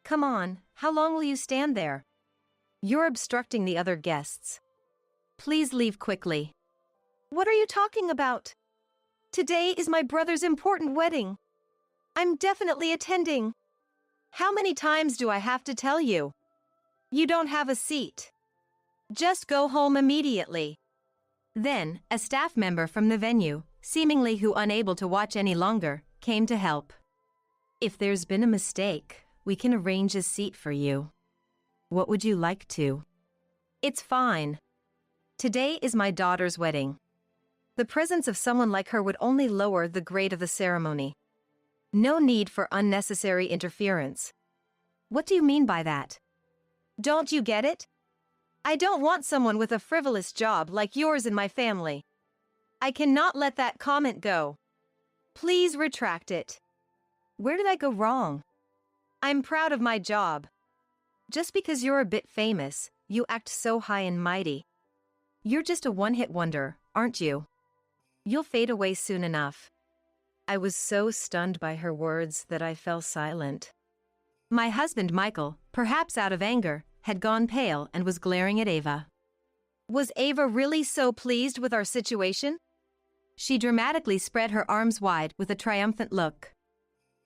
Come on, how long will you stand there?
You're obstructing the other guests.
Please leave quickly.
What are you talking about? Today is my brother's important wedding. I'm definitely attending. How many times do I have to tell you? You don't have a seat. Just go home immediately.
Then, a staff member from the venue, seemingly unable to watch any longer, came to help. If there's been a mistake, we can arrange a seat for you. What would you like to? It's fine. Today is my daughter's wedding. The presence of someone like her would only lower the grade of the ceremony. No need for unnecessary interference.
What do you mean by that? Don't you get it? I don't want someone with a frivolous job like yours in my family. I cannot let that comment go. Please retract it.
Where did I go wrong?
I'm proud of my job. Just because you're a bit famous, you act so high and mighty.
You're just a one-hit wonder, aren't you?
You'll fade away soon enough. I was so stunned by her words that I fell silent.
My husband Michael, perhaps out of anger, had gone pale and was glaring at Ava.
Was Ava really so pleased with our situation?
She dramatically spread her arms wide with a triumphant look.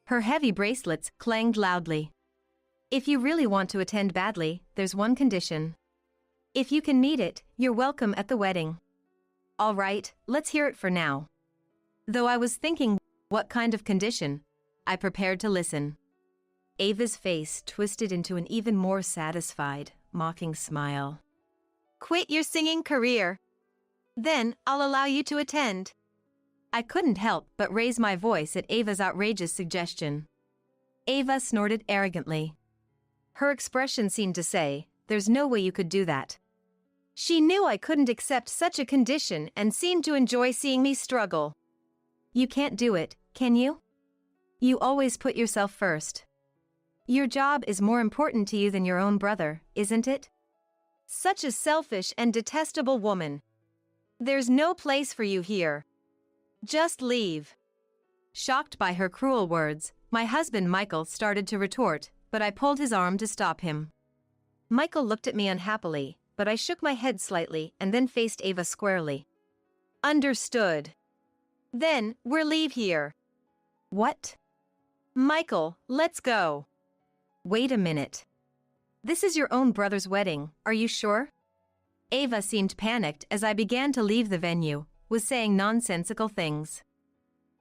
Her heavy bracelets clanged loudly. If you really want to attend badly, there's one condition. If you can meet it, you're welcome at the wedding. All right, let's hear it for now. Though I was thinking, what kind of condition? I prepared to listen. Ava's face twisted into an even more satisfied, mocking smile.
Quit your singing career. Then I'll allow you to attend.
I couldn't help but raise my voice at Ava's outrageous suggestion. Ava snorted arrogantly. Her expression seemed to say, "There's no way you could do that."
She knew I couldn't accept such a condition and seemed to enjoy seeing me struggle.
You can't do it, can you? You always put yourself first. Your job is more important to you than your own brother, isn't it?
Such a selfish and detestable woman. There's no place for you here. Just leave.
Shocked by her cruel words, my husband Michael started to retort, but I pulled his arm to stop him.
Michael looked at me unhappily, but I shook my head slightly and then faced Ava squarely. Understood. Then, we'll leave here.
What?
Michael, let's go.
Wait a minute. This is your own brother's wedding, are you sure? Ava seemed panicked as I began to leave the venue, was saying nonsensical things.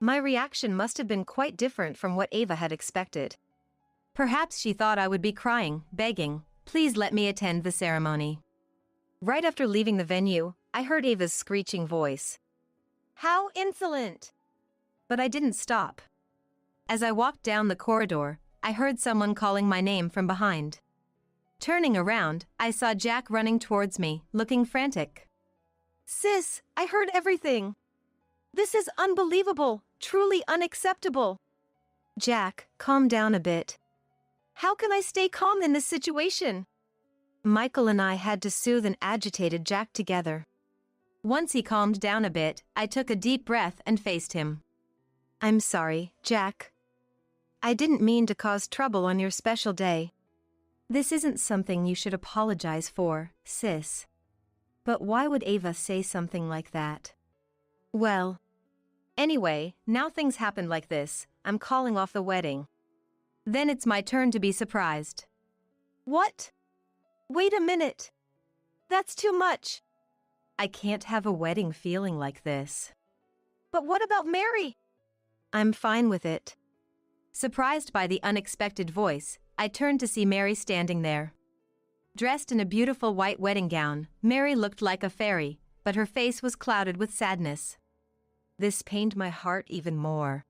My reaction must have been quite different from what Ava had expected.
Perhaps she thought I would be crying, begging, please let me attend the ceremony.
Right after leaving the venue, I heard Ava's screeching voice. How insolent!
But I didn't stop. As I walked down the corridor, I heard someone calling my name from behind. Turning around, I saw Jack running towards me, looking frantic.
Sis, I heard everything. This is unbelievable, truly unacceptable. Jack, calm down a bit. How can I stay calm in this situation? Michael and I had to soothe an agitated Jack together.
Once he calmed down a bit, I took a deep breath and faced him.
I'm sorry, Jack. I didn't mean to cause trouble on your special day.
This isn't something you should apologize for, sis. But why would Ava say something like that?
Well, anyway, now things happened like this. I'm calling off the wedding.
Then it's my turn to be surprised.
What? Wait a minute. That's too much.
I can't have a wedding feeling like this.
But what about Mary? I'm fine with it.
Surprised by the unexpected voice, I turned to see Mary standing there. Dressed in a beautiful white wedding gown, Mary looked like a fairy, but her face was clouded with sadness. This pained my heart even more.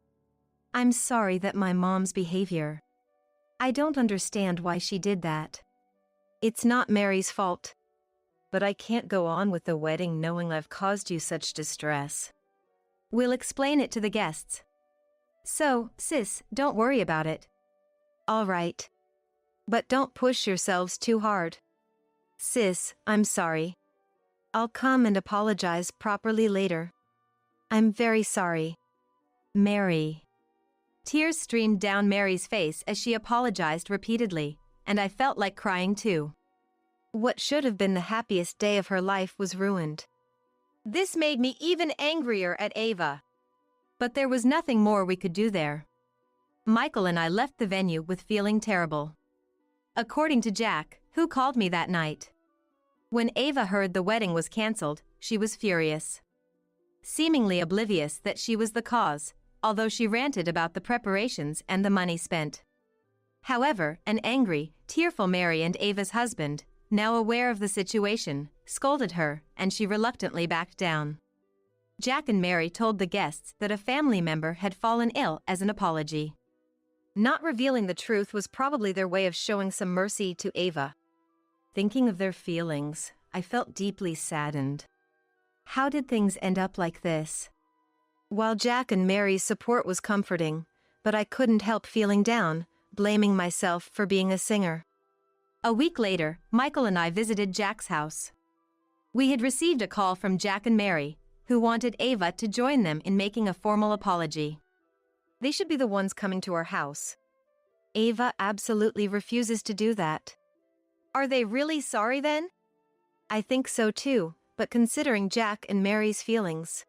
I'm sorry that my mom's behavior. I don't understand why she did that.
It's not Mary's fault. But I can't go on with the wedding knowing I've caused you such distress.
We'll explain it to the guests. So, sis, don't worry about it.
All right. But don't push yourselves too hard. Sis, I'm sorry. I'll come and apologize properly later. I'm very sorry.
Mary. Tears streamed down Mary's face as she apologized repeatedly, and I felt like crying too.
What should have been the happiest day of her life was ruined. This made me even angrier at Ava.
But there was nothing more we could do there. Michael and I left the venue with feeling terrible. According to Jack, who called me that night. When Ava heard the wedding was cancelled, she was furious. Seemingly oblivious that she was the cause, although she ranted about the preparations and the money spent. However, an angry, tearful Mary and Ava's husband, now aware of the situation, scolded her, and she reluctantly backed down. Jack and Mary told the guests that a family member had fallen ill as an apology.
Not revealing the truth was probably their way of showing some mercy to Ava.
Thinking of their feelings, I felt deeply saddened. How did things end up like this?
While Jack and Mary's support was comforting, but I couldn't help feeling down, blaming myself for being a singer.
A week later, Michael and I visited Jack's house. We had received a call from Jack and Mary, who wanted Ava to join them in making a formal apology.
They should be the ones coming to our house. Ava absolutely refuses to do that. Are they really sorry then? I think so too, but considering Jack and Mary's feelings.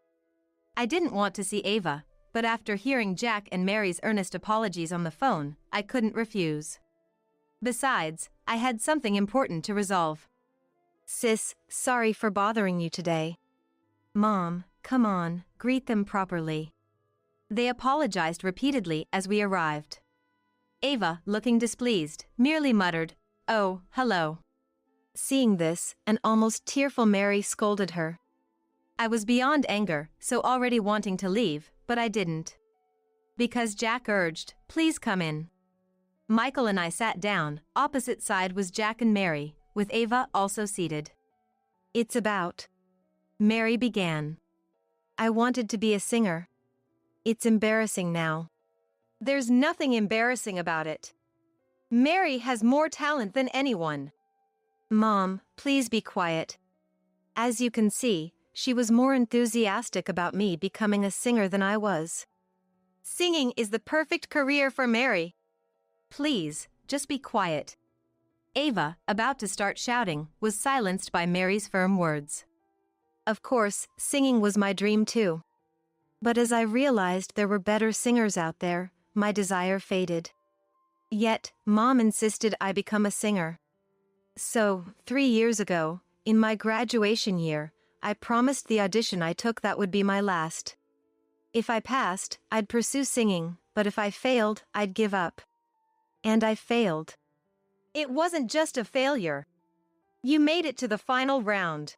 I didn't want to see Ava, but after hearing Jack and Mary's earnest apologies on the phone, I couldn't refuse. Besides, I had something important to resolve.
Sis, sorry for bothering you today.
Mom, come on, greet them properly. They apologized repeatedly as we arrived. Ava, looking displeased, merely muttered, "Oh, hello."
Seeing this, an almost tearful Mary scolded her.
I was beyond anger, so already wanting to leave, but I didn't. Because Jack urged, "Please come in." Michael and I sat down, opposite side was Jack and Mary, with Ava also seated.
It's about.
Mary began.
I wanted to be a singer. It's embarrassing now. There's nothing embarrassing about it. Mary has more talent than anyone. Mom, please be quiet. As you can see, she was more enthusiastic about me becoming a singer than I was. Singing is the perfect career for Mary.
Please, just be quiet. Ava, about to start shouting, was silenced by Mary's firm words.
Of course, singing was my dream too. But as I realized there were better singers out there, my desire faded. Yet, Mom insisted I become a singer. So, 3 years ago, in my graduation year, I promised the audition I took that would be my last. If I passed, I'd pursue singing, but if I failed, I'd give up. And I failed. It wasn't just a failure. You made it to the final round.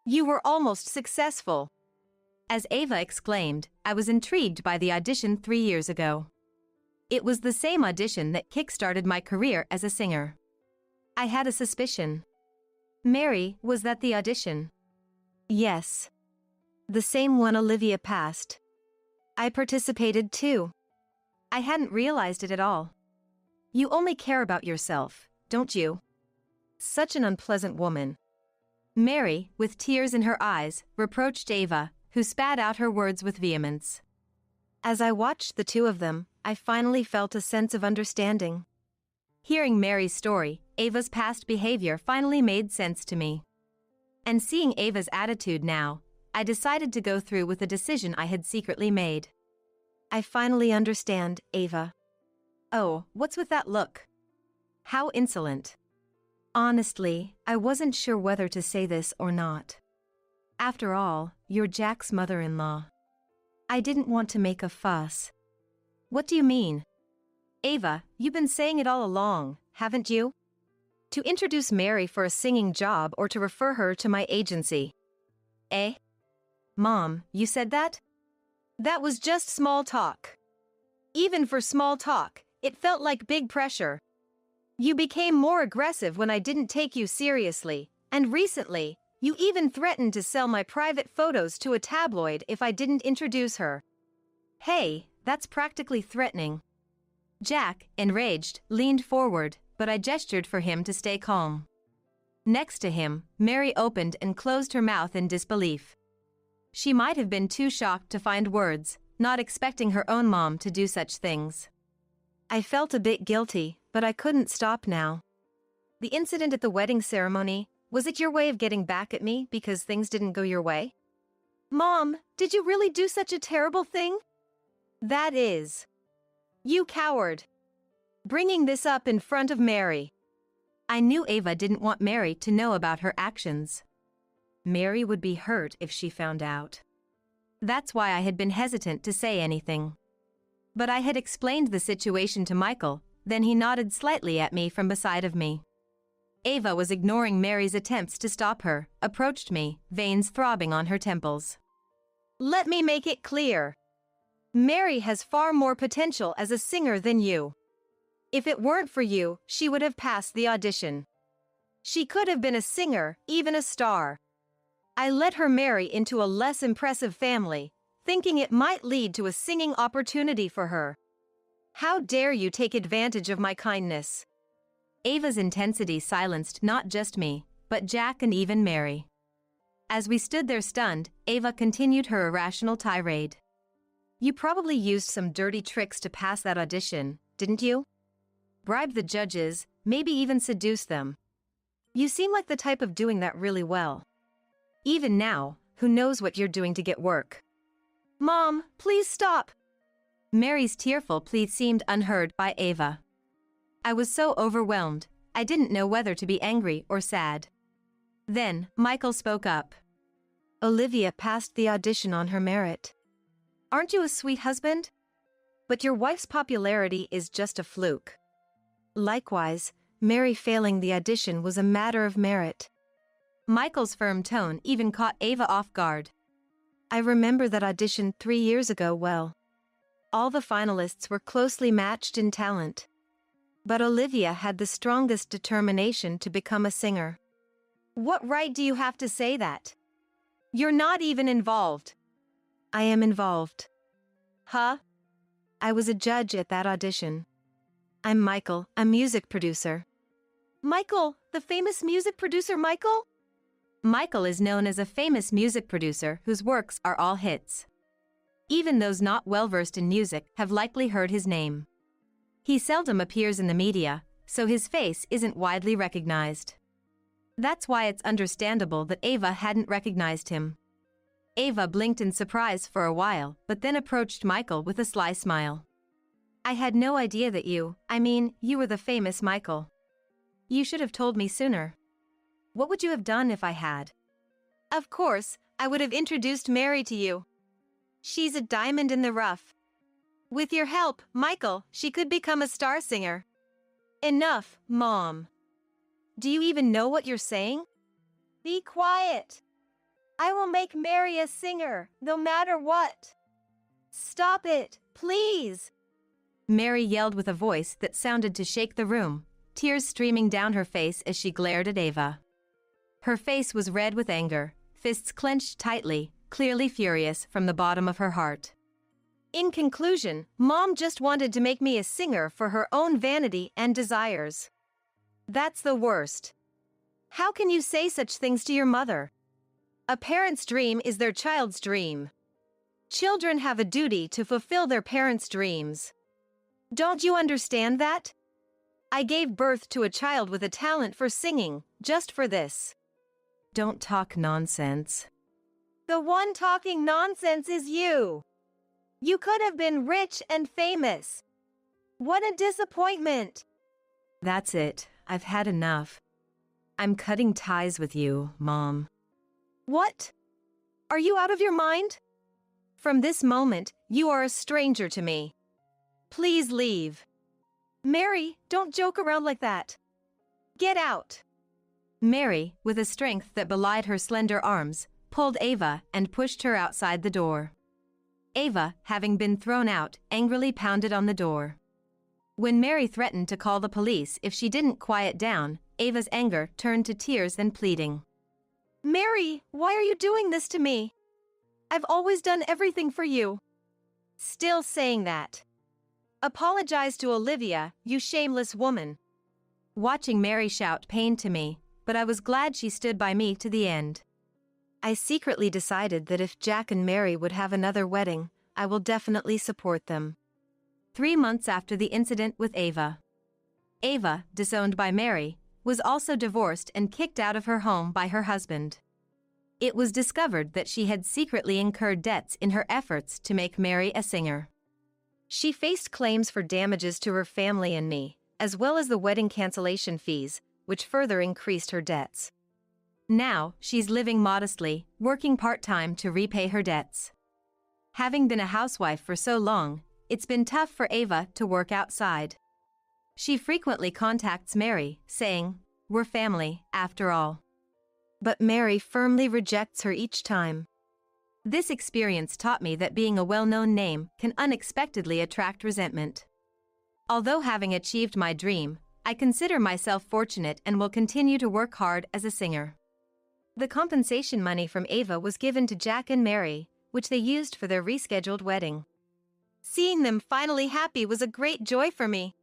You were almost successful.
As Ava exclaimed, I was intrigued by the audition 3 years ago. It was the same audition that kick-started my career as a singer. I had a suspicion. Mary, was that the audition?
Yes. The same one Olivia passed. I participated too.
I hadn't realized it at all. You only care about yourself, don't you?
Such an unpleasant woman.
Mary, with tears in her eyes, reproached Ava, who spat out her words with vehemence.
As I watched the two of them, I finally felt a sense of understanding.
Hearing Mary's story, Ava's past behavior finally made sense to me. And seeing Ava's attitude now, I decided to go through with the decision I had secretly made.
I finally understand, Ava.
Oh, what's with that look? How insolent.
Honestly, I wasn't sure whether to say this or not.
After all, you're Jack's mother-in-law.
I didn't want to make a fuss.
What do you mean? Ava, you've been saying it all along, haven't you?
To introduce Mary for a singing job or to refer her to my agency.
Eh? Mom, you said that?
That was just small talk. Even for small talk, it felt like big pressure. You became more aggressive when I didn't take you seriously, and recently, you even threatened to sell my private photos to a tabloid if I didn't introduce her.
Hey, that's practically threatening. Jack, enraged, leaned forward, but I gestured for him to stay calm. Next to him, Mary opened and closed her mouth in disbelief. She might have been too shocked to find words, not expecting her own mom to do such things.
I felt a bit guilty, but I couldn't stop now. The incident at the wedding ceremony, was it your way of getting back at me because things didn't go your way? Mom, did you really do such a terrible thing? That is. You coward. Bringing this up in front of Mary.
I knew Ava didn't want Mary to know about her actions. Mary would be hurt if she found out. That's why I had been hesitant to say anything. But I had explained the situation to Michael, then he nodded slightly at me from beside of me. Ava was ignoring Mary's attempts to stop her, approached me, veins throbbing on her temples.
Let me make it clear. Mary has far more potential as a singer than you. If it weren't for you, she would have passed the audition. She could have been a singer, even a star. I let her marry into a less impressive family, thinking it might lead to a singing opportunity for her. How dare you take advantage of my kindness?
Ava's intensity silenced not just me, but Jack and even Mary. As we stood there stunned, Ava continued her irrational tirade. You probably used some dirty tricks to pass that audition, didn't you? Bribe the judges, maybe even seduce them. You seem like the type of doing that really well. Even now, who knows what you're doing to get work?
Mom, please stop.
Mary's tearful plea seemed unheard by Ava. I was so overwhelmed, I didn't know whether to be angry or sad. Then, Michael spoke up.
Olivia passed the audition on her merit.
Aren't you a sweet husband?
But your wife's popularity is just a fluke. Likewise, Mary failing the audition was a matter of merit.
Michael's firm tone even caught Ava off guard.
I remember that audition 3 years ago well. All the finalists were closely matched in talent. But Olivia had the strongest determination to become a singer.
What right do you have to say that? You're not even involved.
I am involved.
Huh?
I was a judge at that audition. I'm Michael, a music producer.
Michael, the famous music producer Michael? Michael is known as a famous music producer whose works are all hits. Even those not well-versed in music have likely heard his name. He seldom appears in the media, so his face isn't widely recognized. That's why it's understandable that Ava hadn't recognized him. Ava blinked in surprise for a while, but then approached Michael with a sly smile. I had no idea that you were the famous Michael. You should have told me sooner. What would you have done if I had?
Of course, I would have introduced Mary to you. She's a diamond in the rough. With your help, Michael, she could become a star singer. Enough, Mom. Do you even know what you're saying? Be quiet. I will make Mary a singer, no matter what. Stop it, please.
Mary yelled with a voice that sounded to shake the room, tears streaming down her face as she glared at Ava. Her face was red with anger, fists clenched tightly, clearly furious from the bottom of her heart.
In conclusion, Mom just wanted to make me a singer for her own vanity and desires. That's the worst. How can you say such things to your mother? A parent's dream is their child's dream. Children have a duty to fulfill their parents' dreams. Don't you understand that? I gave birth to a child with a talent for singing, just for this.
Don't talk nonsense.
The one talking nonsense is you. You could have been rich and famous. What a disappointment.
That's it. I've had enough. I'm cutting ties with you, Mom.
What? Are you out of your mind? From this moment, you are a stranger to me. Please leave. Mary, don't joke around like that. Get out.
Mary, with a strength that belied her slender arms, pulled Ava and pushed her outside the door. Ava, having been thrown out, angrily pounded on the door. When Mary threatened to call the police if she didn't quiet down, Ava's anger turned to tears and pleading.
Mary, why are you doing this to me? I've always done everything for you. Still saying that. Apologize to Olivia, you shameless woman.
Watching Mary shout pained to me, but I was glad she stood by me to the end. I secretly decided that if Jack and Mary would have another wedding, I will definitely support them. 3 months after the incident with Ava. Ava, disowned by Mary, was also divorced and kicked out of her home by her husband. It was discovered that she had secretly incurred debts in her efforts to make Mary a singer. She faced claims for damages to her family and me, as well as the wedding cancellation fees, which further increased her debts. Now, she's living modestly, working part-time to repay her debts. Having been a housewife for so long, it's been tough for Ava to work outside. She frequently contacts Mary, saying, "We're family, after all." But Mary firmly rejects her each time. This experience taught me that being a well-known name can unexpectedly attract resentment. Although having achieved my dream, I consider myself fortunate and will continue to work hard as a singer. The compensation money from Ava was given to Jack and Mary, which they used for their rescheduled wedding. Seeing them finally happy was a great joy for me.